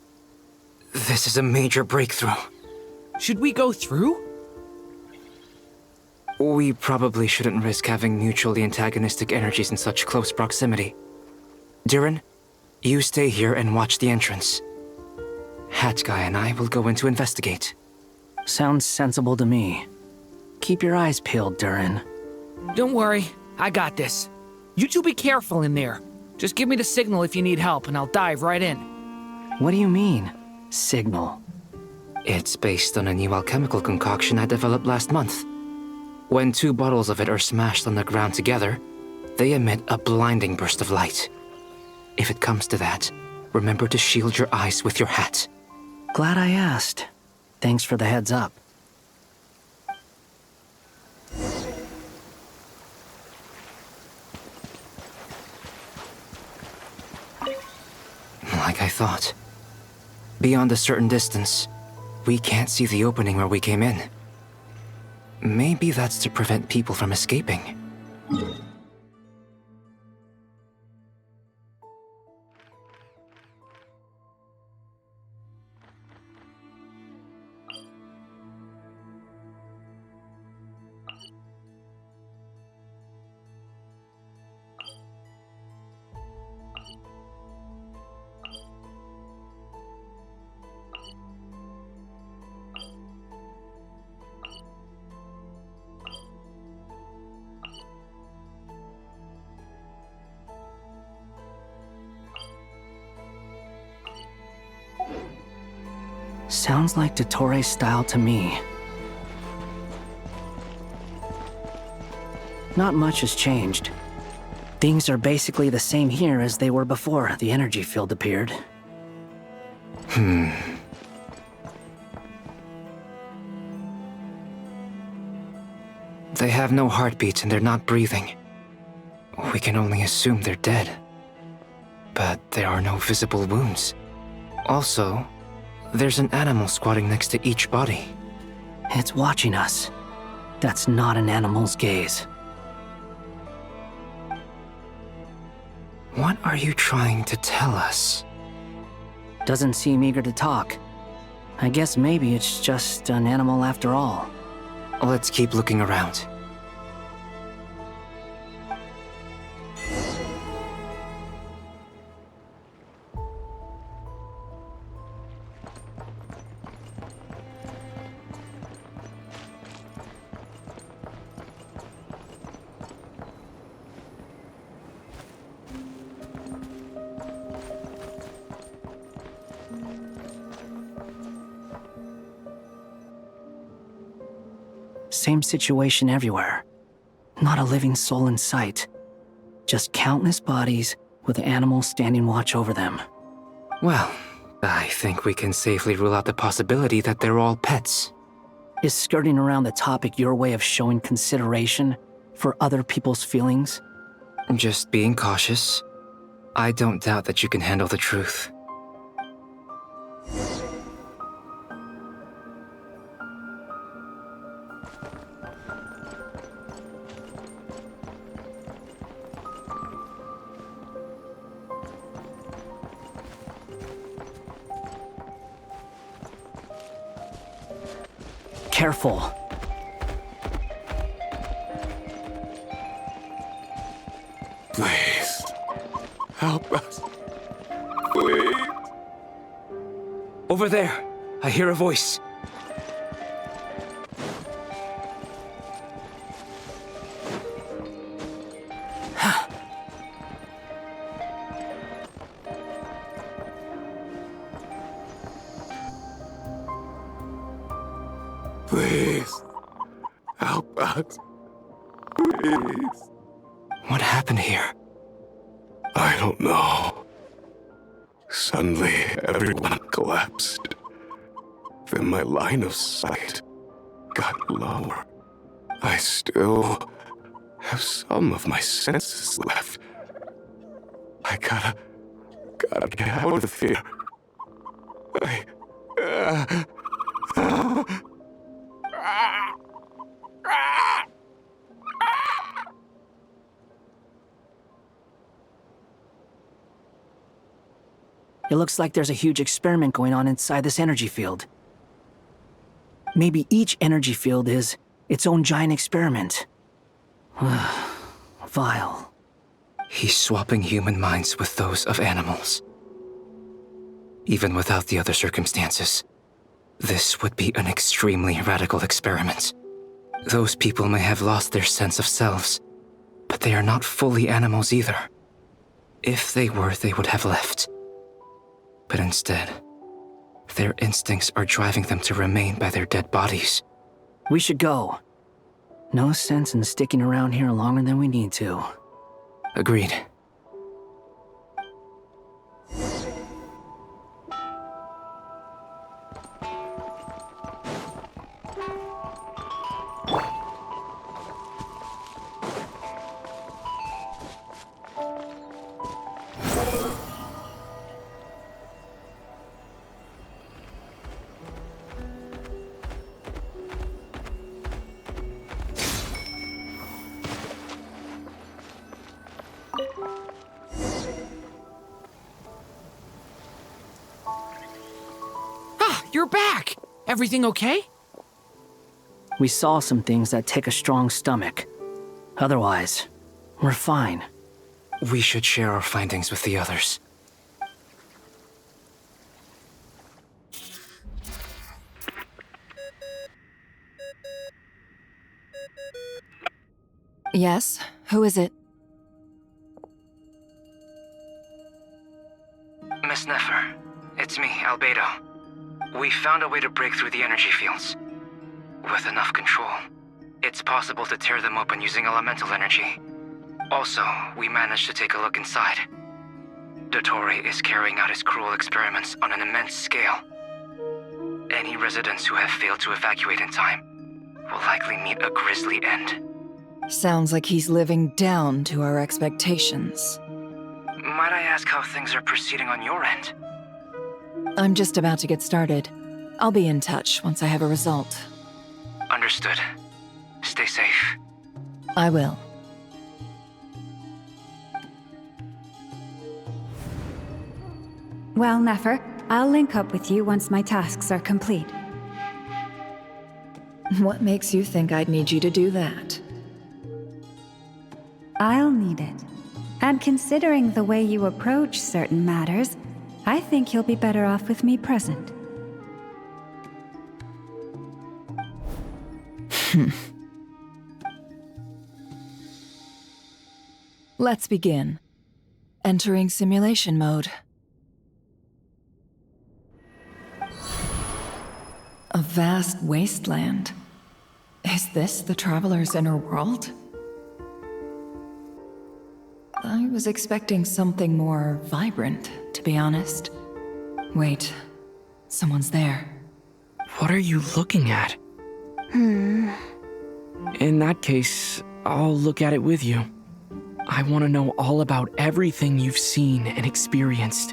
This is a major breakthrough. Should we go through? We probably shouldn't risk having mutually antagonistic energies in such close proximity. Durin, you stay here and watch the entrance. Hat Guy and I will go in to investigate. Sounds sensible to me. Keep your eyes peeled, Durin. Don't worry, I got this. You two be careful in there. Just give me the signal if you need help and I'll dive right in. What do you mean, signal? It's based on a new alchemical concoction I developed last month. When 2 bottles of it are smashed on the ground together, they emit a blinding burst of light. If it comes to that, remember to shield your eyes with your hat. Glad I asked. Thanks for the heads up. Like I thought. Beyond a certain distance, we can't see the opening where we came in. Maybe that's to prevent people from escaping. Sounds like Dottore's style to me. Not much has changed. Things are basically the same here as they were before the energy field appeared. They have no heartbeats and they're not breathing. We can only assume they're dead. But there are no visible wounds. Also, there's an animal squatting next to each body. It's watching us. That's not an animal's gaze. What are you trying to tell us? Doesn't seem eager to talk. I guess maybe it's just an animal after all. Let's keep looking around. Same situation everywhere. Not a living soul in sight. Just countless bodies with animals standing watch over them. Well, I think we can safely rule out the possibility that they're all pets. Is skirting around the topic your way of showing consideration for other people's feelings? Just being cautious. I don't doubt that you can handle the truth. Careful. Please, help us. Please. Over there, I hear a voice. Please, help us. Please. What happened here? I don't know. Suddenly, everyone collapsed. Then my line of sight got lower. I still have some of my senses left. I gotta get out of here. It looks like there's a huge experiment going on inside this energy field. Maybe each energy field is its own giant experiment. Vile. He's swapping human minds with those of animals. Even without the other circumstances, this would be an extremely radical experiment. Those people may have lost their sense of selves, but they are not fully animals either. If they were, they would have left. But instead, their instincts are driving them to remain by their dead bodies. We should go. No sense in sticking around here longer than we need to. Agreed. You're back! Everything okay? We saw some things that take a strong stomach. Otherwise, we're fine. We should share our findings with the others. Yes? Who is it? Miss Nefer, it's me, Albedo. We found a way to break through the energy fields. With enough control, it's possible to tear them open using elemental energy. Also, we managed to take a look inside. Dottore is carrying out his cruel experiments on an immense scale. Any residents who have failed to evacuate in time will likely meet a grisly end. Sounds like he's living down to our expectations. Might I ask how things are proceeding on your end? I'm just about to get started. I'll be in touch once I have a result. Understood. Stay safe. I will. Well, Nefer, I'll link up with you once my tasks are complete. What makes you think I'd need you to do that? I'll need it. And considering the way you approach certain matters, I think you'll be better off with me present. Let's begin. Entering simulation mode. A vast wasteland. Is this the Traveler's inner world? I was expecting something more vibrant, to be honest. Wait, someone's there. What are you looking at? In that case, I'll look at it with you. I want to know all about everything you've seen and experienced.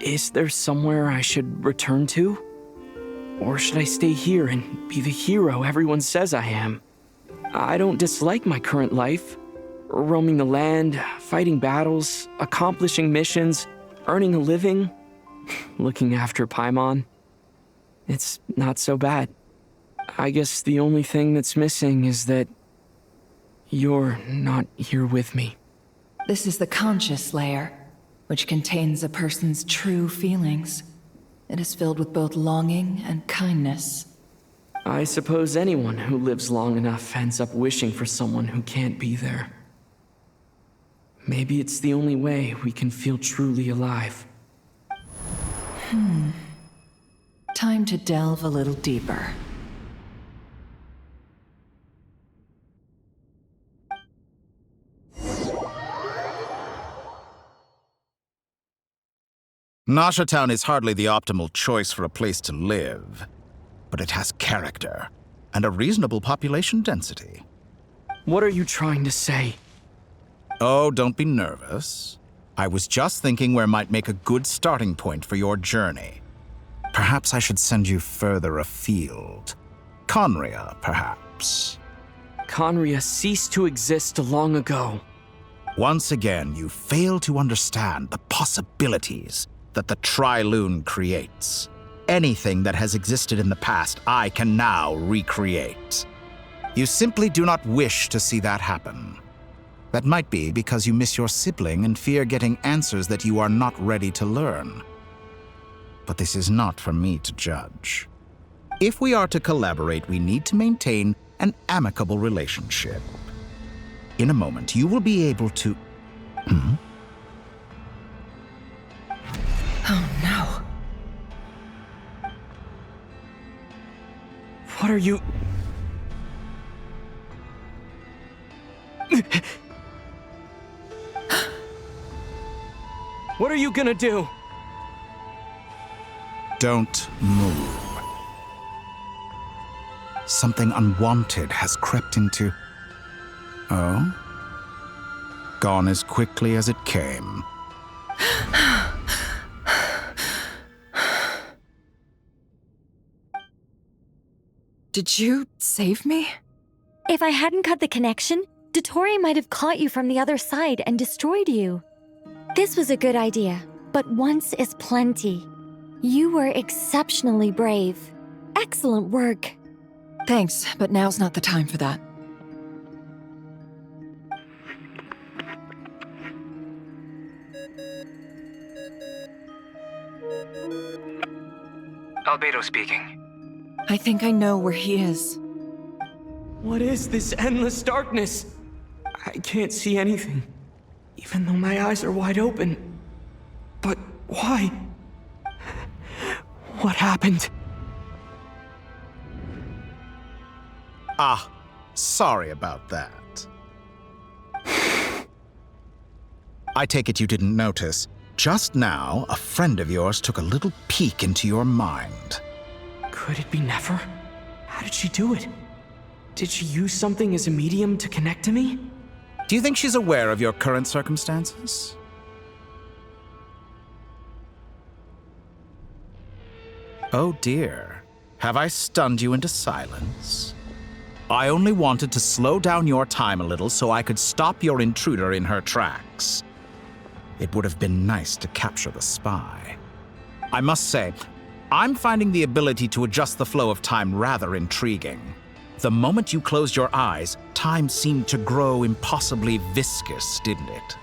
Is there somewhere I should return to? Or should I stay here and be the hero everyone says I am? I don't dislike my current life. Roaming the land, fighting battles, accomplishing missions, earning a living, looking after Paimon. It's not so bad. I guess the only thing that's missing is that you're not here with me. This is the conscious layer, which contains a person's true feelings. It is filled with both longing and kindness. I suppose anyone who lives long enough ends up wishing for someone who can't be there. Maybe it's the only way we can feel truly alive. Time to delve a little deeper. Nasha Town is hardly the optimal choice for a place to live, but it has character and a reasonable population density. What are you trying to say? Oh, don't be nervous. I was just thinking where might make a good starting point for your journey. Perhaps I should send you further afield. Conria, perhaps. Conria ceased to exist long ago. Once again, you fail to understand the possibilities that the Tri-Lune creates. Anything that has existed in the past, I can now recreate. You simply do not wish to see that happen. That might be because you miss your sibling and fear getting answers that you are not ready to learn. But this is not for me to judge. If we are to collaborate, we need to maintain an amicable relationship. In a moment, you will be able to... Oh no. What are you... What are you gonna do? Don't move. Something unwanted has crept into... Oh? Gone as quickly as it came. Did you save me? If I hadn't cut the connection, Dottore might have caught you from the other side and destroyed you. This was a good idea, but once is plenty. You were exceptionally brave. Excellent work. Thanks, but now's not the time for that. Albedo speaking. I think I know where he is. What is this endless darkness? I can't see anything, even though my eyes are wide open. But why? What happened? Ah, sorry about that. I take it you didn't notice. Just now, a friend of yours took a little peek into your mind. Could it be Nefer? How did she do it? Did she use something as a medium to connect to me? Do you think she's aware of your current circumstances? Oh dear. Have I stunned you into silence? I only wanted to slow down your time a little so I could stop your intruder in her tracks. It would have been nice to capture the spy. I must say, I'm finding the ability to adjust the flow of time rather intriguing. The moment you closed your eyes, time seemed to grow impossibly viscous, didn't it?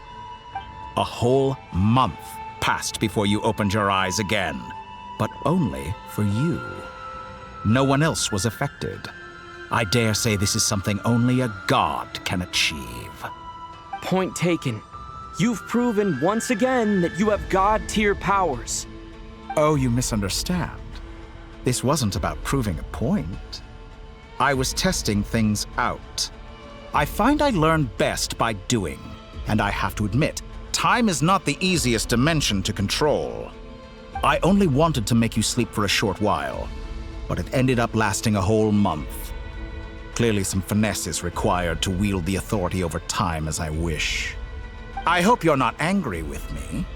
A whole month passed before you opened your eyes again, but only for you. No one else was affected. I dare say this is something only a god can achieve. Point taken. You've proven once again that you have god-tier powers. Oh, you misunderstand. This wasn't about proving a point. I was testing things out. I find I learn best by doing, and I have to admit, time is not the easiest dimension to control. I only wanted to make you sleep for a short while, but it ended up lasting a whole month. Clearly some finesse is required to wield the authority over time as I wish. I hope you're not angry with me.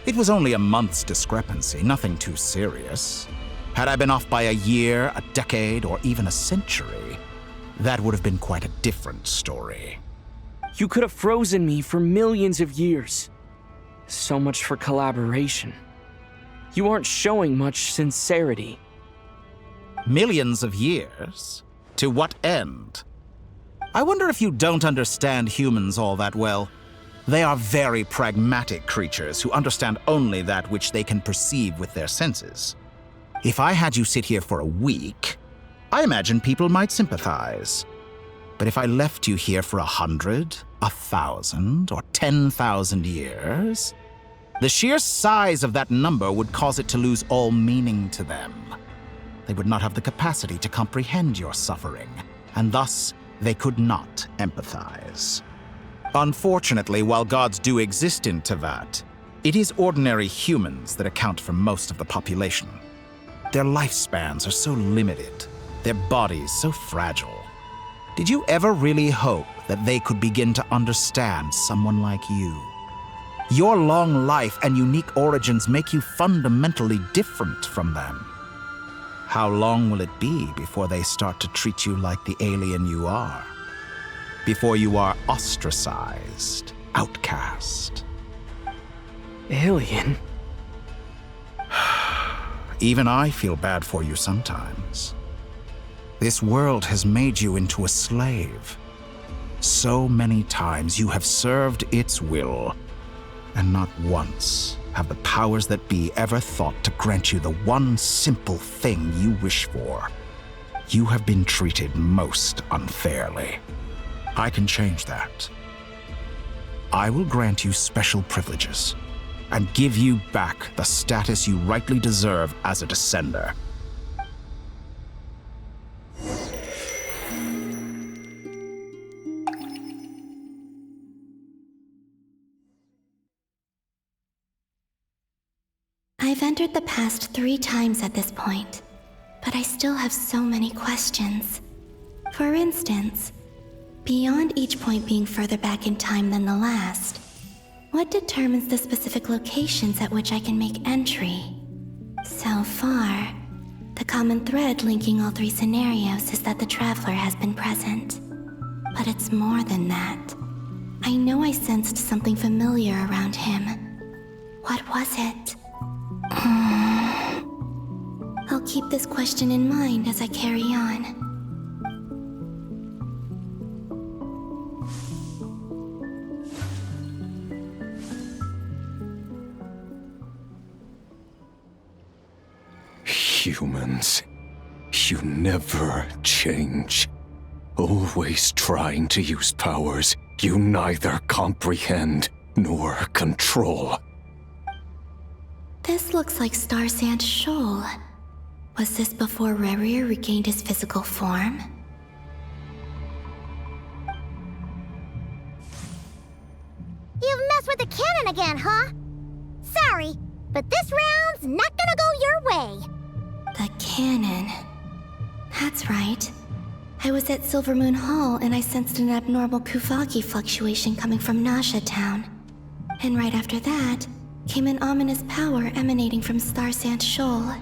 It was only a month's discrepancy, nothing too serious. Had I been off by a year, a decade, or even a century, that would have been quite a different story. You could have frozen me for millions of years. So much for collaboration. You aren't showing much sincerity. Millions of years? To what end? I wonder if you don't understand humans all that well. They are very pragmatic creatures who understand only that which they can perceive with their senses. If I had you sit here for a week, I imagine people might sympathize. But if I left you here for 100, 1,000, or 10,000 years, the sheer size of that number would cause it to lose all meaning to them. They would not have the capacity to comprehend your suffering, and thus they could not empathize. Unfortunately, while gods do exist in Tevat, it is ordinary humans that account for most of the population. Their lifespans are so limited, their bodies so fragile. Did you ever really hope that they could begin to understand someone like you? Your long life and unique origins make you fundamentally different from them. How long will it be before they start to treat you like the alien you are? Before you are ostracized, outcast? Alien? Even I feel bad for you sometimes. This world has made you into a slave. So many times you have served its will, and not once have the powers that be ever thought to grant you the one simple thing you wish for. You have been treated most unfairly. I can change that. I will grant you special privileges and give you back the status you rightly deserve as a descender. I've entered the past 3 times at this point, but I still have so many questions. For instance, beyond each point being further back in time than the last, what determines the specific locations at which I can make entry? So far, the common thread linking all 3 scenarios is that the Traveler has been present. But it's more than that. I know I sensed something familiar around him. What was it? I'll keep this question in mind as I carry on. Humans, you never change. Always trying to use powers you neither comprehend nor control. This looks like Star Sand Shoal. Was this before Rerir regained his physical form? You've messed with the cannon again, huh? Sorry, but this round's not gonna go your way. The cannon. That's right. I was at Silver Moon Hall and I sensed an abnormal Kuvaki fluctuation coming from Nasha Town. And right after that, came an ominous power emanating from Star Sand Shoal.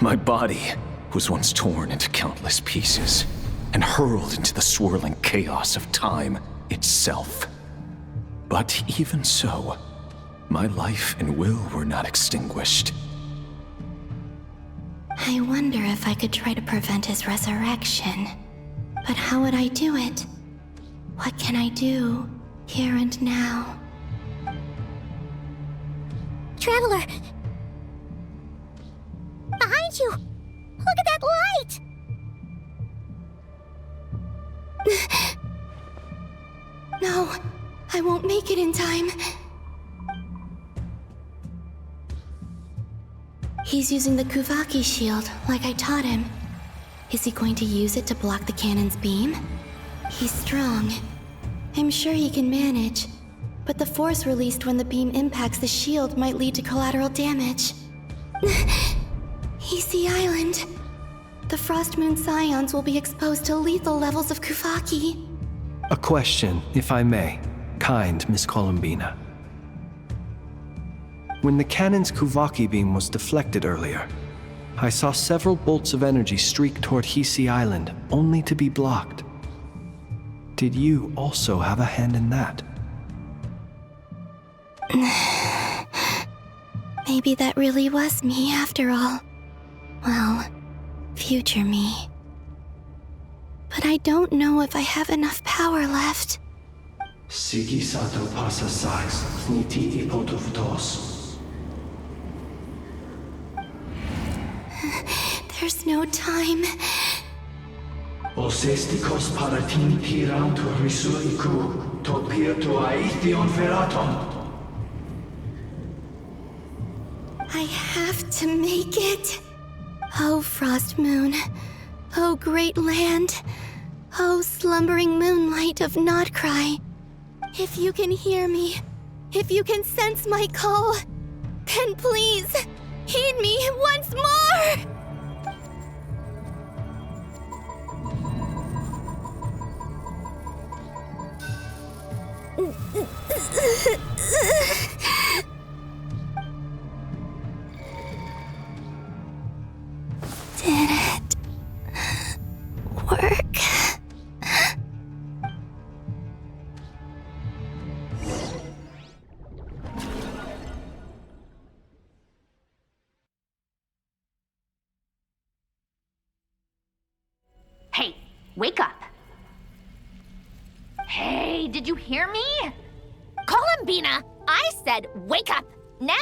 My body was once torn into countless pieces and hurled into the swirling chaos of time itself. But even so, my life and will were not extinguished. I wonder if I could try to prevent his resurrection. But how would I do it? What can I do, here and now? Traveler! Behind you! Look at that light! No, I won't make it in time. He's using the Kuvaki shield, like I taught him. Is he going to use it to block the cannon's beam? He's strong. I'm sure he can manage. But the force released when the beam impacts the shield might lead to collateral damage. EC Island. The Frost Moon Scions will be exposed to lethal levels of Kuvaki. A question, if I may, kind Miss Columbina. When the cannon's Kuvaki beam was deflected earlier, I saw several bolts of energy streak toward Hisi Island, only to be blocked. Did you also have a hand in that? Maybe that really was me after all. Well, future me. But I don't know if I have enough power left. Siki sato pasa sax, sniti ipotuftos. There's no time. Osestikos paratin tiram to risuiku, to pirto aithion feraton. I have to make it. Oh, Frost Moon. Oh, great land. Oh, slumbering moonlight of Nod Krai. If you can hear me, if you can sense my call, then please, heed me once more! Did it work? Hey, wake up. Hey, did you hear me? Columbina, I said wake up. Now?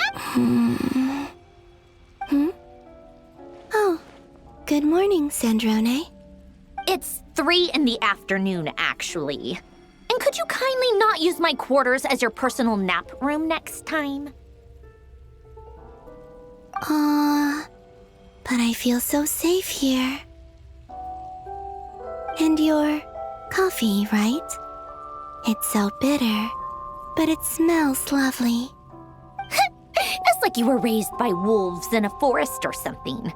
Oh, good morning, Sandrone. It's 3 in the afternoon, actually. And could you kindly not use my quarters as your personal nap room next time? Aw, but I feel so safe here. And your coffee, right? It's so bitter, but it smells lovely. It's like you were raised by wolves in a forest or something.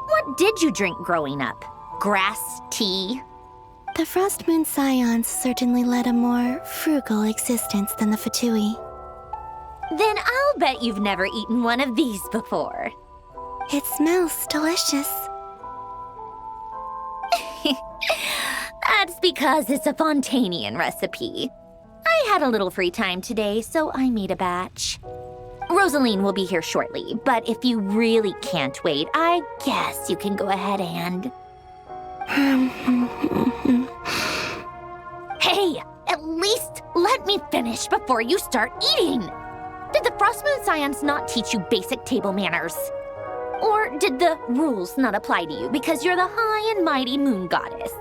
What did you drink growing up? Grass tea? The Frost Moon Scions certainly led a more frugal existence than the Fatui. Then I'll bet you've never eaten one of these before. It smells delicious. That's because it's a Fontanian recipe. I had a little free time today, so I made a batch. Rosaline will be here shortly, but if you really can't wait, I guess you can go ahead and... Hey, at least let me finish before you start eating! Did the Frost Moon Scions not teach you basic table manners? Or did the rules not apply to you because you're the high and mighty moon goddess?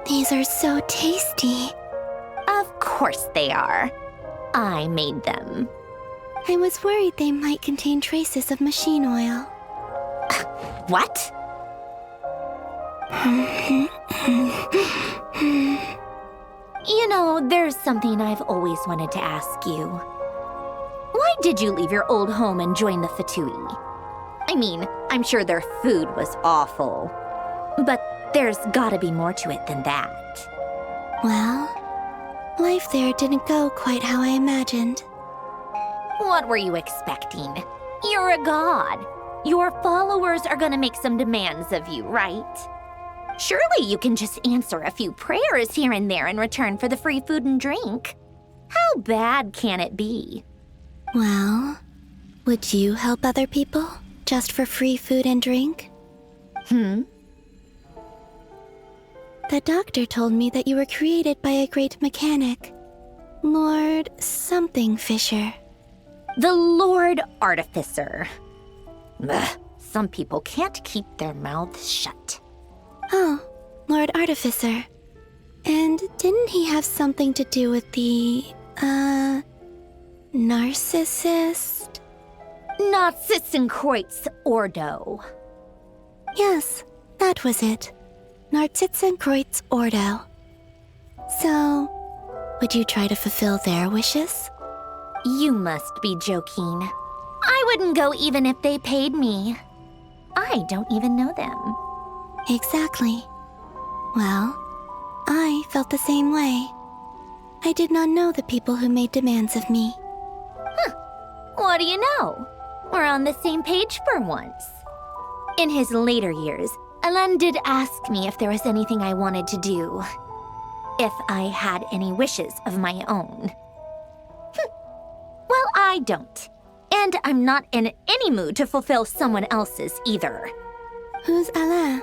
These are so tasty. Of course they are. I made them. I was worried they might contain traces of machine oil. What? You know, there's something I've always wanted to ask you. Why did you leave your old home and join the Fatui? I mean, I'm sure their food was awful. But there's gotta be more to it than that. Well, life there didn't go quite how I imagined. What were you expecting? You're a god. Your followers are gonna make some demands of you, right? Surely you can just answer a few prayers here and there in return for the free food and drink. How bad can it be? Well, would you help other people just for free food and drink? The doctor told me that you were created by a great mechanic, Lord something Fisher. The Lord Artificer. Ugh, some people can't keep their mouths shut. Oh, Lord Artificer. And didn't he have something to do with the, narcissist? Narcissenkreuz Ordo. Yes, that was it. Narcissenkreuz Ordo. So, would you try to fulfill their wishes? You must be joking. I wouldn't go even if they paid me. I don't even know them. Exactly. Well, I felt the same way. I did not know the people who made demands of me. What do you know? We're on the same page for once. In his later years, Alan did ask me if there was anything I wanted to do. If I had any wishes of my own. Well, I don't. And I'm not in any mood to fulfill someone else's either. Who's Alain?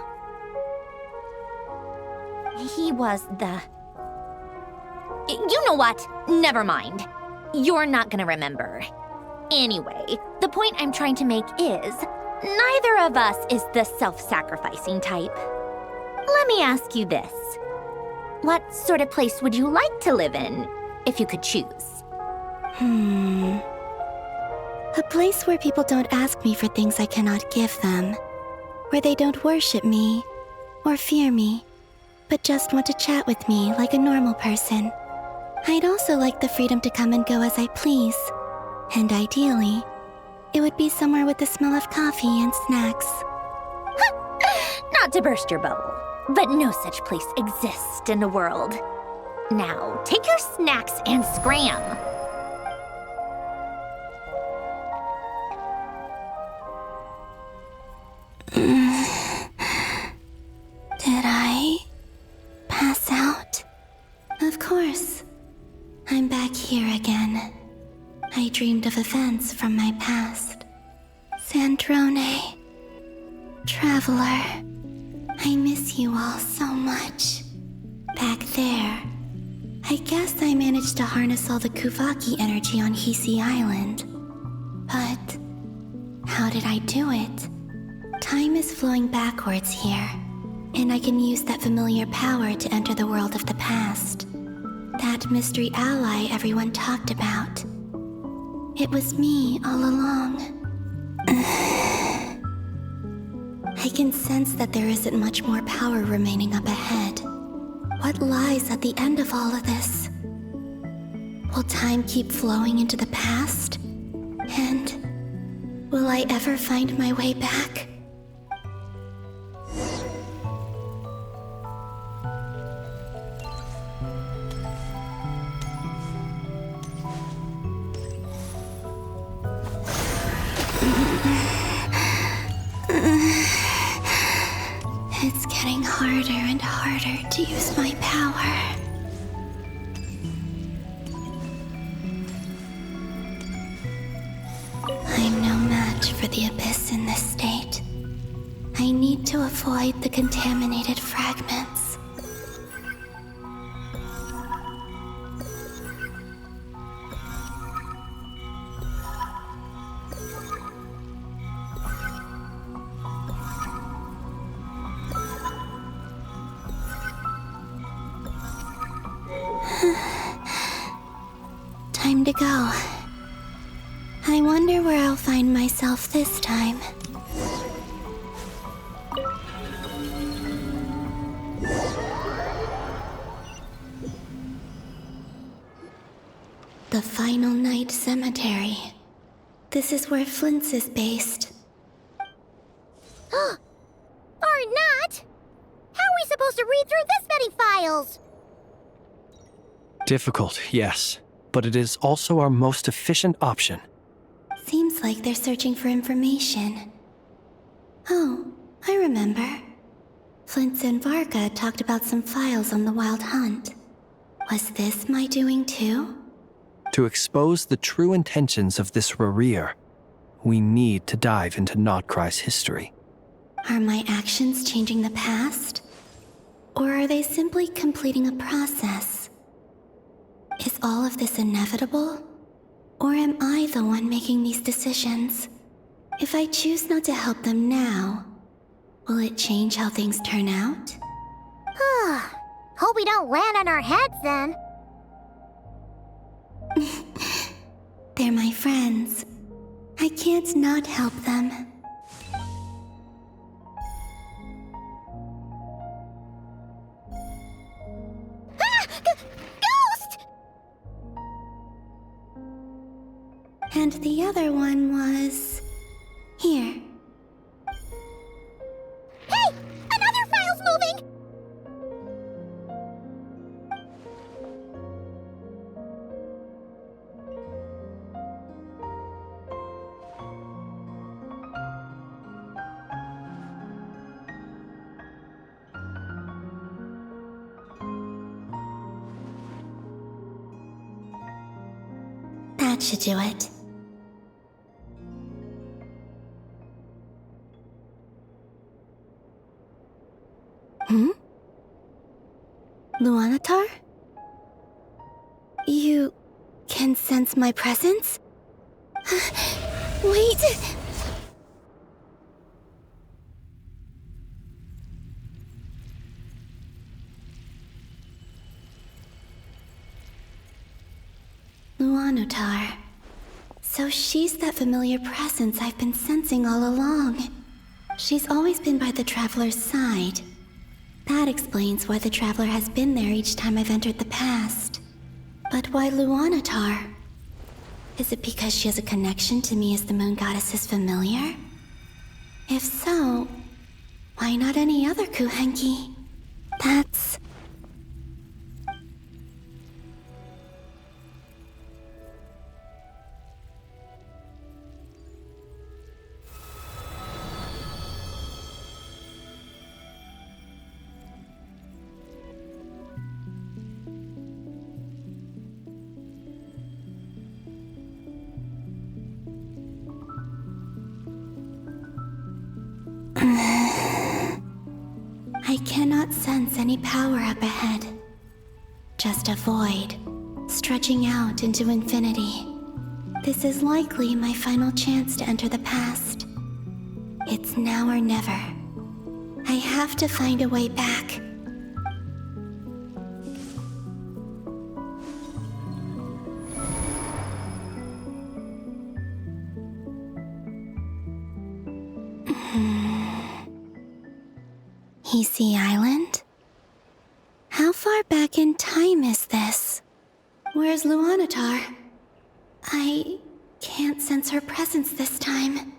He was the... You know what? Never mind. You're not gonna remember. Anyway, the point I'm trying to make is, neither of us is the self-sacrificing type. Let me ask you this. What sort of place would you like to live in, if you could choose? A place where people don't ask me for things I cannot give them. Where they don't worship me, or fear me, but just want to chat with me like a normal person. I'd also like the freedom to come and go as I please. And ideally, it would be somewhere with the smell of coffee and snacks. Not to burst your bubble, but no such place exists in the world. Now, take your snacks and scram. Did I pass out? Of course. I'm back here again. I dreamed of events from my past. Sandrone. Traveler. I miss you all so much. Back there. I guess I managed to harness all the Kuvaki energy on Hisi Island. But how did I do it? Time is flowing backwards here, and I can use that familiar power to enter the world of the past. That mystery ally everyone talked about. It was me all along. I can sense that there isn't much more power remaining up ahead. What lies at the end of all of this? Will time keep flowing into the past? And will I ever find my way back? It's getting harder and harder to use my power. I'm no match for the Abyss in this state. I need to avoid the contaminated fragments. Time to go. I wonder where I'll find myself this time. The Final Night Cemetery. This is where Flint's is based. Or not! How are we supposed to read through this many files? Difficult, yes, but it is also our most efficient option. Seems like they're searching for information. Oh, I remember. Flint and Varga talked about some files on the Wild Hunt. Was this my doing too? To expose the true intentions of this Rarir, we need to dive into Nod Krai's history. Are my actions changing the past? Or are they simply completing a process? Is all of this inevitable? Or am I the one making these decisions? If I choose not to help them now, will it change how things turn out? Hope we don't land on our heads then. They're my friends. I can't not help them. Ghost! And the other one was... here. Hey! Another file's moving! That should do it. Luanatar? You can sense my presence? Wait! Luanatar. So she's that familiar presence I've been sensing all along. She's always been by the Traveler's side. That explains why the Traveler has been there each time I've entered the past. But why Luanatar? Is it because she has a connection to me as the Moon Goddess's familiar? If so, why not any other Kuhenki? That's... I cannot sense any power up ahead. Just a void, stretching out into infinity. This is likely my final chance to enter the past. It's now or never. I have to find a way back. Easy Island? How far back in time is this? Where's Luanatar? I can't sense her presence this time.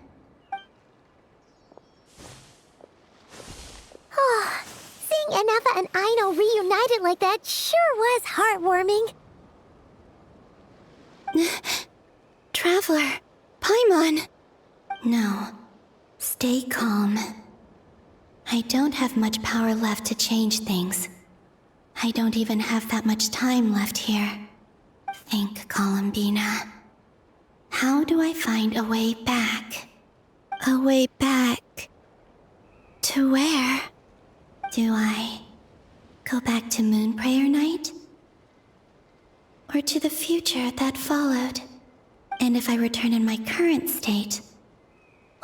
Oh, seeing Anafa and Aino reunited like that sure was heartwarming. Traveler, Paimon. No, stay calm. I don't have much power left to change things. I don't even have that much time left here. Think, Columbina. How do I find a way back? A way back... to where? Do I go back to Moon Prayer Night? Or to the future that followed? And if I return in my current state,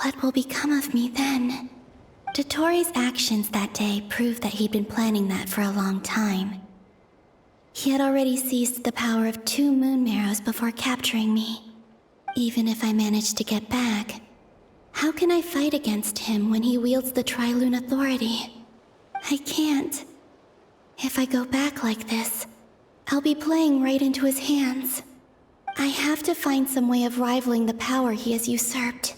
what will become of me then? Dottore's actions that day proved that he'd been planning that for a long time. He had already seized the power of 2 moon marrows before capturing me. Even if I managed to get back, how can I fight against him when he wields the Tri-Lune Authority? I can't. If I go back like this, I'll be playing right into his hands. I have to find some way of rivaling the power he has usurped.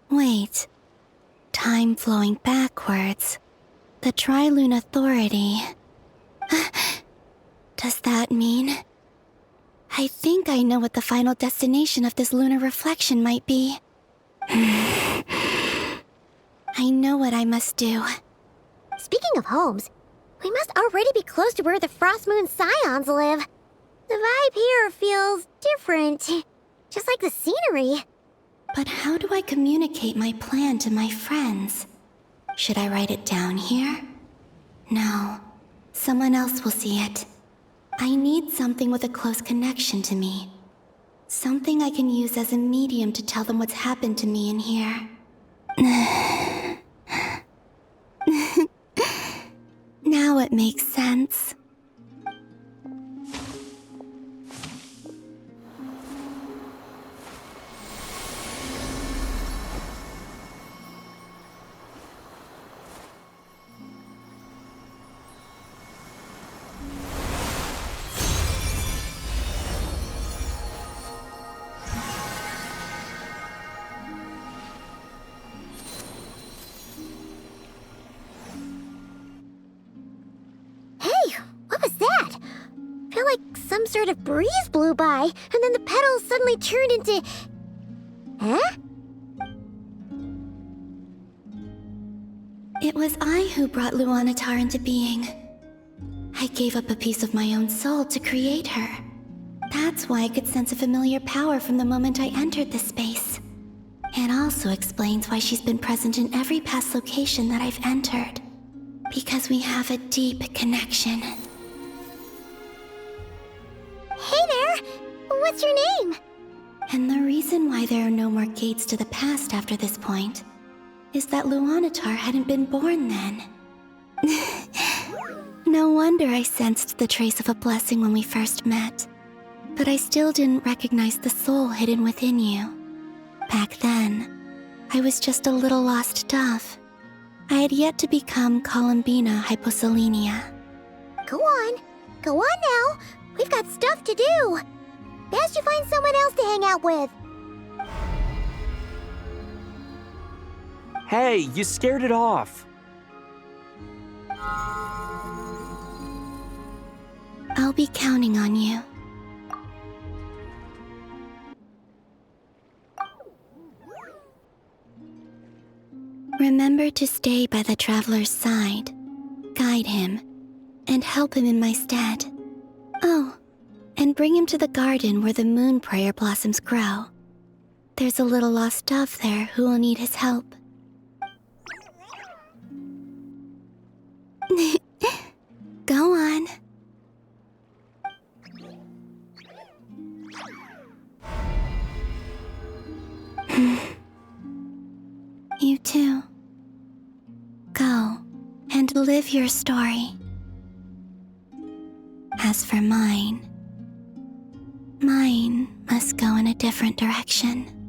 Wait. Time flowing backwards. The Tri-Lune Authority. Does that mean... I think I know what the final destination of this lunar reflection might be. I know what I must do. Speaking of homes, we must already be close to where the Frost Moon Scions live. The vibe here feels different, just like the scenery. But how do I communicate my plan to my friends? Should I write it down here? No. Someone else will see it. I need something with a close connection to me. Something I can use as a medium to tell them what's happened to me in here. Now it makes sense. sort of breeze blew by, and then the petals suddenly turned into... Huh? It was I who brought Luanatar into being. I gave up a piece of my own soul to create her. That's why I could sense a familiar power from the moment I entered this space. It also explains why she's been present in every past location that I've entered. Because we have a deep connection. Hey there! What's your name? And the reason why there are no more gates to the past after this point is that Luanatar hadn't been born then. No wonder I sensed the trace of a blessing when we first met. But I still didn't recognize the soul hidden within you. Back then, I was just a little lost dove. I had yet to become Columbina Hyposelenia. Go on now. We've got stuff to do. Best you find someone else to hang out with. Hey, you scared it off. I'll be counting on you. Remember to stay by the traveler's side, guide him, and help him in my stead. Oh, and bring him to the garden where the moon prayer blossoms grow. There's a little lost dove there who will need his help. Go on. You too. Go and live your story. As for mine must go in a different direction.